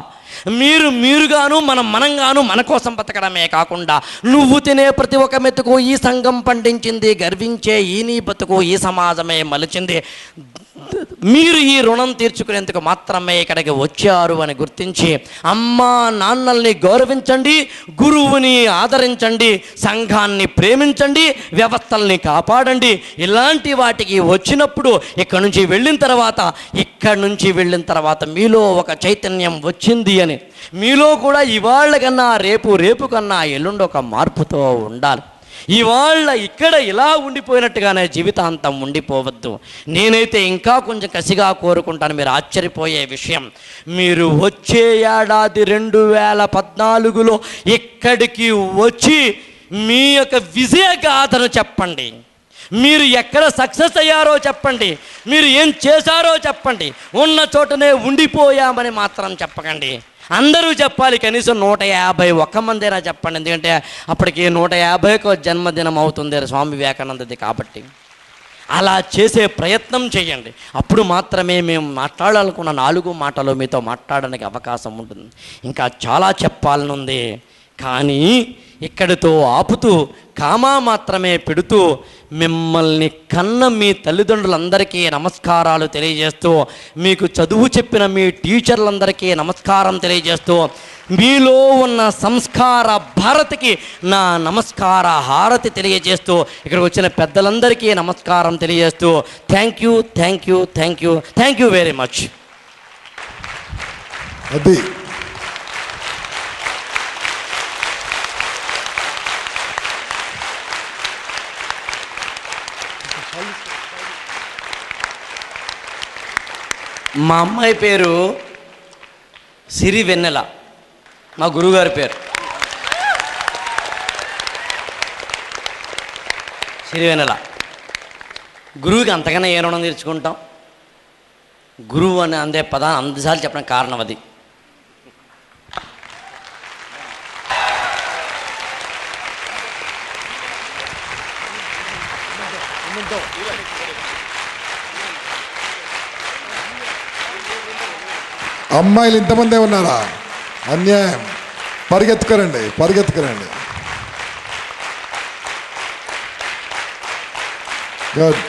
మీరుగాను మనంగాను మన కోసం బతకడమే కాకుండా నువ్వు తినే ప్రతి ఒక్క మెతుకు ఈ సంఘం పండించింది, గర్వించే ఈ నీ బతుకు ఈ సమాజమే మలిచింది. మీరు ఈ రుణం తీర్చుకునేందుకు మాత్రమే ఇక్కడికి వచ్చారు అని గుర్తించి అమ్మా నాన్నల్ని గౌరవించండి, గురువుని ఆదరించండి, సంఘాన్ని ప్రేమించండి, వ్యవస్థల్ని కాపాడండి. ఇలాంటి వాటికి వచ్చినప్పుడు ఇక్కడి నుంచి వెళ్ళిన తర్వాత మీలో ఒక చైతన్యం వచ్చింది అని, మీలో కూడా ఇవాళ కన్నా రేపు కన్నా ఎల్లుండి ఒక మార్పుతో ఉండాలి. ఇవాళ ఇక్కడ ఇలా ఉండిపోయినట్టుగానే జీవితాంతం ఉండిపోవద్దు. నేనైతే ఇంకా కొంచెం కసిగా కోరుకుంటాను. మీరు ఆశ్చర్యపోయే విషయం, మీరు వచ్చే ఏడాది 2014లో ఇక్కడికి వచ్చి మీ యొక్క విజయ గాథను చెప్పండి. మీరు ఎక్కడ సక్సెస్ అయ్యారో చెప్పండి, మీరు ఏం చేశారో చెప్పండి, ఉన్న చోటనే ఉండిపోయామని మాత్రం చెప్పకండి. అందరూ చెప్పాలి, కనీసం 151 మందినా చెప్పండి. ఎందుకంటే అప్పటికి 150వ జన్మదినం అవుతుంది స్వామి వివేకానందది. కాబట్టి అలా చేసే ప్రయత్నం చేయండి. అప్పుడు మాత్రమే మేము మాట్లాడాలనుకున్న 4 మాటలు మీతో మాట్లాడడానికి అవకాశం ఉంటుంది. ఇంకా చాలా చెప్పాలని ఉంది, కానీ ఇక్కడితో ఆపుతూ కామా మాత్రమే పెడుతూ మిమ్మల్ని కన్న మీ తల్లిదండ్రులందరికీ నమస్కారాలు తెలియజేస్తూ, మీకు చదువు చెప్పిన మీ టీచర్లందరికీ నమస్కారం తెలియజేస్తూ, మీలో ఉన్న సంస్కార భారతికి నా నమస్కార హారతి తెలియజేస్తూ, ఇక్కడికి వచ్చిన పెద్దలందరికీ నమస్కారం తెలియజేస్తూ thank you, thank you, thank you, thank you very much. అది మా అమ్మాయి పేరు సిరి వెన్నెల, మా గురువుగారి పేరు సిరి వెన్నెల. గురువుకి అంతకన్నా ఏ రుణం తీర్చుకుంటాం? గురువు అని అందే పదాన్ని అందుసార్లు చెప్పడానికి కారణం అది. అమ్మాయిలు ఇంతమందే ఉన్నారా? అన్యాయం. పరిగెత్తుకురండి, పరిగెత్తుకురండి. గుడ్.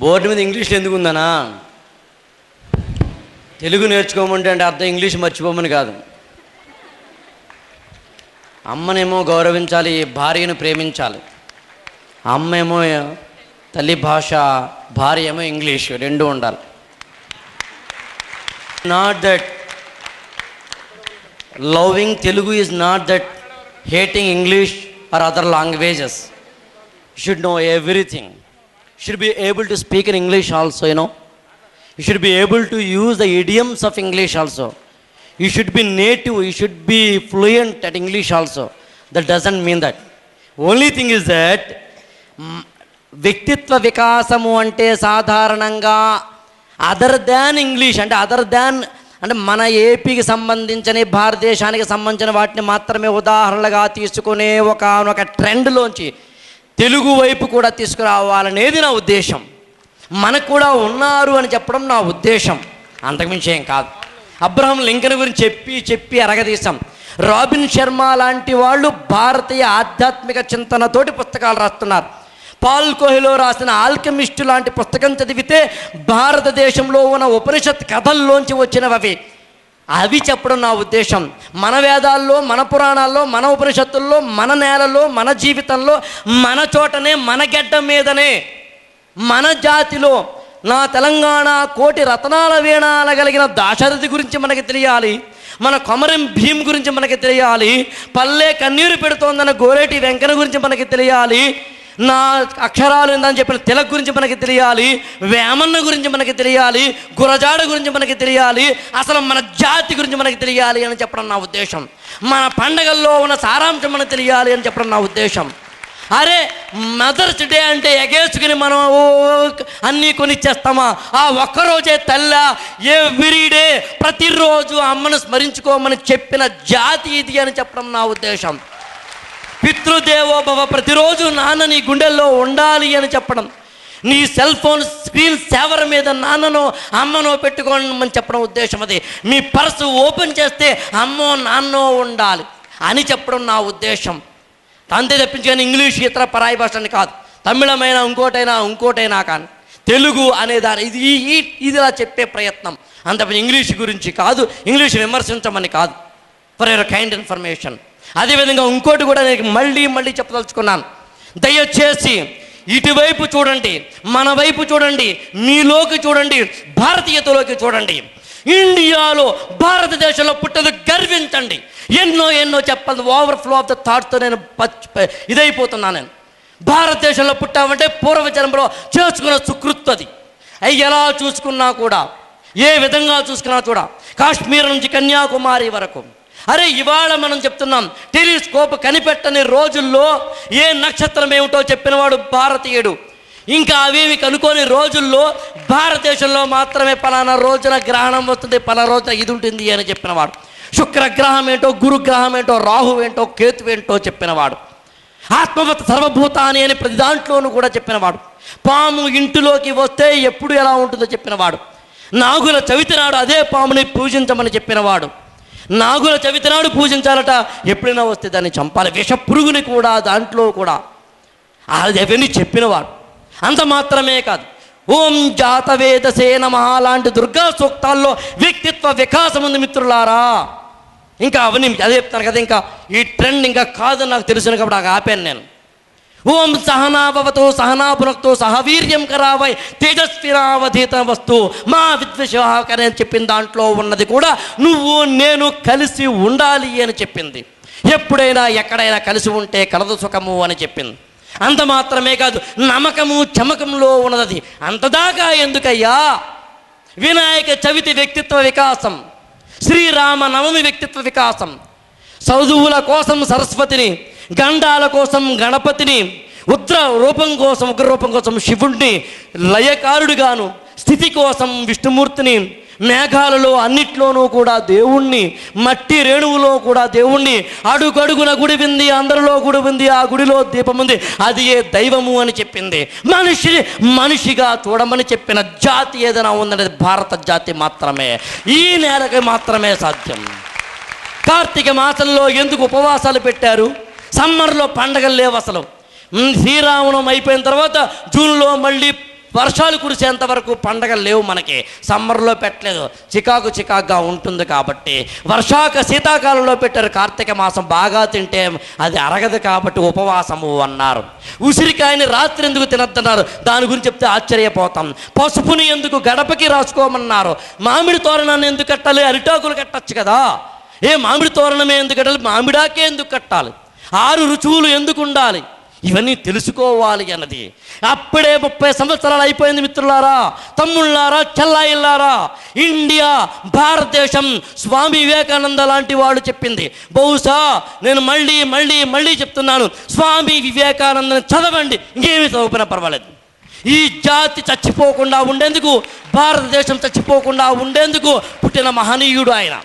బోర్డు మీద ఇంగ్లీష్లో ఎందుకు ఉందనా? తెలుగు నేర్చుకోమంటే అంటే అర్థం ఇంగ్లీష్ మర్చిపోమని కాదు. అమ్మనేమో గౌరవించాలి, భార్యను ప్రేమించాలి. అమ్మేమో తల్లి భాష, భార్య ఏమో ఇంగ్లీష్, రెండు ఉండాలి. Not that loving Telugu is not that hating English or other languages. You should know everything. You should be able to speak in English also, you know. You should be able to use the idioms of English also. You should be native, you should be fluent at English also. That doesn't mean that. Only thing is that వ్యక్తిత్వ వికాసము అంటే సాధారణంగా other than English అంటే అంటే మన ఏపీకి సంబంధించిన భారతదేశానికి సంబంధించిన వాటిని మాత్రమే ఉదాహరణలుగా తీసుకునే ఒక ట్రెండ్లోంచి తెలుగు వైపు కూడా తీసుకురావాలనేది నా ఉద్దేశం. మనకు కూడా ఉన్నారు అని చెప్పడం నా ఉద్దేశం, అంతకుమించి ఏం కాదు. అబ్రహం లింకన్ గురించి చెప్పి అరగదీశాం. రాబిన్ శర్మ లాంటి వాళ్ళు భారతీయ ఆధ్యాత్మిక చింతనతోటి పుస్తకాలు రాస్తున్నారు. పాల్ కోహెలో రాసిన ఆల్కెమిస్ట్ లాంటి పుస్తకం చదివితే భారతదేశంలో ఉన్న ఉపనిషత్ కథల్లోంచి వచ్చినవి అవి చెప్పడం నా ఉద్దేశం. మన వేదాల్లో, మన పురాణాల్లో, మన ఉపనిషత్తుల్లో, మన నేలలో, మన జీవితంలో, మన చోటనే, మన గడ్డ మీదనే, మన జాతిలో నా తెలంగాణ కోటి రతనాల వీణాల కలిగిన దాశరథి గురించి మనకి తెలియాలి. మన కొమరం భీం గురించి మనకి తెలియాలి. పల్లె కన్నీరు పెడుతోందన్న గోరేటి వెంకన్న గురించి మనకి తెలియాలి. నా అక్షరాలు ఏందని చెప్పిన తిలక్ గురించి మనకి తెలియాలి. వేమన్న గురించి మనకి తెలియాలి. గురజాడ గురించి మనకి తెలియాలి. అసలు మన జాతి గురించి మనకి తెలియాలి అని చెప్పడం నా ఉద్దేశం. మన పండగల్లో ఉన్న సారాంశం మనకు తెలియాలి అని చెప్పడం నా ఉద్దేశం. అరే మదర్స్ డే అంటే ఎగేసుకుని మనం అన్నీ కొనిచ్చేస్తామా? ఆ ఒక్కరోజే తల్ల ఎవ్రీడే ప్రతిరోజు అమ్మను స్మరించుకోమని చెప్పిన జాతి ఇది అని చెప్పడం నా ఉద్దేశం. పితృదేవోభవ, ప్రతిరోజు నాన్న నీ గుండెల్లో ఉండాలి అని చెప్పడం. నీ సెల్ ఫోన్ స్క్రీన్ సేవర్ మీద నాన్ననో అమ్మనో పెట్టుకోమని చెప్పడం ఉద్దేశం. అది మీ పర్సు ఓపెన్ చేస్తే అమ్మో నాన్నో ఉండాలి అని చెప్పడం నా ఉద్దేశం. అంతే తప్పించుకొని ఇంగ్లీష్ ఇతర పరాయి భాషని కాదు. తమిళమైనా ఇంకోటైనా కానీ తెలుగు అనేదాన్ని ఇదిలా చెప్పే ప్రయత్నం. అంత ఇంగ్లీష్ గురించి కాదు, ఇంగ్లీష్ విమర్శించమని కాదు. For your kind information. అదేవిధంగా ఇంకోటి కూడా నేను మళ్ళీ చెప్పదలుచుకున్నాను. దయచేసి ఇటువైపు చూడండి, మన వైపు చూడండి, మీలోకి చూడండి, భారతీయతలోకి చూడండి. ఇండియాలో భారతదేశంలో పుట్టదు గర్వించండి. ఎన్నో చెప్పాలి. ఓవర్ఫ్లో ఆఫ్ ద థాట్స్తో నేను ఇదైపోతున్నాను. నేను భారతదేశంలో పుట్టామంటే పూర్వజన్మలో చేసుకున్న సుకృత్తది. అవి ఎలా చూసుకున్నా కూడా, ఏ విధంగా చూసుకున్నా కూడా, కాశ్మీర్ నుంచి కన్యాకుమారి వరకు అరే ఇవాళ మనం చెప్తున్నాం టెలిస్కోప్ కనిపెట్టని రోజుల్లో ఏ నక్షత్రం ఏమిటో చెప్పినవాడు భారతీయుడు. ఇంకా అవేవి కనుక్కొని రోజుల్లో భారతదేశంలో మాత్రమే పలానా రోజున గ్రహణం వస్తుంది, పలానా రోజున ఇది ఉంటుంది అని చెప్పినవాడు. శుక్రగ్రహం ఏంటో, గురుగ్రహం ఏంటో, రాహు ఏంటో, కేతు ఏంటో చెప్పినవాడు. ఆత్మవత్ సర్వభూతాని అని ప్రతి దాంట్లోనూ కూడా చెప్పినవాడు. పాము ఇంటిలోకి వస్తే ఎప్పుడు ఎలా ఉంటుందో చెప్పినవాడు. నాగుల చవితి నాడు అదే పాముని పూజించమని చెప్పినవాడు. నాగుల చవితి నాడు పూజించాలట, ఎప్పుడైనా వస్తే దాన్ని చంపాలి, విష పురుగుని కూడా దాంట్లో కూడా అవన్నీ చెప్పినవాడు. అంత మాత్రమే కాదు, ఓం జాతవేదసే నమః లాంటి దుర్గా సూక్తాల్లో వ్యక్తిత్వ వికాసం ఉంది మిత్రులారా. ఇంకా అవన్నీ అదే చెప్తాను కదా, ఇంకా ఈ ట్రెండ్ ఇంకా కాదని నాకు తెలుసు కాబట్టి నాకు ఆపాను నేను. ఓం సహనాభవతో సహనా పునక్తో సహవీర్యం కరావై తేజస్వినావధీత వస్తు మా విద్విషాకరే అని చెప్పిన దాంట్లో ఉన్నది కూడా నువ్వు నేను కలిసి ఉండాలి అని చెప్పింది. ఎప్పుడైనా ఎక్కడైనా కలిసి ఉంటే కలదు సుఖము అని చెప్పింది. అంత మాత్రమే కాదు, నమ్మకము చమకంలో ఉన్నది. అంతదాకా ఎందుకయ్యా? వినాయక చవితి వ్యక్తిత్వ వికాసం, శ్రీరామ నవమి వ్యక్తిత్వ వికాసం, చదువుల కోసం సరస్వతిని, గండాల కోసం గణపతిని, ఉగ్ర రూపం కోసం శివుణ్ణి, లయకారుడిగాను స్థితి కోసం విష్ణుమూర్తిని, మేఘాలలో అన్నిట్లోనూ కూడా దేవుణ్ణి, మట్టి రేణువులో కూడా దేవుణ్ణి, అడుగడుగున గుడి ఉంది, అందరిలో గుడి ఉంది, ఆ గుడిలో దీపం ఉంది, అది ఏ దైవము అని చెప్పింది. మనిషిగా చూడమని చెప్పిన జాతి ఏదైనా ఉందనేది భారత జాతి మాత్రమే. ఈ నేలకి మాత్రమే సాధ్యం. కార్తీక మాసంలో ఎందుకు ఉపవాసాలు పెట్టారు? సమ్మర్లో పండగలు లేవు అసలు. శ్రీరామనవమి అయిపోయిన తర్వాత జూన్లో మళ్ళీ వర్షాలు కురిసేంత వరకు పండగలు లేవు మనకి. సమ్మర్లో పెట్టలేదు, చికాకుగా ఉంటుంది కాబట్టి. శీతాకాలంలో పెట్టారు. కార్తీక మాసం బాగా తింటే అది అరగదు కాబట్టి ఉపవాసము అన్నారు. ఉసిరికాయని రాత్రి ఎందుకు తినద్దన్నారు? దాని గురించి చెప్తే ఆశ్చర్యపోతాం. పసుపుని ఎందుకు గడపకి రాసుకోమన్నారు? మామిడి తోరణాన్ని ఎందుకు కట్టాలి? అరిటాకులు కట్టచ్చు కదా. మామిడి తోరణమే ఎందుకు కట్టాలి? మామిడాకే ఎందుకు కట్టాలి? 6 రుచువులు ఎందుకు ఉండాలి? ఇవన్నీ తెలుసుకోవాలి అన్నది. అప్పుడే 30 సంవత్సరాలు అయిపోయింది మిత్రులారా, తమ్ముళ్ళారా, చెల్లాయిల్లారా. ఇండియా, భారతదేశం స్వామి వివేకానంద లాంటి వాడు చెప్పింది. బహుశా నేను మళ్ళీ చెప్తున్నాను, స్వామి వివేకానందని చదవండి, ఇంకేమీ చదవకపోయినా పర్వాలేదు. ఈ జాతి చచ్చిపోకుండా ఉండేందుకు, భారతదేశం చచ్చిపోకుండా ఉండేందుకు పుట్టిన మహనీయుడు ఆయన.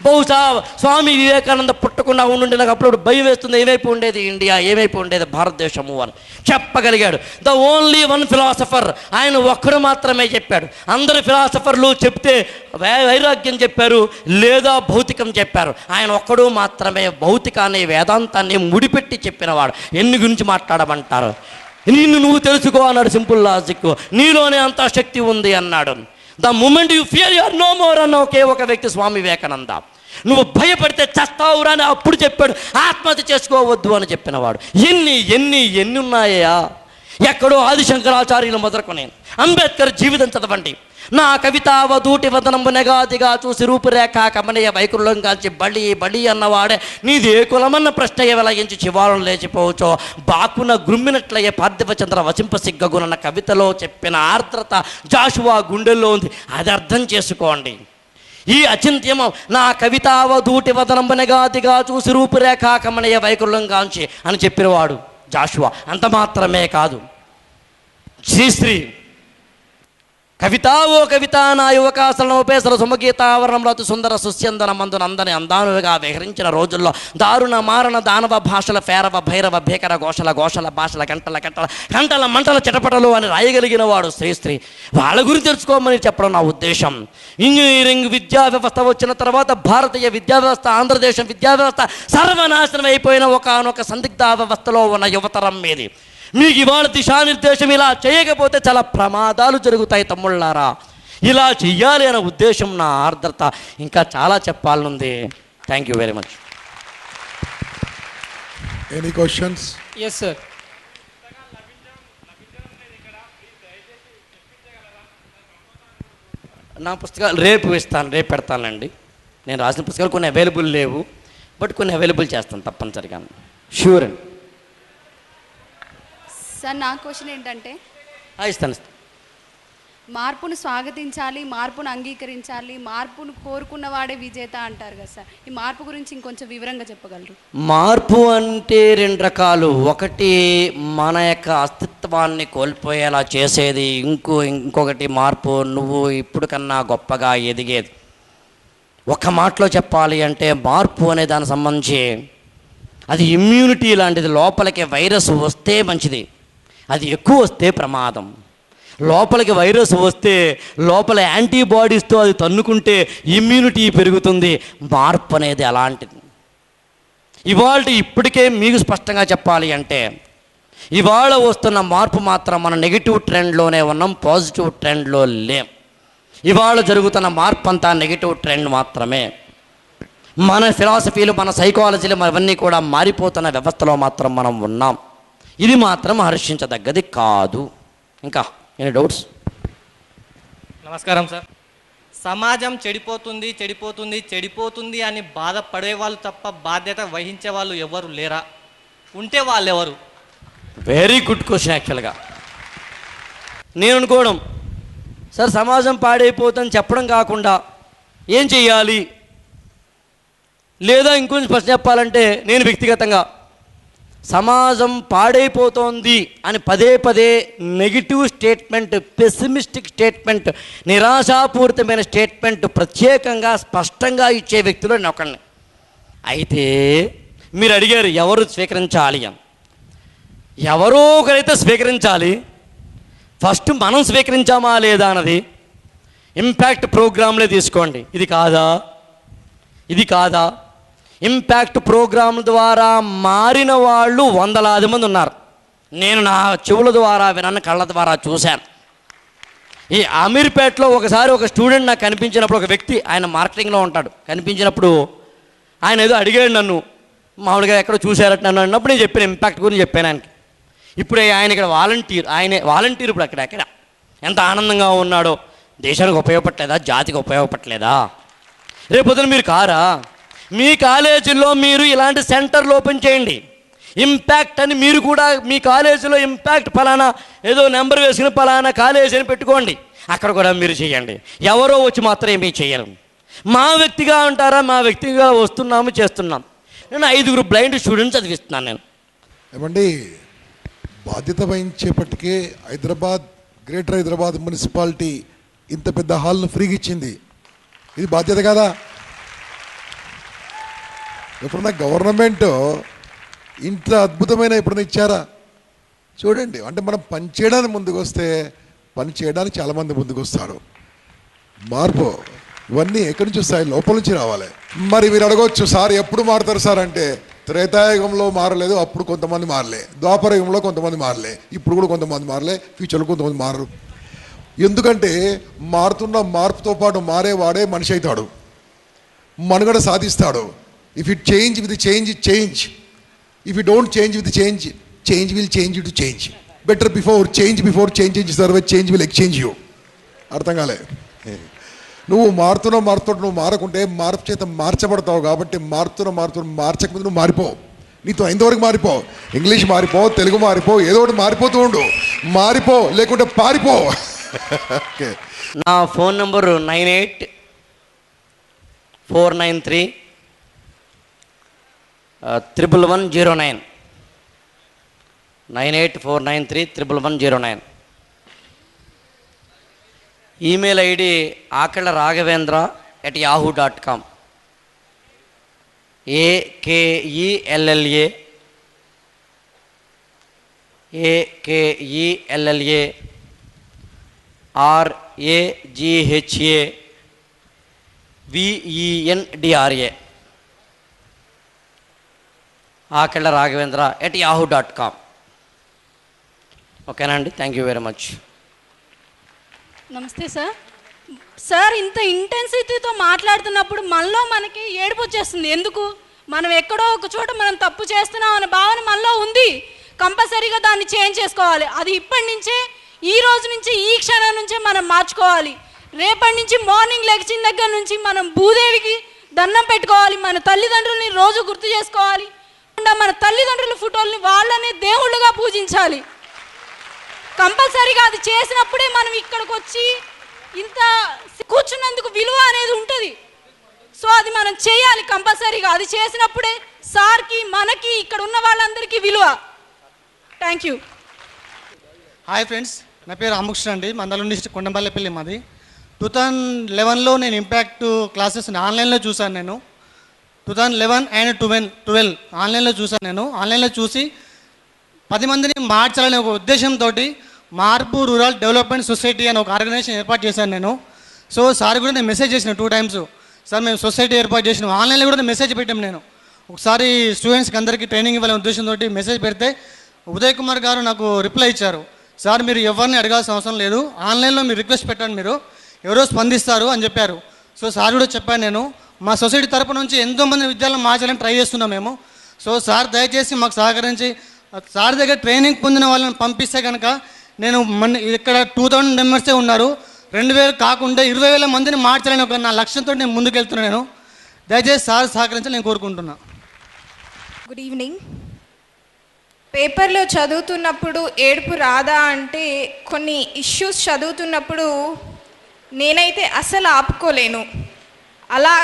బహుశా స్వామి వివేకానంద పుట్టకుండా ఉండి నాకు అప్పుడు భయం వేస్తుంది, ఏమైపు ఉండేది ఇండియా, ఏమైపు ఉండేది భారతదేశము అని చెప్పగలిగాడు. ద ఓన్లీ వన్ ఫిలాసఫర్, ఆయన ఒక్కడు మాత్రమే చెప్పాడు. అందరు ఫిలాసఫర్లు చెప్తే వైరాగ్యం చెప్పారు లేదా భౌతికం చెప్పారు. ఆయన ఒక్కడు మాత్రమే భౌతికాన్ని, వేదాంతాన్ని ముడిపెట్టి చెప్పినవాడు. ఎన్ని గురించి మాట్లాడమంటారు? నిన్ను నువ్వు తెలుసుకో అన్నాడు. సింపుల్ లాజిక్, నీలోనే అంత శక్తి ఉంది అన్నాడు. The moment you fear you are no more అన్న ఒకే ఒక వ్యక్తి స్వామి వివేకానంద. నువ్వు భయపడితే చస్తావురా అని అప్పుడు చెప్పాడు. ఆత్మహత్య చేసుకోవద్దు అని చెప్పినవాడు. ఎన్ని ఉన్నాయా? ఎక్కడో ఆదిశంకరాచార్యులు మొదలుకొని అంబేద్కర్ జీవితం చదవండి. నా కవితావధూటి వదనంబు నెగాదిగా చూసి రూపురేఖ కమనీయ వైకుల్యం కాల్చి బలి అన్నవాడే నీదే కులమన్న ప్రశ్న వెలగించి చివారం లేచిపోవచ్చో బాకున గ్రుమ్మినట్లయ్యే పార్థివచంద్ర వసింప సిగ్గగునన్న కవితలో చెప్పిన ఆర్ద్రత జాషువా గుండెల్లో ఉంది. అది అర్థం చేసుకోండి. ఈ అచింత్యము నా కవితావధూటి వదనంబు నెగాదిగా చూసి రూపురేఖ కమనీయ వైకుల్యం కాల్చి అని చెప్పినవాడు జాషువా. అంత మాత్రమే కాదు, శ్రీశ్రీ కవితా ఓ కవిత నా యువకాసలనోపేసర సుమగీతావరణం రాతు సుందర సుస్యందన మందున అందని అందానుగా విహరించిన రోజుల్లో దారుణ మారణ దానవ భాషల ఫేరవ భైరవ భీకర ఘోషల భాషల గంటల మంటల చిటపటలు అని రాయగలిగిన వాడు శ్రీశ్రీ. వాళ్ళ గురించి తెలుసుకోమని చెప్పడం నా ఉద్దేశం. ఇంజనీరింగ్ విద్యా వ్యవస్థ వచ్చిన తర్వాత భారతీయ విద్యా వ్యవస్థ, ఆంధ్రదేశం విద్యా వ్యవస్థ సర్వనాశనం అయిపోయిన ఒకనొక సందిగ్ధ వ్యవస్థలో ఉన్న యువతరం మీది. మీకు ఇవాళ దిశానిర్దేశం ఇలా చేయకపోతే చాలా ప్రమాదాలు జరుగుతాయి తమ్ముళ్ళారా. ఇలా చెయ్యాలి అనే ఉద్దేశం నా ఆర్ద్రత. ఇంకా చాలా చెప్పాలనుంది. Thank you very much. Any questions? Yes sir. నా పుస్తకాలు రేపు పెడతానండి. నేను రాసిన పుస్తకాలు కొన్ని అవైలబుల్ లేవు, బట్ కొన్ని అవైలబుల్ చేస్తాను తప్పనిసరిగా. ష్యూర్ అండి. సార్ నా క్వశ్చన్ ఏంటంటే, ఇస్తాను. మార్పును స్వాగతించాలి, మార్పును అంగీకరించాలి, మార్పును కోరుకున్నవాడే విజేత అంటారు కదా సార్. ఈ మార్పు గురించి ఇంకొంచెం వివరంగా చెప్పగలరు? మార్పు అంటే రెండు రకాలు. ఒకటి మన యొక్క అస్తిత్వాన్ని కోల్పోయేలా చేసేది, ఇంకొకటి మార్పు నువ్వు ఇప్పుడు కన్నా గొప్పగా ఎదిగేది. ఒక మాటలో చెప్పాలి అంటే మార్పు అనే దానికి సంబంధించి అది ఇమ్యూనిటీ లాంటిది. లోపలికి వైరస్ వస్తే మంచిది, అది ఎక్కువ వస్తే ప్రమాదం. లోపలికి వైరస్ వస్తే లోపల యాంటీబాడీస్తో అది తన్నుకుంటే ఇమ్యూనిటీ పెరుగుతుంది. మార్పు అనేది అలాంటిది. ఇవాళ ఇప్పటికే మీకు స్పష్టంగా చెప్పాలి అంటే ఇవాళ వస్తున్న మార్పు మాత్రం మన నెగిటివ్ ట్రెండ్లోనే ఉన్నాం, పాజిటివ్ ట్రెండ్లో లేం. ఇవాళ జరుగుతున్న మార్పు అంతా నెగిటివ్ ట్రెండ్ మాత్రమే. మన ఫిలాసఫీలు, మన సైకాలజీలు, అవన్నీ కూడా మారిపోతున్న వ్యవస్థలో మాత్రం మనం ఉన్నాం. ఇది మాత్రం హర్షించదగ్గది కాదు. ఇంకా ఎనీ డౌట్స్? నమస్కారం సార్. సమాజం చెడిపోతుంది చెడిపోతుంది చెడిపోతుంది అని బాధపడే వాళ్ళు తప్ప బాధ్యత వహించే వాళ్ళు ఎవరు లేరా? ఉంటే వాళ్ళు ఎవరు? Very good question. యాక్చువల్గా నేను అనుకోవడం, సార్ సమాజం పాడైపోతుందని చెప్పడం కాకుండా ఏం చెయ్యాలి, లేదా ఇంకొంచెం స్పష్టం చెప్పాలంటే నేను వ్యక్తిగతంగా సమాజం పాడైపోతోంది అని పదే పదే నెగిటివ్ స్టేట్మెంట్, పెసిమిస్టిక్ స్టేట్మెంట్, నిరాశాపూరితమైన స్టేట్మెంట్ ప్రత్యేకంగా స్పష్టంగా ఇచ్చే వ్యక్తులు నేను ఒకడిని. అయితే మీరు అడిగారు ఎవరు స్వీకరించాలి అని. ఎవరో ఒకరైతే స్వీకరించాలి. ఫస్ట్ మనం స్వీకరించామా లేదా అన్నది ఇంపాక్ట్ ప్రోగ్రాంలే తీసుకోండి. ఇది కాదా ఇంపాక్ట్ ప్రోగ్రాం ద్వారా మారిన వాళ్ళు వందలాది మంది ఉన్నారు. నేను నా చెవుల ద్వారా వినన్న కళ్ళ ద్వారా చూశాను. ఈ అమీర్పేటలో ఒకసారి ఒక స్టూడెంట్ నాకు కనిపించినప్పుడు, ఒక వ్యక్తి, ఆయన మార్కెటింగ్లో ఉంటాడు, కనిపించినప్పుడు ఆయన ఏదో అడిగాడు నన్ను, మామూలుగా ఎక్కడో చూశారట నన్ను అన్నప్పుడు నేను చెప్పాను, ఇంపాక్ట్ గురించి చెప్పాను ఆయనకి. ఇప్పుడు ఆయన ఇక్కడ వాలంటీర్ ఇప్పుడు అక్కడ ఎంత ఆనందంగా ఉన్నాడో. దేశానికి ఉపయోగపడలేదా? జాతికి ఉపయోగపడలేదా? రేపొద్దున మీరు కారా? మీ కాలేజీల్లో మీరు ఇలాంటి సెంటర్లు ఓపెన్ చేయండి. ఇంపాక్ట్ అని మీరు కూడా మీ కాలేజీలో ఇంపాక్ట్ ఫలానా ఏదో నెంబర్ వేసుకుని ఫలానా కాలేజీ అని పెట్టుకోండి. అక్కడ కూడా మీరు చేయండి. ఎవరో వచ్చి మాత్రం ఏమీ చేయరు. మా వ్యక్తిగా అంటారా? మా వ్యక్తిగా వస్తున్నాము, చేస్తున్నాం. నేను 5 బ్లైండ్ స్టూడెంట్స్ చదివిస్తున్నాను. నేను ఏమండి, బాధ్యత వహించేపటికే గ్రేటర్ హైదరాబాద్ మున్సిపాలిటీ ఇంత పెద్ద హాల్ను ఫ్రీగా ఇచ్చింది. ఇది బాధ్యత కదా? ఎప్పుడన్నా గవర్నమెంట్ ఇంత అద్భుతమైన ఎప్పుడన్నా ఇచ్చారా? చూడండి, అంటే మనం పని చేయడానికి ముందుకు వస్తే పని చేయడానికి చాలామంది ముందుకు వస్తారు. మార్పు ఇవన్నీ ఎక్కడి నుంచి వస్తాయి? లోపల నుంచి రావాలి. మరి మీరు అడగవచ్చు, సార్ ఎప్పుడు మారుతారు సార్ అంటే, త్రేతాయుగంలో మారలేదు, అప్పుడు కొంతమంది మారలే, ద్వాపరయుగంలో కొంతమంది మారలే, ఇప్పుడు కూడా కొంతమంది మారలే, ఫ్యూచర్లో కొంతమంది మారరు. ఎందుకంటే మారుతున్న మార్పుతో పాటు మారేవాడే మనిషి అవుతాడు, మనుగడ సాధిస్తాడు. If it change with change change, if you don't change with change, change will change you to change. Better before change survey change will exchange you. అర్థం కాలే? నువ్వు మారుతున్నావు నువ్వు మారకుంటే మార్పు చేత మార్చబడతావు. కాబట్టి మార్చకముందు నువ్వు మారిపో. నీతో ఎంతవరకు మారిపో, ఇంగ్లీష్ మారిపో, తెలుగు మారిపో, ఏదో ఒకటి మారిపోతూ ఉండు. మారిపో, లేకుంటే పారిపో. ఓకే. నా phone number 9849311109. 9849311109. Email ID akella.raghavendra@yahoo.com. AKELLA akella.raghavendra@yahoo.com. ఓకేనా అండి? Thank you very much. నమస్తే సార్. సార్, ఇంత ఇంటెన్సిటీతో మాట్లాడుతున్నప్పుడు మనకి ఏడుపు వచ్చేస్తుంది. ఎందుకు? మనం ఎక్కడో ఒక చోట మనం తప్పు చేస్తున్నాం అనే భావన మనలో ఉంది. కంపల్సరీగా దాన్ని చేంజ్ చేసుకోవాలి. అది ఇప్పటి నుంచే, ఈ రోజు నుంచి, ఈ క్షణం నుంచే మనం మార్చుకోవాలి. రేపటి నుంచి మార్నింగ్ లెగిచిన దగ్గర నుంచి మనం భూదేవికి దండం పెట్టుకోవాలి. మన తల్లిదండ్రుల్ని రోజు గుర్తు చేసుకోవాలి. మన తల్లిదండ్రుల ఫోటోల్ని వాళ్ళనే దేవుళ్ళుగా పూజించాలి. కంపల్సరీగా అది చేసినప్పుడే మనం ఇక్కడికి వచ్చి ఇంత కూర్చున్నందుకు విలువ అనేది ఉంటుంది. సో అది మనం చేయాలి కంపల్సరీగా. అది చేసినప్పుడే సార్కి మనకి ఇక్కడ ఉన్న వాళ్ళందరికీ విలువ. Thank you. హాయ్ ఫ్రెండ్స్, నా పేరు రామకృష్ణ అండి. మందలం డిస్ట్రిక్ట్ కొండపల్లిపల్లి మాది. 2011లో నేను ఇంపాక్ట్ క్లాసెస్ ఆన్లైన్లో చూశాను. నేను 2011 అండ్ 12 ఆన్లైన్లో చూశాను. నేను ఆన్లైన్లో చూసి 10 మందిని మార్చాలనే ఒక ఉద్దేశంతో మార్పు రూరల్ డెవలప్మెంట్ సొసైటీ అని ఒక ఆర్గనైజేషన్ ఏర్పాటు చేశాను నేను. సో సార్ కూడా నేను మెసేజ్ చేసిన 2 times, సార్ మేము సొసైటీ ఏర్పాటు చేసినాం. ఆన్లైన్లో కూడా మెసేజ్ పెట్టాం. నేను ఒకసారి స్టూడెంట్స్కి అందరికీ ట్రైనింగ్ ఇవ్వాలనే ఉద్దేశంతో మెసేజ్ పెడితే ఉదయ్ కుమార్ గారు నాకు రిప్లై ఇచ్చారు. సార్ మీరు ఎవరిని అడగాల్సిన అవసరం లేదు, ఆన్లైన్లో మీరు రిక్వెస్ట్ పెట్టండి, మీరు ఎవరో స్పందిస్తారు అని చెప్పారు. సో సార్ కూడా చెప్పాను, నేను మా సొసైటీ తరపు నుంచి ఎంతోమంది విద్యార్థులను మార్చాలని ట్రై చేస్తున్నాం మేము. సో సార్ దయచేసి మాకు సహకరించి సార్ దగ్గర ట్రైనింగ్ పొందిన వాళ్ళని పంపిస్తే కనుక నేను ఇక్కడ 2000 మెంబర్సే ఉన్నారు, 2000 కాకుండా 20,000 మందిని మార్చాలని ఒక నా లక్ష్యంతో నేను ముందుకెళ్తున్నాను. నేను దయచేసి సార్ సహకరించాలని నేను కోరుకుంటున్నా. Good evening. పేపర్లో చదువుతున్నప్పుడు ఏడుపు రాదా అంటే, కొన్ని ఇష్యూస్ చదువుతున్నప్పుడు నేనైతే అసలు ఆపుకోలేను, అలా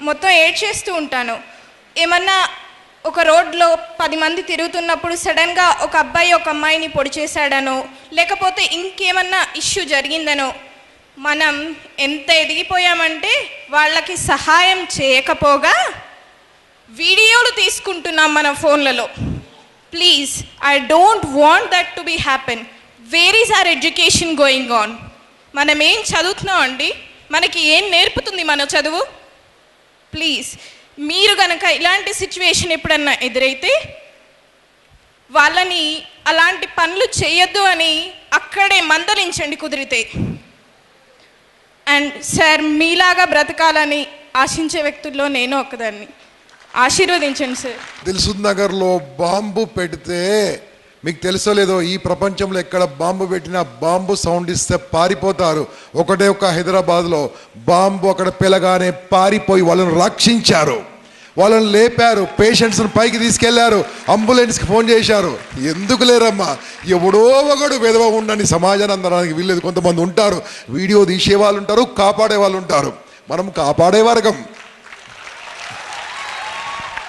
మొత్తం ఏడ్చేస్తూ ఉంటాను. ఏమన్నా ఒక రోడ్లో 10 మంది తిరుగుతున్నప్పుడు సడన్గా ఒక అబ్బాయి ఒక అమ్మాయిని పొడి చేశాడనో, లేకపోతే ఇంకేమన్నా ఇష్యూ జరిగిందనో, మనం ఎంత ఎదిగిపోయామంటే వాళ్ళకి సహాయం చేయకపోగా వీడియోలు తీసుకుంటున్నాం మన ఫోన్లలో. Please, I don't want that to be happen. Where is our education going on? మనం ఏం చదువుతున్నాం అండి? మనకి ఏం నేర్పుతుంది మన చదువు? ప్లీజ్, మీరు కనుక ఇలాంటి సిచ్యువేషన్ ఎప్పుడన్నా ఎదురైతే వాళ్ళని అలాంటి పనులు చేయొద్దు అని అక్కడే మందలించండి కుదిరితే. అండ్ సార్, మీలాగా బ్రతకాలని ఆశించే వ్యక్తుల్లో నేను ఒకదాన్ని. ఆశీర్వదించండి సార్. దిల్సుఖ్ నగర్లో బాంబు పెడితే మీకు తెలుసో లేదో, ఈ ప్రపంచంలో ఎక్కడ బాంబు పెట్టినా బాంబు సౌండ్ ఇస్తే పారిపోతారు. ఒకటే ఒక హైదరాబాద్లో బాంబు అక్కడ పెలగానే పారిపోయి వాళ్ళని రక్షించారు, వాళ్ళని లేపారు, పేషెంట్స్ని పైకి తీసుకెళ్లారు, అంబులెన్స్కి ఫోన్ చేశారు. ఎందుకు లేరమ్మా, ఎవడో ఒకడు విధవ ఉండని సమాజాన్ని అందడానికి వీల్లేదు. కొంతమంది ఉంటారు వీడియో తీసే వాళ్ళు ఉంటారు, కాపాడే వాళ్ళు ఉంటారు. మనం కాపాడే వర్గం.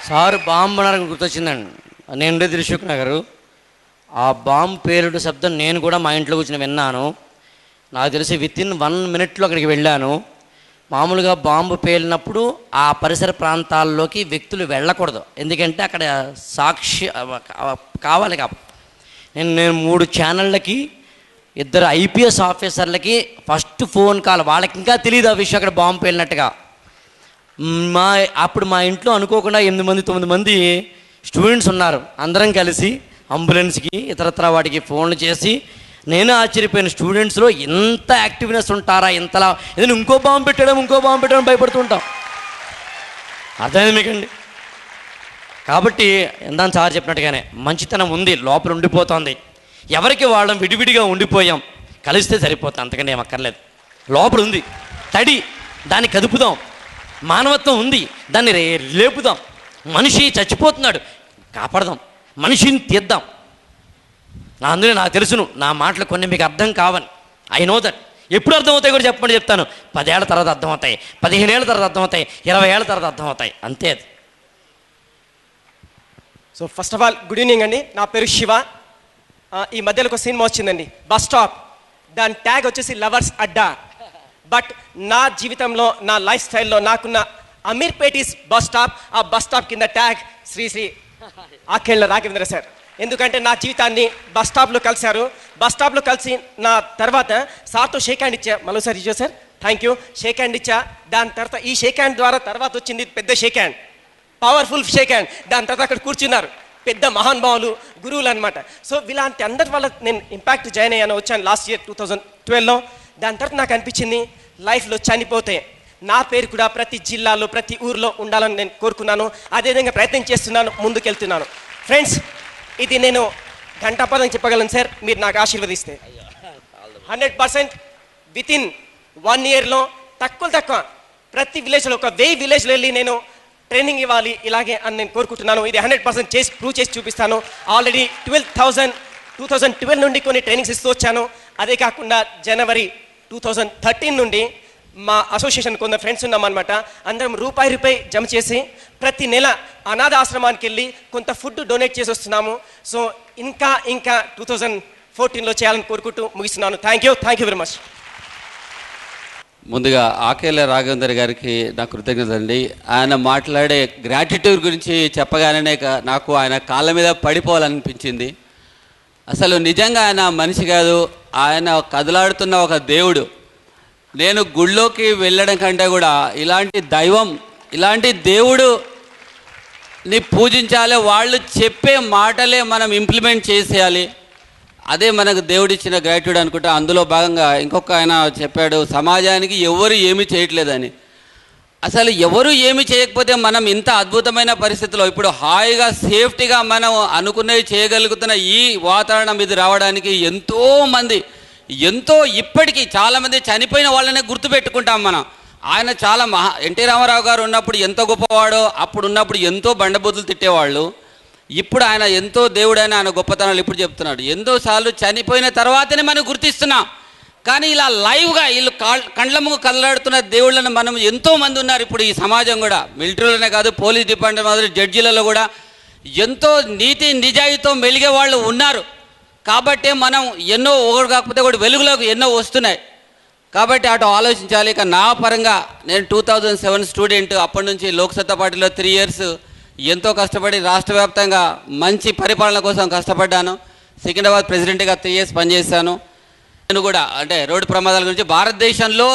సార్ బాంబు అనడానికి గుర్తొచ్చిందండి. నేను దిల్సుఖ్ నగర్, ఆ బాంబు పేలుడు శబ్దం నేను కూడా మా ఇంట్లో కూర్చొని విన్నాను. నాకు తెలిసి వితిన్ 1 minute అక్కడికి వెళ్ళాను. మామూలుగా బాంబు పేలినప్పుడు ఆ పరిసర ప్రాంతాల్లోకి వ్యక్తులు వెళ్ళకూడదు, ఎందుకంటే అక్కడ సాక్షి కావాలి కాబట్టి. నేను 3 ఛానళ్ళకి 2 IPS ఆఫీసర్లకి ఫస్ట్ ఫోన్ కాల్. వాళ్ళకి ఇంకా తెలియదు ఆ విషయం అక్కడ బాంబు పేలినట్టుగా. అప్పుడు మా ఇంట్లో అనుకోకుండా 8 మంది 9 మంది స్టూడెంట్స్ ఉన్నారు. అందరం కలిసి అంబులెన్స్కి ఇతరత్ర వాటికి ఫోన్లు చేసి, నేను ఆశ్చర్యపోయిన స్టూడెంట్స్లో ఎంత యాక్టివ్నెస్ ఉంటారా, ఇంతలా ఏదైనా ఇంకో బాంబు పెట్టడం భయపడుతూ ఉంటాం. అర్థమైంది మీకండి? కాబట్టి ఇందాక సార్ చెప్పినట్టుగానే మంచితనం ఉంది, లోపల ఉండిపోతుంది. ఎవరికి వాళ్ళం విడివిడిగా ఉండిపోయాం, కలిస్తే సరిపోతాం, అంతకంటే ఏం అక్కర్లేదు. లోపల ఉంది తడి, దాన్ని కదుపుదాం. మానవత్వం ఉంది, దాన్ని లేపుదాం. మనిషి చచ్చిపోతున్నాడు, కాపాడదాం, మనిషిని తీద్దాం. అందులో నాకు తెలుసును, నా మాటలు కొన్ని మీకు అర్థం కావని. I know that. ఎప్పుడు అర్థమవుతాయి కూడా చెప్పండి, చెప్తాను. 10 ఏళ్ల తర్వాత అర్థమవుతాయి, 15 ఏళ్ళ తర్వాత అర్థమవుతాయి, 20 ఏళ్ళ తర్వాత అర్థమవుతాయి, అంతే అది. So first of all good evening అండి. నా పేరు శివ. ఈ మధ్యలో ఒక సినిమా వచ్చిందండి, బస్ స్టాప్. దాని ట్యాగ్ వచ్చేసి లవర్స్ అడ్డా. బట్ నా జీవితంలో, నా లైఫ్ స్టైల్లో నాకున్న అమీర్పేటీస్ బస్ స్టాప్, ఆ బస్ స్టాప్ కింద ట్యాగ్ శ్రీ ఆకేళ్ల రాఘవేంద్ర సార్. ఎందుకంటే నా జీవితాన్ని బస్ స్టాప్లో కలిశారు. బస్ స్టాప్లో కలిసి నా తర్వాత సార్తో షేక్ హ్యాండ్ ఇచ్చా. మరోసారి ఇచ్చా sir, thank you. Shake hand ఇచ్చా. దాని తర్వాత ఈ షేక్ హ్యాండ్ ద్వారా తర్వాత వచ్చింది పెద్ద shake hand, powerful shake hand. దాని తర్వాత అక్కడ కూర్చున్నారు పెద్ద మహానుభావులు, గురువులు అనమాట. సో ఇలాంటి అందరి వల్ల నేను ఇంపాక్ట్ జాయిన్ అయ్యాను, వచ్చాను లాస్ట్ ఇయర్ 2012లో. దాని తర్వాత నాకు అనిపించింది, లైఫ్లో చనిపోతే నా పేరు కూడా ప్రతి జిల్లాలో ప్రతి ఊర్లో ఉండాలని నేను కోరుకున్నాను. అదేవిధంగా ప్రయత్నం చేస్తున్నాను, ముందుకెళ్తున్నాను. ఫ్రెండ్స్, ఇది నేను గంటాపదం చెప్పగలను సార్, మీరు నాకు ఆశీర్వదిస్తే. 100% వితిన్ 1 yearలో తక్కువ ప్రతి విలేజ్లో ఒక 1000 విలేజ్లో వెళ్ళి నేను ట్రైనింగ్ ఇవ్వాలి ఇలాగే అని నేను కోరుకుంటున్నాను. ఇది 100% చేసి ప్రూవ్ చేసి చూపిస్తాను. ఆల్రెడీ 12,000 2012 నుండి కొన్ని ట్రైనింగ్స్ ఇస్తూ వచ్చాను. అదే కాకుండా జనవరి 2013 నుండి మా అసోసియేషన్ కొంత ఫ్రెండ్స్ ఉన్నామన్నమాట. అందరం రూపాయి జమ చేసి ప్రతి నెల అనాథ ఆశ్రమానికి వెళ్ళి కొంత ఫుడ్ డొనేట్ చేసి వస్తున్నాము. సో ఇంకా 2014లో చేయాలని కోరుకుంటూ ముగిస్తున్నాను. Thank you very much. ముందుగా ఆకేల రాఘవేందర్ గారికి నా కృతజ్ఞతలు అండి. ఆయన మాట్లాడే గ్రాటిట్యూడ్ గురించి చెప్పగానే నాకు ఆయన కాళ్ళ మీద పడిపోవాలనిపించింది. అసలు నిజంగా ఆయన మనిషి కాదు, ఆయన కదలాడుతున్న ఒక దేవుడు. నేను గుళ్ళోకి వెళ్ళడం కంటే కూడా ఇలాంటి దైవం, ఇలాంటి దేవుడుని పూజించాలి. వాళ్ళు చెప్పే మాటలే మనం ఇంప్లిమెంట్ చేసేయాలి. అదే మనకు దేవుడిచ్చిన గ్రాట్యూడ్ అనుకుంటా. అందులో భాగంగా ఇంకొక ఆయన చెప్పాడు, సమాజానికి ఎవరు ఏమీ చేయట్లేదని. అసలు ఎవరు ఏమి చేయకపోతే మనం ఇంత అద్భుతమైన పరిస్థితిలో ఇప్పుడు హాయిగా సేఫ్టీగా మనం అనుకునేవి చేయగలుగుతున్న ఈ వాతావరణం ఇది రావడానికి ఎంతో ఇప్పటికీ చాలామంది చనిపోయిన వాళ్ళనే గుర్తుపెట్టుకుంటాం మనం. ఆయన చాలా ఎన్టీ రామారావు గారు ఉన్నప్పుడు ఎంత గొప్పవాడో, అప్పుడు ఉన్నప్పుడు ఎంతో బండబూతులు తిట్టేవాళ్ళు. ఇప్పుడు ఆయన ఎంతో దేవుడైన ఆయన గొప్పతనాలు ఇప్పుడు చెప్తున్నాడు. ఎన్నోసార్లు చనిపోయిన తర్వాతనే మనం గుర్తిస్తున్నాం. కానీ ఇలా లైవ్గా వీళ్ళు కండ్ల ముందు కదలాడుతున్న దేవుళ్ళని మనం ఎంతోమంది ఉన్నారు ఇప్పుడు ఈ సమాజం కూడా. మిలిటరీలోనే కాదు, పోలీస్ డిపార్ట్మెంట్ మాదిరి జడ్జీలలో కూడా ఎంతో నీతి నిజాయితీతో మెలిగే వాళ్ళు ఉన్నారు. కాబట్టి మనం ఎన్నో ఒకటి కాకపోతే ఒకటి వెలుగులోకి ఎన్నో వస్తున్నాయి. కాబట్టి అటు ఆలోచించాలి. ఇక నా పరంగా నేను 2007 స్టూడెంట్. అప్పటి నుంచి లోక్సత్తా పార్టీలో 3 years ఎంతో కష్టపడి రాష్ట్ర వ్యాప్తంగా మంచి పరిపాలన కోసం కష్టపడ్డాను. సికింద్రాబాద్ ప్రెసిడెంట్గా 3 years పనిచేశాను. నేను కూడా అంటే రోడ్డు ప్రమాదాల గురించి భారతదేశంలో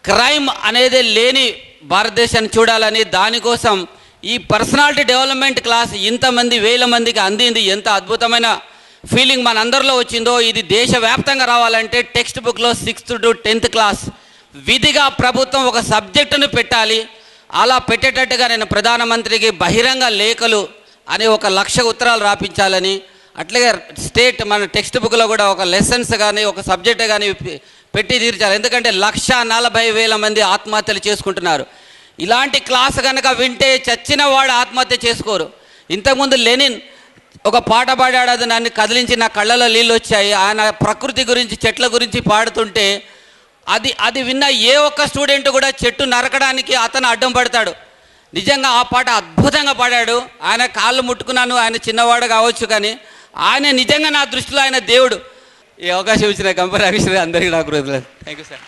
క్రైమ్ అనేది లేని భారతదేశాన్ని చూడాలని, దానికోసం ఈ పర్సనాలిటీ డెవలప్మెంట్ క్లాస్ ఇంతమంది 1000 మందికి అందింది. ఎంత అద్భుతమైన ఫీలింగ్ మనందరిలో వచ్చిందో. ఇది దేశవ్యాప్తంగా రావాలంటే టెక్స్ట్ బుక్లో 6th to 10th క్లాస్ విధిగా ప్రభుత్వం ఒక సబ్జెక్టును పెట్టాలి. అలా పెట్టేటట్టుగా నేను ప్రధానమంత్రికి బహిరంగ లేఖలు అనే 1,00,000 ఉత్తరాలు రాపించాలని, అట్లాగే స్టేట్ మన టెక్స్ట్ బుక్లో కూడా ఒక లెసన్స్ కానీ ఒక సబ్జెక్ట్ కానీ పెట్టి తీర్చాలి. ఎందుకంటే 1,40,000 మంది ఆత్మహత్యలు చేసుకుంటున్నారు. ఇలాంటి క్లాస్ కనుక వింటే చచ్చిన వాడు ఆత్మహత్య చేసుకోరు. ఇంతకుముందు లెనిన్ ఒక పాట పాడాడు, అది నన్ను కదిలించి నా కళ్ళలో నీళ్ళు వచ్చాయి. ఆయన ప్రకృతి గురించి చెట్ల గురించి పాడుతుంటే అది విన్న ఏ ఒక్క స్టూడెంట్ కూడా చెట్టు నరకడానికి అతను అడ్డం పడతాడు. నిజంగా ఆ పాట అద్భుతంగా పాడాడు. ఆయన కాళ్ళు ముట్టుకున్నాను. ఆయన చిన్నవాడు కావచ్చు కానీ ఆయన నిజంగా నా దృష్టిలో ఆయన దేవుడు. ఈ అవకాశం ఇచ్చిన కంపెనీ అందరికీ నాకు థ్యాంక్ యూ సార్.